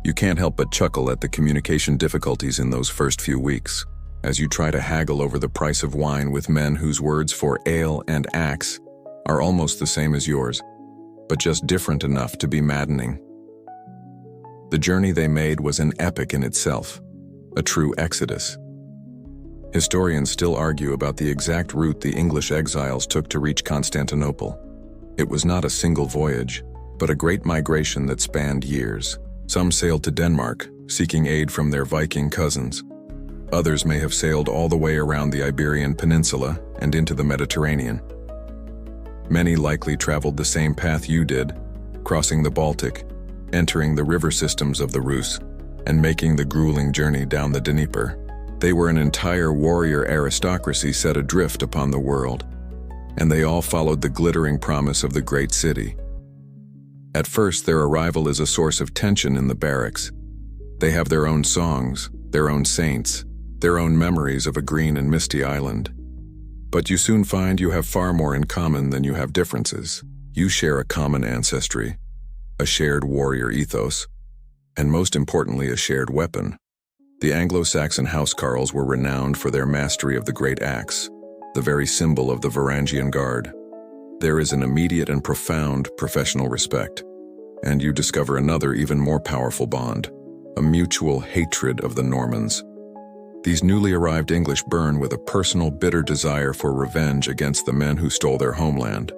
You can't help but chuckle at the communication difficulties in those first few weeks, as you try to haggle over the price of wine with men whose words for ale and axe are almost the same as yours, but just different enough to be maddening. The journey they made was an epic in itself, a true exodus. Historians still argue about the exact route the English exiles took to reach Constantinople. It was not a single voyage, but a great migration that spanned years. Some sailed to Denmark, seeking aid from their Viking cousins. Others may have sailed all the way around the Iberian Peninsula and into the Mediterranean. Many likely traveled the same path you did, crossing the Baltic, entering the river systems of the Rus, and making the grueling journey down the Dnieper. They were an entire warrior aristocracy set adrift upon the world, and they all followed the glittering promise of the great city. At first, their arrival is a source of tension in the barracks. They have their own songs, their own saints, their own memories of a green and misty island. But you soon find you have far more in common than you have differences. You share a common ancestry, a shared warrior ethos, and most importantly, a shared weapon. The Anglo-Saxon housecarls were renowned for their mastery of the great axe, the very symbol of the Varangian Guard. There is an immediate and profound professional respect, and you discover another even more powerful bond, a mutual hatred of the Normans. These newly arrived English burn with a personal, bitter desire for revenge against the men who stole their homeland.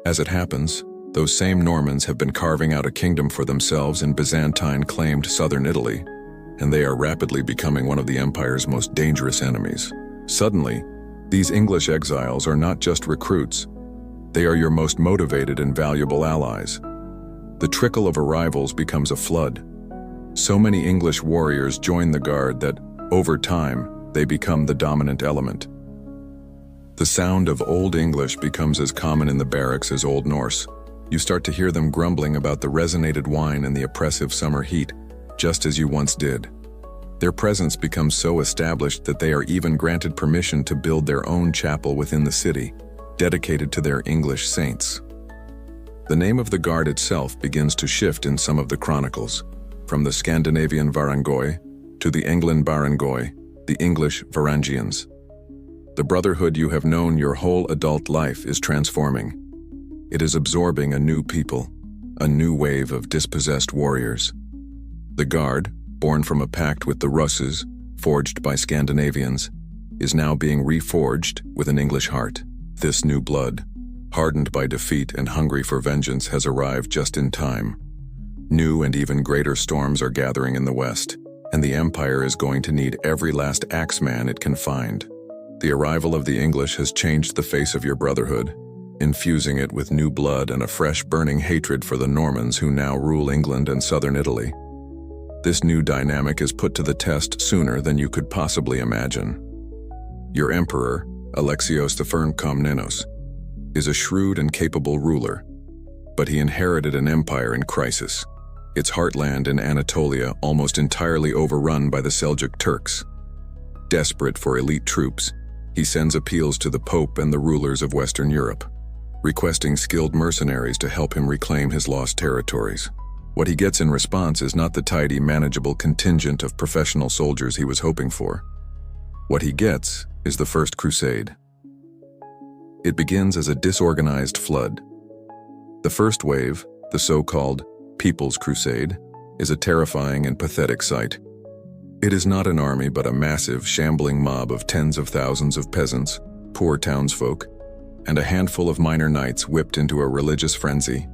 As it happens, those same Normans have been carving out a kingdom for themselves in Byzantine-claimed southern Italy, and they are rapidly becoming one of the empire's most dangerous enemies. Suddenly, these English exiles are not just recruits. They are your most motivated and valuable allies. The trickle of arrivals becomes a flood. So many English warriors join the Guard that, over time, they become the dominant element. The sound of Old English becomes as common in the barracks as Old Norse. You start to hear them grumbling about the resonated wine and the oppressive summer heat, just as you once did. Their presence becomes so established that they are even granted permission to build their own chapel within the city, dedicated to their English saints. The name of the Guard itself begins to shift in some of the chronicles, from the Scandinavian Varangoi to the England Barangoi, the English Varangians. The brotherhood you have known your whole adult life is transforming. It is absorbing a new people, a new wave of dispossessed warriors. The Guard, born from a pact with the Russes, forged by Scandinavians, is now being reforged with an English heart. This new blood, hardened by defeat and hungry for vengeance, has arrived just in time. New and even greater storms are gathering in the west, and the Empire is going to need every last axeman it can find. The arrival of the English has changed the face of your brotherhood, infusing it with new blood and a fresh burning hatred for the Normans who now rule England and southern Italy. This new dynamic is put to the test sooner than you could possibly imagine. Your emperor, Alexios I Komnenos, is a shrewd and capable ruler, but he inherited an empire in crisis, its heartland in Anatolia almost entirely overrun by the Seljuk Turks. Desperate for elite troops, he sends appeals to the Pope and the rulers of Western Europe, requesting skilled mercenaries to help him reclaim his lost territories. What he gets in response is not the tidy, manageable contingent of professional soldiers he was hoping for. What he gets is the First Crusade. It begins as a disorganized flood. The first wave, the so-called People's Crusade, is a terrifying and pathetic sight. It is not an army but a massive, shambling mob of tens of thousands of peasants, poor townsfolk, and a handful of minor knights whipped into a religious frenzy.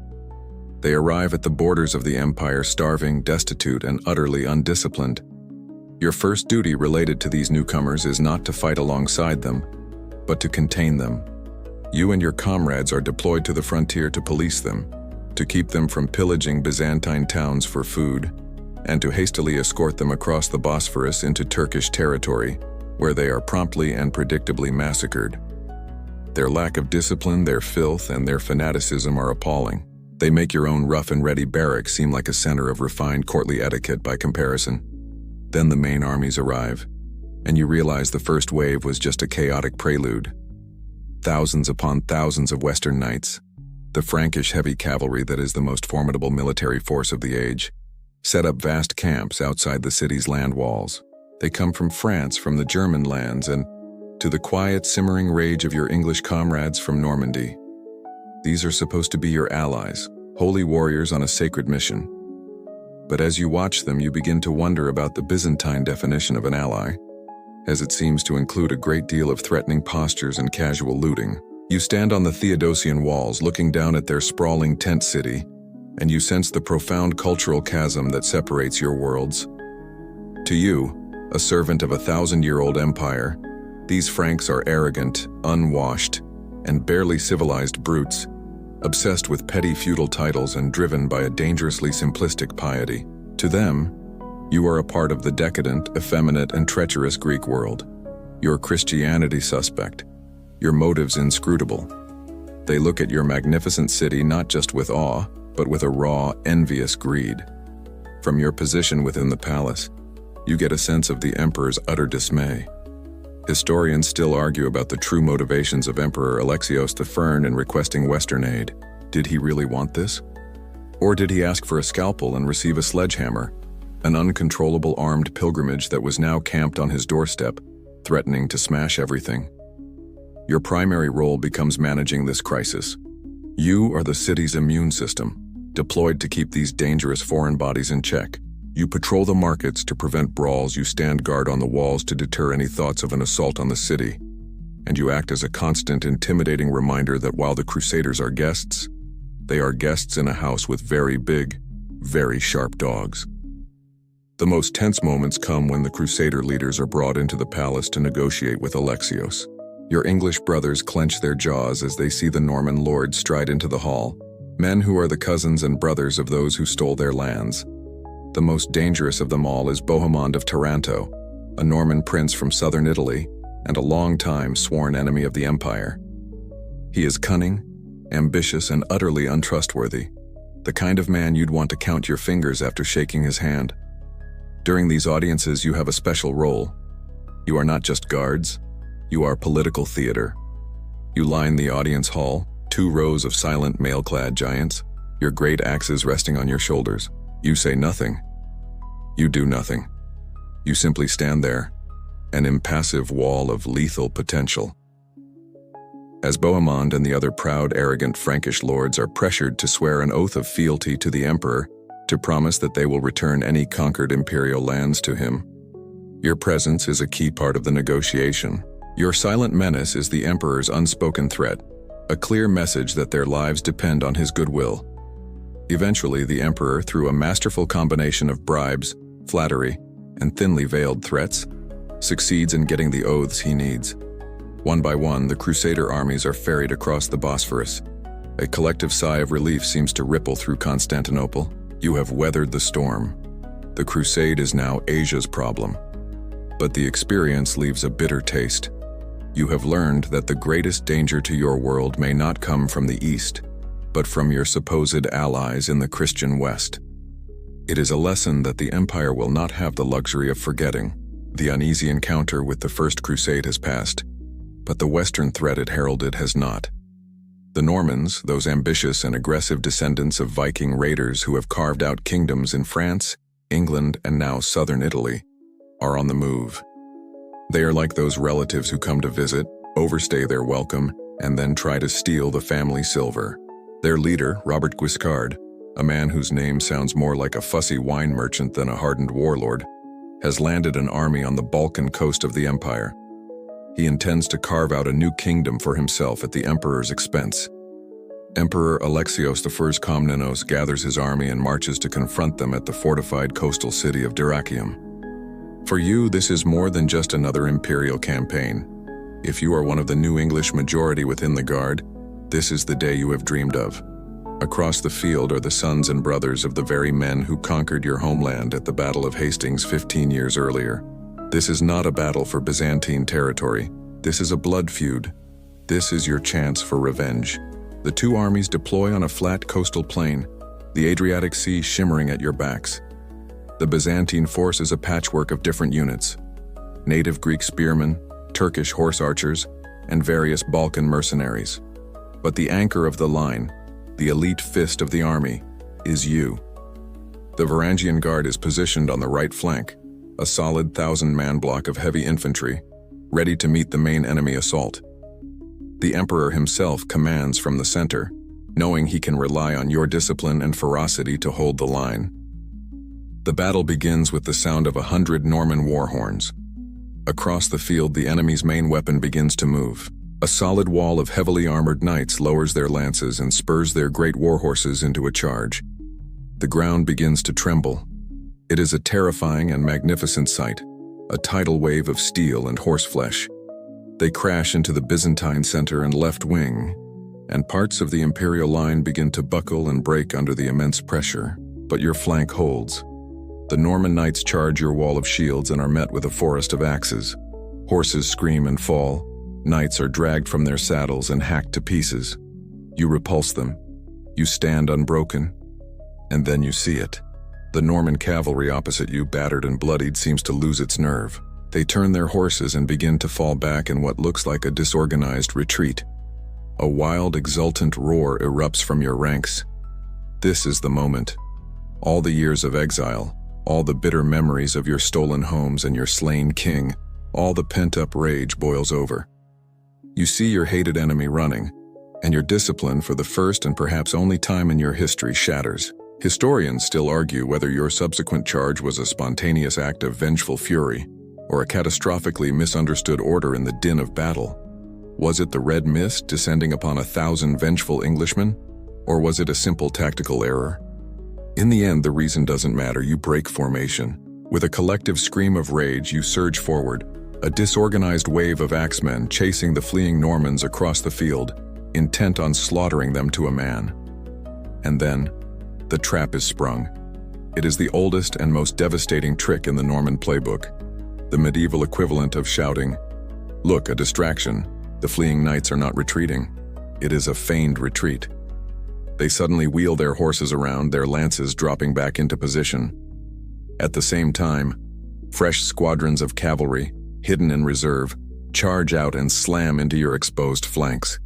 They arrive at the borders of the empire starving, destitute, and utterly undisciplined. Your first duty related to these newcomers is not to fight alongside them, but to contain them. You and your comrades are deployed to the frontier to police them, to keep them from pillaging Byzantine towns for food, and to hastily escort them across the Bosphorus into Turkish territory, where they are promptly and predictably massacred. Their lack of discipline, their filth, and their fanaticism are appalling. They make your own rough and ready barrack seem like a center of refined courtly etiquette by comparison. Then the main armies arrive, and you realize the first wave was just a chaotic prelude. Thousands upon thousands of Western knights, the Frankish heavy cavalry that is the most formidable military force of the age, set up vast camps outside the city's land walls. They come from France, from the German lands, and to the quiet, simmering rage of your English comrades from Normandy. These are supposed to be your allies, holy warriors on a sacred mission. But as you watch them, you begin to wonder about the Byzantine definition of an ally, as it seems to include a great deal of threatening postures and casual looting. You stand on the Theodosian walls looking down at their sprawling tent city, and you sense the profound cultural chasm that separates your worlds. To you, a servant of a 1,000-year-old empire, these Franks are arrogant, unwashed, and barely civilized brutes, obsessed with petty feudal titles and driven by a dangerously simplistic piety. To them, you are a part of the decadent, effeminate, and treacherous Greek world. Your Christianity suspect, your motives inscrutable. They look at your magnificent city not just with awe, but with a raw, envious greed. From your position within the palace, you get a sense of the emperor's utter dismay. Historians still argue about the true motivations of Emperor Alexios I in requesting Western aid. Did he really want this? Or did he ask for a scalpel and receive a sledgehammer, an uncontrollable armed pilgrimage that was now camped on his doorstep, threatening to smash everything? Your primary role becomes managing this crisis. You are the city's immune system, deployed to keep these dangerous foreign bodies in check. You patrol the markets to prevent brawls, you stand guard on the walls to deter any thoughts of an assault on the city, and you act as a constant, intimidating reminder that while the Crusaders are guests, they are guests in a house with very big, very sharp dogs. The most tense moments come when the Crusader leaders are brought into the palace to negotiate with Alexios. Your English brothers clench their jaws as they see the Norman lords stride into the hall, men who are the cousins and brothers of those who stole their lands. The most dangerous of them all is Bohemond of Taranto, a Norman prince from southern Italy and a long-time sworn enemy of the empire. He is cunning, ambitious, and utterly untrustworthy, the kind of man you'd want to count your fingers after shaking his hand. During these audiences, you have a special role. You are not just guards, you are political theater. You line the audience hall, 2 rows of silent mail-clad giants, your great axes resting on your shoulders. You say nothing. You do nothing. You simply stand there, an impassive wall of lethal potential. As Bohemond and the other proud, arrogant Frankish lords are pressured to swear an oath of fealty to the emperor, to promise that they will return any conquered imperial lands to him, your presence is a key part of the negotiation. Your silent menace is the emperor's unspoken threat, a clear message that their lives depend on his goodwill. Eventually, the emperor, through a masterful combination of bribes, flattery, and thinly veiled threats, succeeds in getting the oaths he needs. One by one, the Crusader armies are ferried across the Bosphorus. A collective sigh of relief seems to ripple through Constantinople. You have weathered the storm. The crusade is now Asia's problem. But the experience leaves a bitter taste. You have learned that the greatest danger to your world may not come from the East, but from your supposed allies in the Christian West. It is a lesson that the empire will not have the luxury of forgetting. The uneasy encounter with the First Crusade has passed, but the Western threat it heralded has not. The Normans, those ambitious and aggressive descendants of Viking raiders who have carved out kingdoms in France, England, and now southern Italy, are on the move. They are like those relatives who come to visit, overstay their welcome, and then try to steal the family silver. Their leader, Robert Guiscard, a man whose name sounds more like a fussy wine merchant than a hardened warlord, has landed an army on the Balkan coast of the empire. He intends to carve out a new kingdom for himself at the emperor's expense. Emperor Alexios I Komnenos gathers his army and marches to confront them at the fortified coastal city of Dyrrhachium. For you, this is more than just another imperial campaign. If you are one of the new English majority within the Guard, this is the day you have dreamed of. Across the field are the sons and brothers of the very men who conquered your homeland at the Battle of Hastings 15 years earlier. This is not a battle for Byzantine territory. This is a blood feud. This is your chance for revenge. The two armies deploy on a flat coastal plain, the Adriatic Sea shimmering at your backs. The Byzantine force is a patchwork of different units: native Greek spearmen, Turkish horse archers, and various Balkan mercenaries. But the anchor of the line, the elite fist of the army, is you. The Varangian Guard is positioned on the right flank, a solid 1,000-man block of heavy infantry, ready to meet the main enemy assault. The Emperor himself commands from the center, knowing he can rely on your discipline and ferocity to hold the line. The battle begins with the sound of 100 Norman war horns. Across the field, the enemy's main weapon begins to move. A solid wall of heavily armored knights lowers their lances and spurs their great war horses into a charge. The ground begins to tremble. It is a terrifying and magnificent sight, a tidal wave of steel and horseflesh. They crash into the Byzantine center and left wing, and parts of the Imperial line begin to buckle and break under the immense pressure. But your flank holds. The Norman knights charge your wall of shields and are met with a forest of axes. Horses scream and fall. Knights are dragged from their saddles and hacked to pieces. You repulse them. You stand unbroken, And then you see it. The Norman cavalry opposite you, battered and bloodied, seems to lose its nerve. They turn their horses and begin to fall back in what looks like a disorganized retreat. A wild, exultant roar erupts from your ranks. This is the moment. All the years of exile, all the bitter memories of your stolen homes and your slain king, all the pent-up rage boils over. You see your hated enemy running, and your discipline, for the first and perhaps only time in your history, shatters. Historians still argue whether your subsequent charge was a spontaneous act of vengeful fury or a catastrophically misunderstood order in the din of battle. Was it the red mist descending upon 1,000 vengeful Englishmen, or was it a simple tactical error? In the end, the reason doesn't matter. You break formation. With a collective scream of rage, you surge forward, a disorganized wave of axemen chasing the fleeing Normans across the field, intent on slaughtering them to a man. And then, the trap is sprung. It is the oldest and most devastating trick in the Norman playbook, the medieval equivalent of shouting, "Look, a distraction. The fleeing knights are not retreating." It is a feigned retreat. They suddenly wheel their horses around, their lances dropping back into position. At the same time, fresh squadrons of cavalry, hidden in reserve, charge out and slam into your exposed flanks.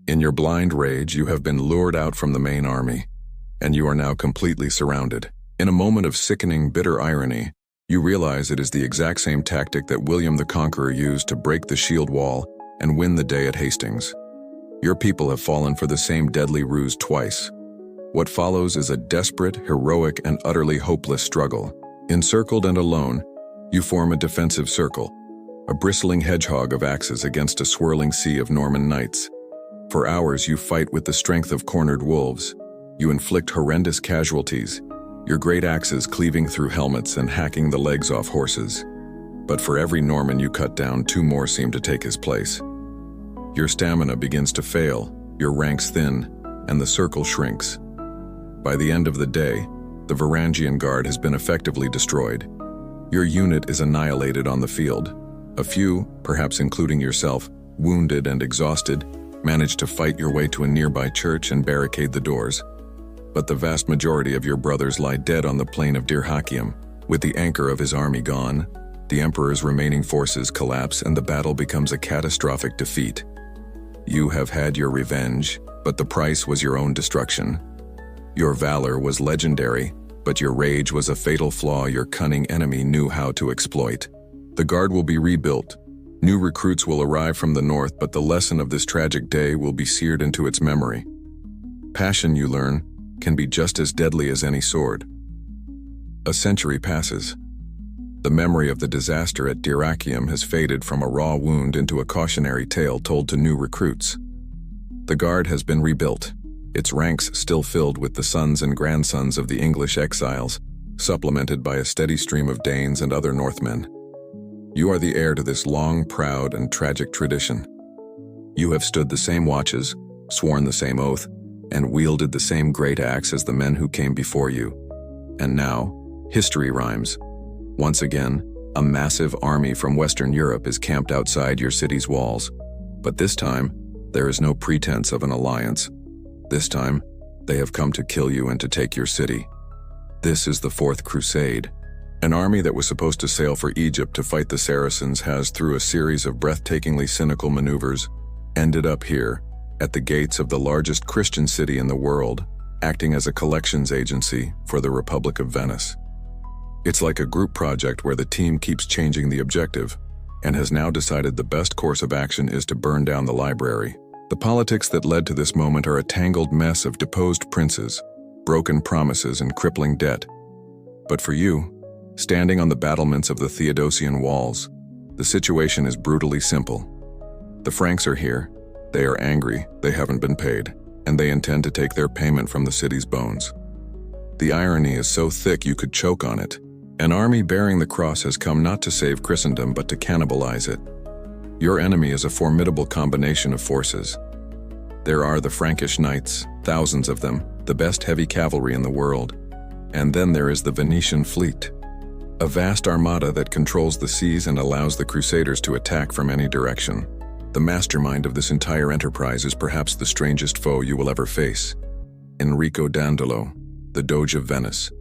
In your blind rage, you have been lured out from the main army, and you are now completely surrounded. In a moment of sickening, bitter irony, you realize it is the exact same tactic that William the Conqueror used to break the shield wall and win the day at Hastings. Your people have fallen for the same deadly ruse twice. What follows is a desperate, heroic, and utterly hopeless struggle. Encircled and alone, you form a defensive circle, a bristling hedgehog of axes against a swirling sea of Norman knights. For hours you fight with the strength of cornered wolves. You inflict horrendous casualties, your great axes cleaving through helmets and hacking the legs off horses. But for every Norman you cut down, 2 more seem to take his place. Your stamina begins to fail, your ranks thin, and the circle shrinks. By the end of the day, the Varangian Guard has been effectively destroyed. Your unit is annihilated on the field. A few, perhaps including yourself, wounded and exhausted, manage to fight your way to a nearby church and barricade the doors. But the vast majority of your brothers lie dead on the plain of Dyrrhachium. With the anchor of his army gone, the Emperor's remaining forces collapse and the battle becomes a catastrophic defeat. You have had your revenge, but the price was your own destruction. Your valor was legendary, but your rage was a fatal flaw your cunning enemy knew how to exploit. The Guard will be rebuilt. New recruits will arrive from the north, but the lesson of this tragic day will be seared into its memory. Passion, you learn, can be just as deadly as any sword. A century passes. The memory of the disaster at Dyrrhachium has faded from a raw wound into a cautionary tale told to new recruits. The Guard has been rebuilt, its ranks still filled with the sons and grandsons of the English exiles, supplemented by a steady stream of Danes and other Northmen. You are the heir to this long, proud, and tragic tradition. You have stood the same watches, sworn the same oath, and wielded the same great axe as the men who came before you. And now, history rhymes. Once again, a massive army from Western Europe is camped outside your city's walls. But this time, there is no pretense of an alliance. This time, they have come to kill you and to take your city. This is the Fourth Crusade. An army that was supposed to sail for Egypt to fight the Saracens has, through a series of breathtakingly cynical maneuvers, ended up here, at the gates of the largest Christian city in the world, acting as a collections agency for the Republic of Venice. It's like a group project where the team keeps changing the objective and has now decided the best course of action is to burn down the library. The politics that led to this moment are a tangled mess of deposed princes, broken promises, and crippling debt. But for you, standing on the battlements of the Theodosian walls, the situation is brutally simple. The Franks are here, they are angry, they haven't been paid, and they intend to take their payment from the city's bones. The irony is so thick you could choke on it. An army bearing the cross has come not to save Christendom but to cannibalize it. Your enemy is a formidable combination of forces. There are the Frankish knights, thousands of them, the best heavy cavalry in the world. And then there is the Venetian fleet, a vast armada that controls the seas and allows the Crusaders to attack from any direction. The mastermind of this entire enterprise is perhaps the strangest foe you will ever face. Enrico Dandolo, the Doge of Venice.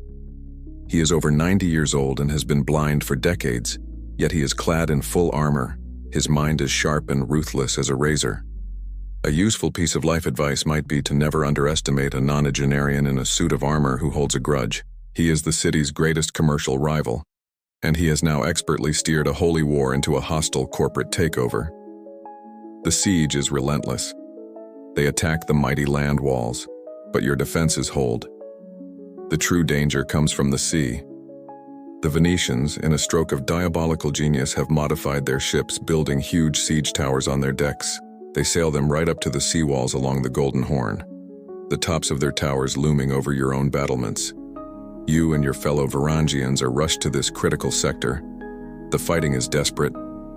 He is over 90 years old and has been blind for decades, yet he is clad in full armor. His mind is sharp and ruthless as a razor. A useful piece of life advice might be to never underestimate a nonagenarian in a suit of armor who holds a grudge. He is the city's greatest commercial rival, and he has now expertly steered a holy war into a hostile corporate takeover. The siege is relentless. They attack the mighty land walls, but your defenses hold. The true danger comes from the sea. The Venetians, in a stroke of diabolical genius, have modified their ships, building huge siege towers on their decks. They sail them right up to the seawalls along the Golden Horn, the tops of their towers looming over your own battlements. You and your fellow Varangians are rushed to this critical sector. The fighting is desperate,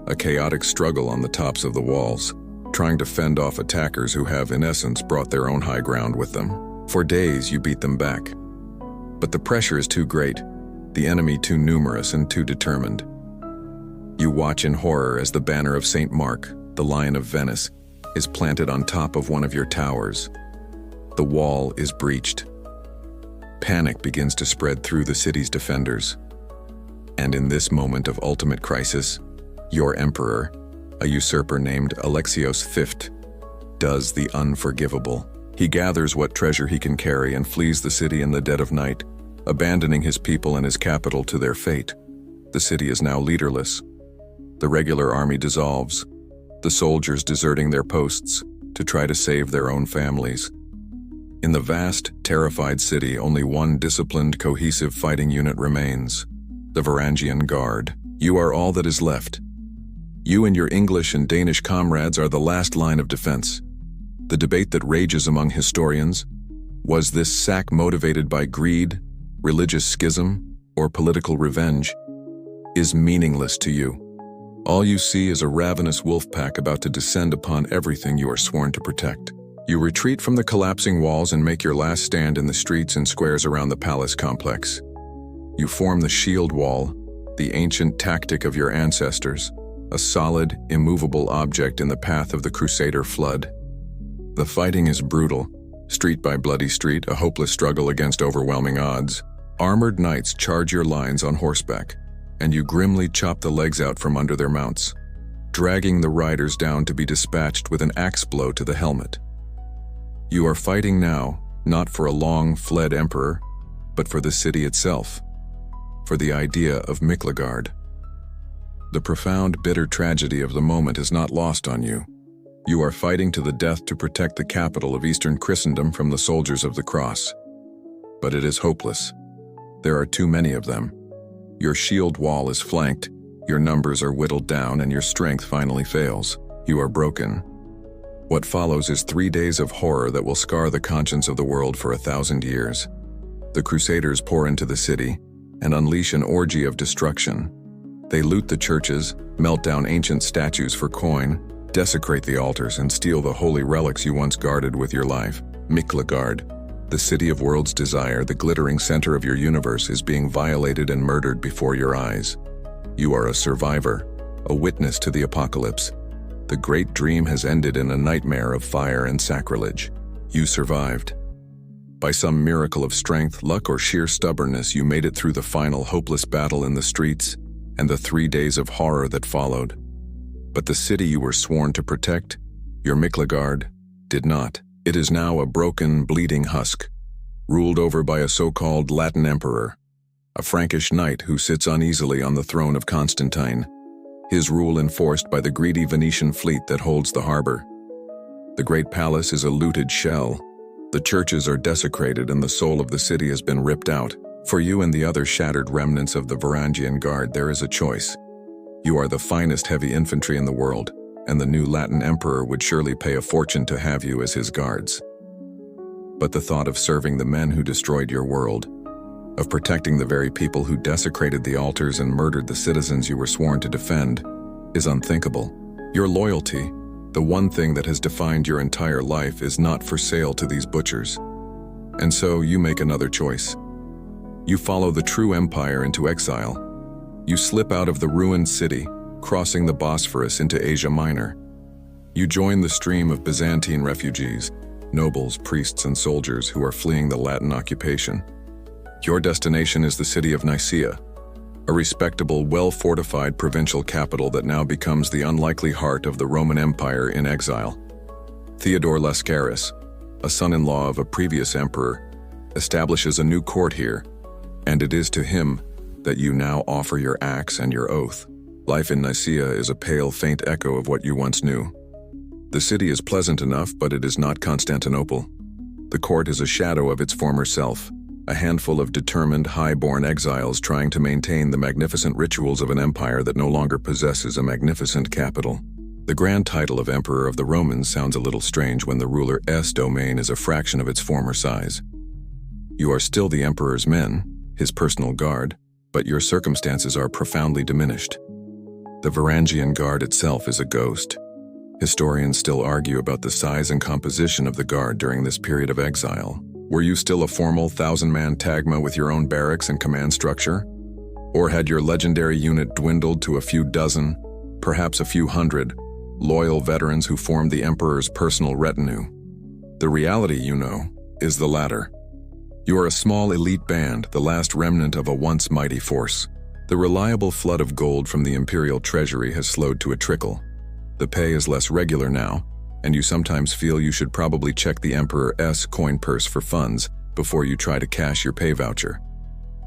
a chaotic struggle on the tops of the walls, trying to fend off attackers who have, in essence, brought their own high ground with them. For days, you beat them back. But the pressure is too great, the enemy too numerous and too determined. You watch in horror as the banner of St. Mark, the Lion of Venice, is planted on top of one of your towers. The wall is breached. Panic begins to spread through the city's defenders. And in this moment of ultimate crisis, your emperor, a usurper named Alexios V, does the unforgivable. He gathers what treasure he can carry and flees the city in the dead of night, abandoning his people and his capital to their fate. The city is now leaderless. The regular army dissolves, the soldiers deserting their posts to try to save their own families. In the vast, terrified city, only one disciplined, cohesive fighting unit remains: the Varangian Guard. You are all that is left. You and your English and Danish comrades are the last line of defense. The debate that rages among historians: was this sack motivated by greed, religious schism, or political revenge, is meaningless to you. All you see is a ravenous wolf pack about to descend upon everything you are sworn to protect. You retreat from the collapsing walls and make your last stand in the streets and squares around the palace complex. You form the shield wall, the ancient tactic of your ancestors, a solid, immovable object in the path of the Crusader flood. The fighting is brutal, street by bloody street, a hopeless struggle against overwhelming odds. Armored knights charge your lines on horseback, and you grimly chop the legs out from under their mounts, dragging the riders down to be dispatched with an axe blow to the helmet. You are fighting now, not for a long-fled emperor, but for the city itself, for the idea of Miklagard. The profound, bitter tragedy of the moment is not lost on you. You are fighting to the death to protect the capital of Eastern Christendom from the soldiers of the cross. But it is hopeless. There are too many of them. Your shield wall is flanked, your numbers are whittled down, and your strength finally fails. You are broken. What follows is 3 days of horror that will scar the conscience of the world for 1,000 years. The Crusaders pour into the city and unleash an orgy of destruction. They loot the churches, melt down ancient statues for coin, desecrate the altars, and steal the holy relics you once guarded with your life. Miklagard, the city of world's desire, the glittering center of your universe, is being violated and murdered before your eyes. You are a survivor, a witness to the apocalypse. The great dream has ended in a nightmare of fire and sacrilege. You survived. By some miracle of strength, luck, or sheer stubbornness, you made it through the final hopeless battle in the streets and the 3 days of horror that followed. But the city you were sworn to protect, your Miklagard, did not. It is now a broken, bleeding husk, ruled over by a so-called Latin emperor, a Frankish knight who sits uneasily on the throne of Constantine, his rule enforced by the greedy Venetian fleet that holds the harbor. The great palace is a looted shell. The churches are desecrated and the soul of the city has been ripped out. For you and the other shattered remnants of the Varangian Guard, there is a choice. You are the finest heavy infantry in the world, and the new Latin emperor would surely pay a fortune to have you as his guards. But the thought of serving the men who destroyed your world, of protecting the very people who desecrated the altars and murdered the citizens you were sworn to defend, is unthinkable. Your loyalty, the one thing that has defined your entire life, is not for sale to these butchers. And so you make another choice. You follow the true empire into exile. You slip out of the ruined city, crossing the Bosphorus into Asia Minor. You join the stream of Byzantine refugees, nobles, priests, and soldiers who are fleeing the Latin occupation. Your destination is the city of Nicaea, a respectable, well-fortified provincial capital that now becomes the unlikely heart of the Roman Empire in exile. Theodore Lascaris, a son-in-law of a previous emperor, establishes a new court here, and it is to him that you now offer your axe and your oath. Life in Nicaea is a pale, faint echo of what you once knew. The city is pleasant enough, but it is not Constantinople. The court is a shadow of its former self, a handful of determined, high-born exiles trying to maintain the magnificent rituals of an empire that no longer possesses a magnificent capital. The grand title of Emperor of the Romans sounds a little strange when the ruler's domain is a fraction of its former size. You are still the emperor's men, his personal guard, but your circumstances are profoundly diminished. The Varangian Guard itself is a ghost. Historians still argue about the size and composition of the guard during this period of exile. Were you still a formal 1,000-man tagma with your own barracks and command structure? Or had your legendary unit dwindled to a few dozen, perhaps a few hundred, loyal veterans who formed the emperor's personal retinue? The reality, you know, is the latter. You are a small elite band, the last remnant of a once mighty force. The reliable flood of gold from the Imperial treasury has slowed to a trickle. The pay is less regular now, and you sometimes feel you should probably check the Emperor's coin purse for funds before you try to cash your pay voucher.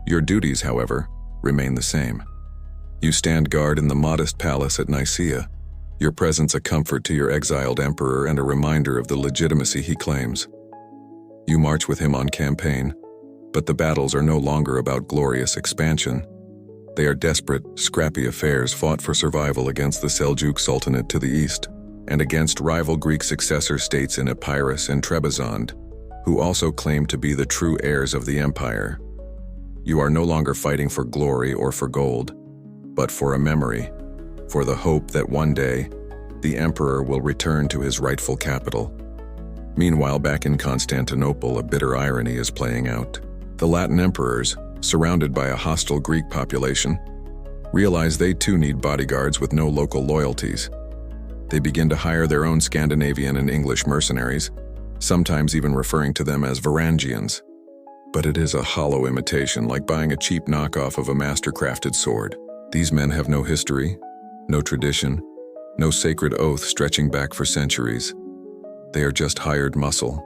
Your duties, however, remain the same. You stand guard in the modest palace at Nicaea, your presence a comfort to your exiled emperor and a reminder of the legitimacy he claims. You march with him on campaign, but the battles are no longer about glorious expansion. They are desperate, scrappy affairs fought for survival against the Seljuk Sultanate to the east, and against rival Greek successor states in Epirus and Trebizond, who also claim to be the true heirs of the empire. You are no longer fighting for glory or for gold, but for a memory, for the hope that one day, the emperor will return to his rightful capital. Meanwhile, back in Constantinople, a bitter irony is playing out. The Latin emperors, surrounded by a hostile Greek population, realize they too need bodyguards with no local loyalties. They begin to hire their own Scandinavian and English mercenaries, sometimes even referring to them as Varangians. But it is a hollow imitation, like buying a cheap knockoff of a master-crafted sword. These men have no history, no tradition, no sacred oath stretching back for centuries. They are just hired muscle.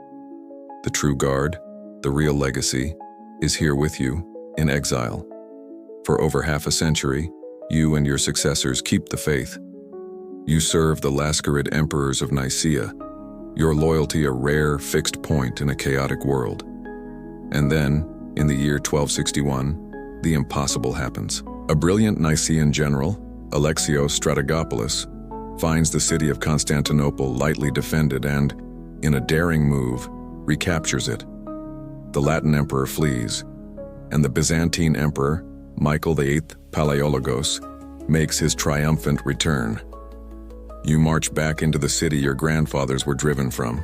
The true guard, the real legacy, is here with you, in exile. For over half a century, you and your successors keep the faith. You serve the Lascarid emperors of Nicaea, your loyalty a rare, fixed point in a chaotic world. And then, in the year 1261, the impossible happens. A brilliant Nicaean general, Alexios Strategopoulos, finds the city of Constantinople lightly defended and, in a daring move, recaptures it. The Latin emperor flees, and the Byzantine emperor, Michael VIII Palaiologos, makes his triumphant return. You march back into the city your grandfathers were driven from.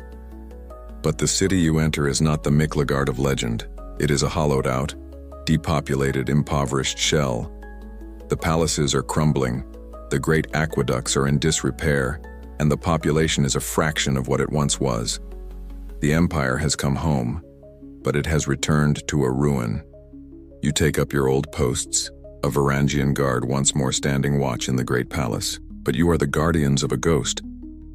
But the city you enter is not the Miklagard of legend. It is a hollowed-out, depopulated, impoverished shell. The palaces are crumbling, the great aqueducts are in disrepair, and the population is a fraction of what it once was. The empire has come home, but it has returned to a ruin. You take up your old posts, a Varangian Guard once more standing watch in the great palace, but you are the guardians of a ghost,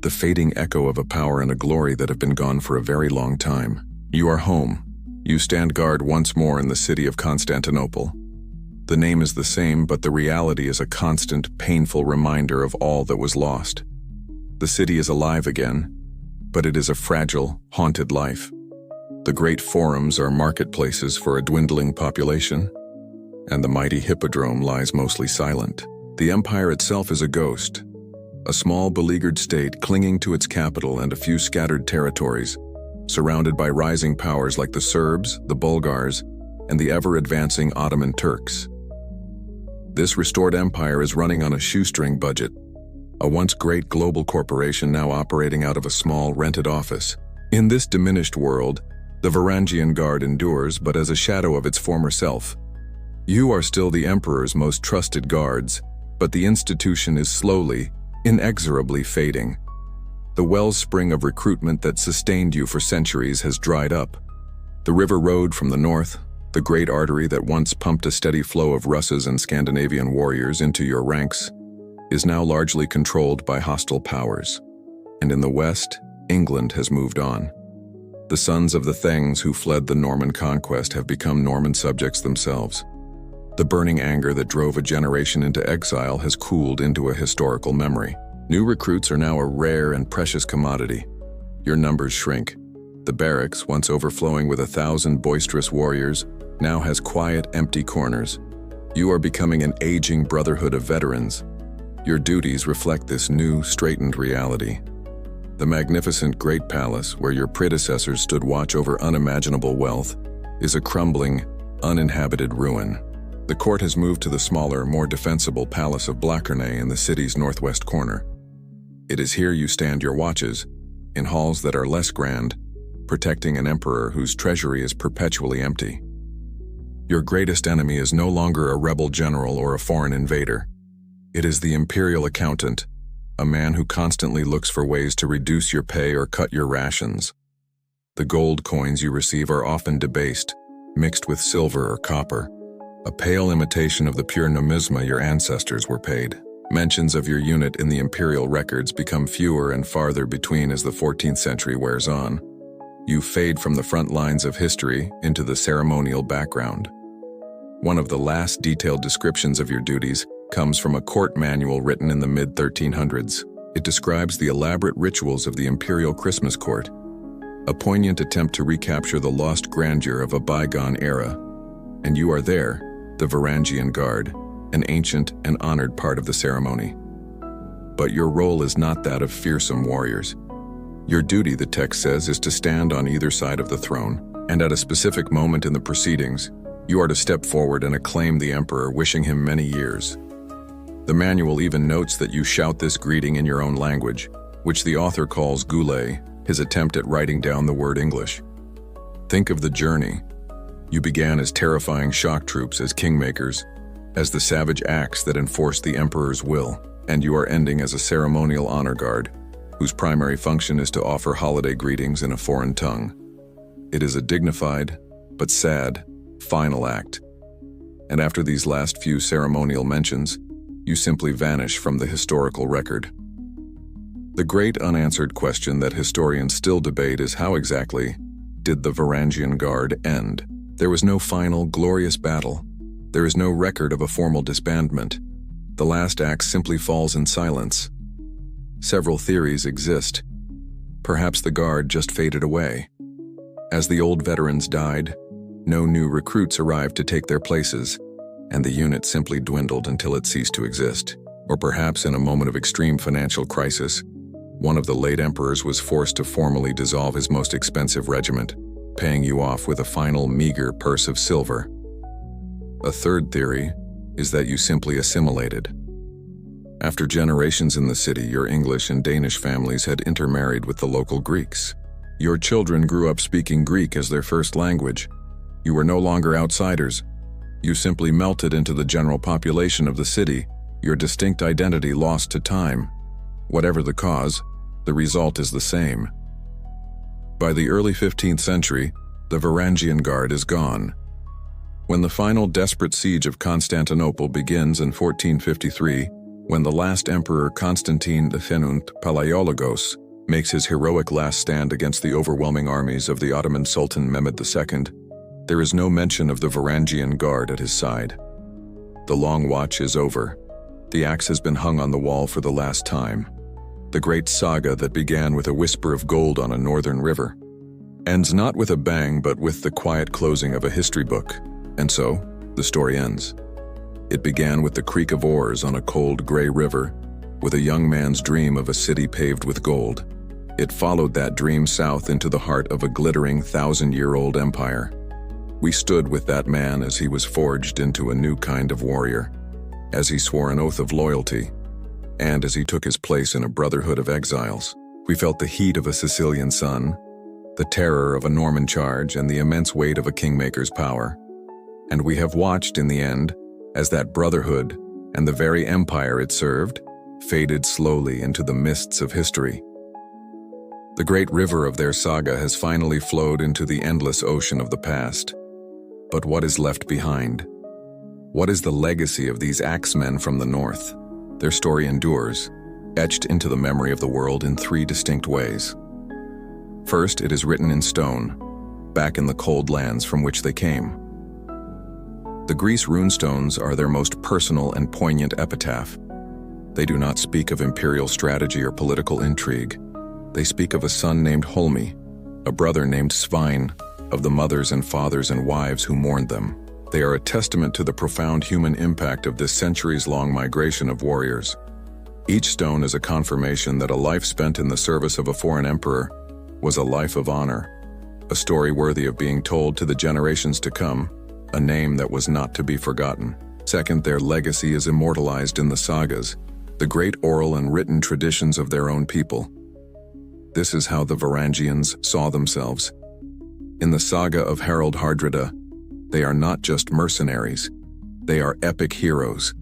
the fading echo of a power and a glory that have been gone for a very long time. You are home. You stand guard once more in the city of Constantinople. The name is the same, but the reality is a constant, painful reminder of all that was lost. The city is alive again, but it is a fragile, haunted life. The great forums are marketplaces for a dwindling population, and the mighty hippodrome lies mostly silent. The empire itself is a ghost, a small beleaguered state clinging to its capital and a few scattered territories, surrounded by rising powers like the Serbs, the Bulgars, and the ever-advancing Ottoman Turks. This restored empire is running on a shoestring budget, a once great global corporation now operating out of a small rented office. In this diminished world, the Varangian Guard endures, but as a shadow of its former self. You are still the emperor's most trusted guards, but the institution is slowly, inexorably fading. The wellspring of recruitment that sustained you for centuries has dried up. The river road from the north, the The great artery that once pumped a steady flow of Russes and Scandinavian warriors into your ranks is now largely controlled by hostile powers. And in the west, England has moved on. The sons of the Thengs who fled the Norman conquest have become Norman subjects themselves. The burning anger that drove a generation into exile has cooled into a historical memory. New recruits are now a rare and precious commodity. Your numbers shrink. The barracks, once overflowing with 1,000 boisterous warriors, now has quiet, empty corners. You are becoming an aging brotherhood of veterans. Your duties reflect this new, straightened reality. The magnificent Great Palace, where your predecessors stood watch over unimaginable wealth, is a crumbling, uninhabited ruin. The court has moved to the smaller, more defensible Palace of Blackernay in the city's northwest corner. It is here you stand your watches, in halls that are less grand, protecting an emperor whose treasury is perpetually empty. Your greatest enemy is no longer a rebel general or a foreign invader. It is the imperial accountant, a man who constantly looks for ways to reduce your pay or cut your rations. The gold coins you receive are often debased, mixed with silver or copper, a pale imitation of the pure numisma your ancestors were paid. Mentions of your unit in the imperial records become fewer and farther between as the 14th century wears on. You fade from the front lines of history into the ceremonial background. One of the last detailed descriptions of your duties comes from a court manual written in the mid-1300s. It describes the elaborate rituals of the imperial Christmas court, a poignant attempt to recapture the lost grandeur of a bygone era. And you are there, the Varangian Guard, an ancient and honored part of the ceremony. But your role is not that of fearsome warriors. Your duty, the text says, is to stand on either side of the throne, and at a specific moment in the proceedings, you are to step forward and acclaim the emperor, wishing him many years. The manual even notes that you shout this greeting in your own language, which the author calls gule, his attempt at writing down the word English. Think of the journey. You began as terrifying shock troops, as kingmakers, as the savage acts that enforced the emperor's will, and you are ending as a ceremonial honor guard, whose primary function is to offer holiday greetings in a foreign tongue. It is a dignified, but sad, final act. And after these last few ceremonial mentions, you simply vanish from the historical record. The great unanswered question that historians still debate is how exactly did the Varangian Guard end? There was no final, glorious battle. There is no record of a formal disbandment. The last act simply falls in silence. Several theories exist. Perhaps the Guard just faded away. As the old veterans died, no new recruits arrived to take their places, and the unit simply dwindled until it ceased to exist. Or perhaps in a moment of extreme financial crisis, one of the late emperors was forced to formally dissolve his most expensive regiment, paying you off with a final meager purse of silver. A third theory is that you simply assimilated. After generations in the city, your English and Danish families had intermarried with the local Greeks. Your children grew up speaking Greek as their first language. You were no longer outsiders. You simply melted into the general population of the city, your distinct identity lost to time. Whatever the cause, the result is the same. By the early 15th century, the Varangian Guard is gone. When the final desperate siege of Constantinople begins in 1453, when the last emperor Constantine the Palaiologos makes his heroic last stand against the overwhelming armies of the Ottoman Sultan Mehmed II, there is no mention of the Varangian Guard at his side. The long watch is over. The axe has been hung on the wall for the last time. The great saga that began with a whisper of gold on a northern river ends not with a bang but with the quiet closing of a history book. And so, the story ends. It began with the creak of oars on a cold gray river, with a young man's dream of a city paved with gold. It followed that dream south into the heart of a glittering 1,000-year-old empire. We stood with that man as he was forged into a new kind of warrior, as he swore an oath of loyalty, and as he took his place in a brotherhood of exiles. We felt the heat of a Sicilian sun, the terror of a Norman charge, and the immense weight of a kingmaker's power. And we have watched in the end as that brotherhood and the very empire it served faded slowly into the mists of history. The great river of their saga has finally flowed into the endless ocean of the past. But what is left behind? What is the legacy of these axemen from the north? Their story endures, etched into the memory of the world in three distinct ways. First, it is written in stone, back in the cold lands from which they came. The Greece runestones are their most personal and poignant epitaph. They do not speak of imperial strategy or political intrigue. They speak of a son named Holmi, a brother named Svein, of the mothers and fathers and wives who mourned them. They are a testament to the profound human impact of this centuries-long migration of warriors. Each stone is a confirmation that a life spent in the service of a foreign emperor was a life of honor, a story worthy of being told to the generations to come, a name that was not to be forgotten. Second, their legacy is immortalized in the sagas, the great oral and written traditions of their own people. This is how the Varangians saw themselves. In the saga of Harald Hardrada, they are not just mercenaries. They are epic heroes,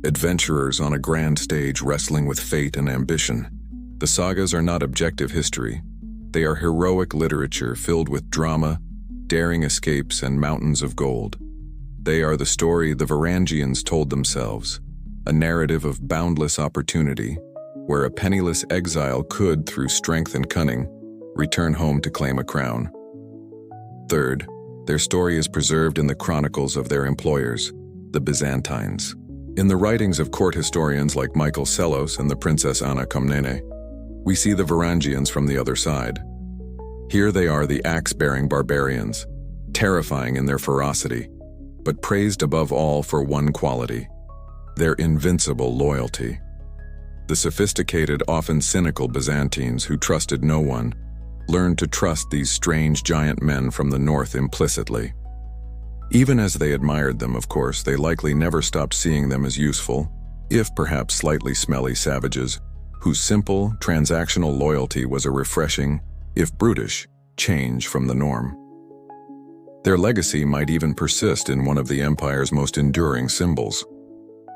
adventurers on a grand stage wrestling with fate and ambition. The sagas are not objective history. They are heroic literature filled with drama, daring escapes, and mountains of gold. They are the story the Varangians told themselves, a narrative of boundless opportunity, where a penniless exile could, through strength and cunning, return home to claim a crown. Third, their story is preserved in the chronicles of their employers, the Byzantines. In the writings of court historians like Michael Sellos and the Princess Anna Komnene, we see the Varangians from the other side. Here they are, the axe-bearing barbarians, terrifying in their ferocity, but praised above all for one quality: their invincible loyalty. The sophisticated, often cynical Byzantines who trusted no one learned to trust these strange giant men from the north implicitly. Even as they admired them, of course, they likely never stopped seeing them as useful, if perhaps slightly smelly savages, whose simple, transactional loyalty was a refreshing, if brutish, change from the norm. Their legacy might even persist in one of the empire's most enduring symbols.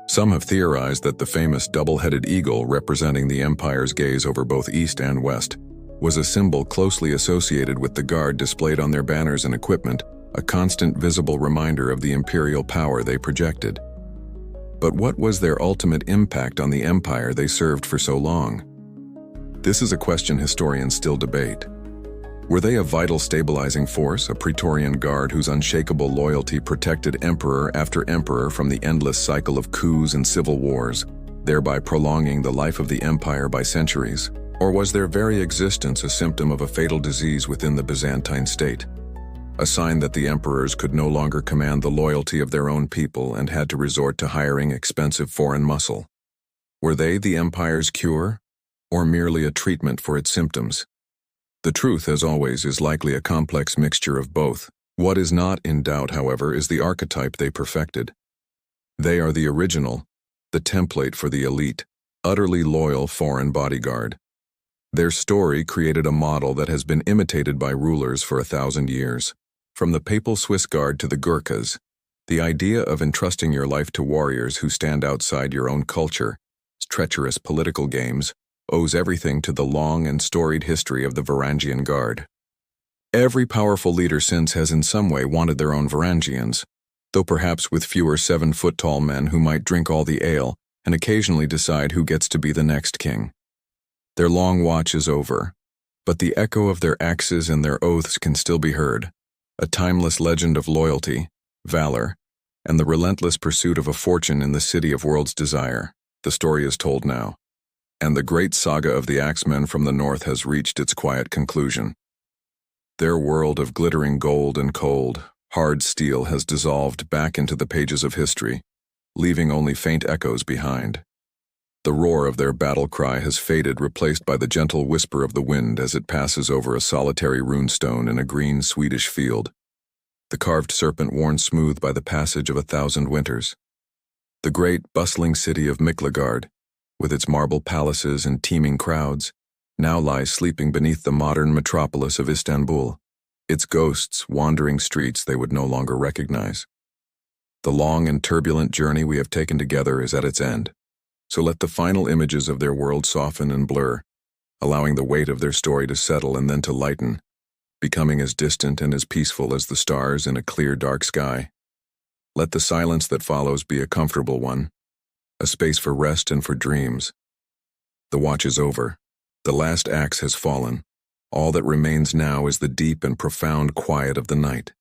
Some have theorized that the famous double-headed eagle representing the empire's gaze over both east and west was a symbol closely associated with the guard displayed on their banners and equipment, a constant visible reminder of the imperial power they projected. But what was their ultimate impact on the empire they served for so long? This is a question historians still debate. Were they a vital stabilizing force, a Praetorian Guard whose unshakable loyalty protected emperor after emperor from the endless cycle of coups and civil wars, thereby prolonging the life of the empire by centuries? Or was their very existence a symptom of a fatal disease within the Byzantine state? A sign that the emperors could no longer command the loyalty of their own people and had to resort to hiring expensive foreign muscle? Were they the empire's cure, or merely a treatment for its symptoms? The truth, as always, is likely a complex mixture of both. What is not in doubt, however, is the archetype they perfected. They are the original, the template for the elite, utterly loyal foreign bodyguard. Their story created a model that has been imitated by rulers for 1,000 years. From the papal Swiss Guard to the Gurkhas, the idea of entrusting your life to warriors who stand outside your own culture, treacherous political games, owes everything to the long and storied history of the Varangian Guard. Every powerful leader since has in some way wanted their own Varangians, though perhaps with fewer 7-foot-tall men who might drink all the ale and occasionally decide who gets to be the next king. Their long watch is over, but the echo of their axes and their oaths can still be heard, a timeless legend of loyalty, valor, and the relentless pursuit of a fortune in the city of world's desire. The story is told now, and the great saga of the axemen from the north has reached its quiet conclusion. Their world of glittering gold and cold, hard steel has dissolved back into the pages of history, leaving only faint echoes behind. The roar of their battle cry has faded, replaced by the gentle whisper of the wind as it passes over a solitary runestone in a green Swedish field, the carved serpent worn smooth by the passage of 1,000 winters. The great, bustling city of Miklagard, with its marble palaces and teeming crowds, now lies sleeping beneath the modern metropolis of Istanbul, its ghosts wandering streets they would no longer recognize. The long and turbulent journey we have taken together is at its end. So let the final images of their world soften and blur, allowing the weight of their story to settle and then to lighten, becoming as distant and as peaceful as the stars in a clear, dark sky. Let the silence that follows be a comfortable one, a space for rest and for dreams. The watch is over. The last axe has fallen. All that remains now is the deep and profound quiet of the night.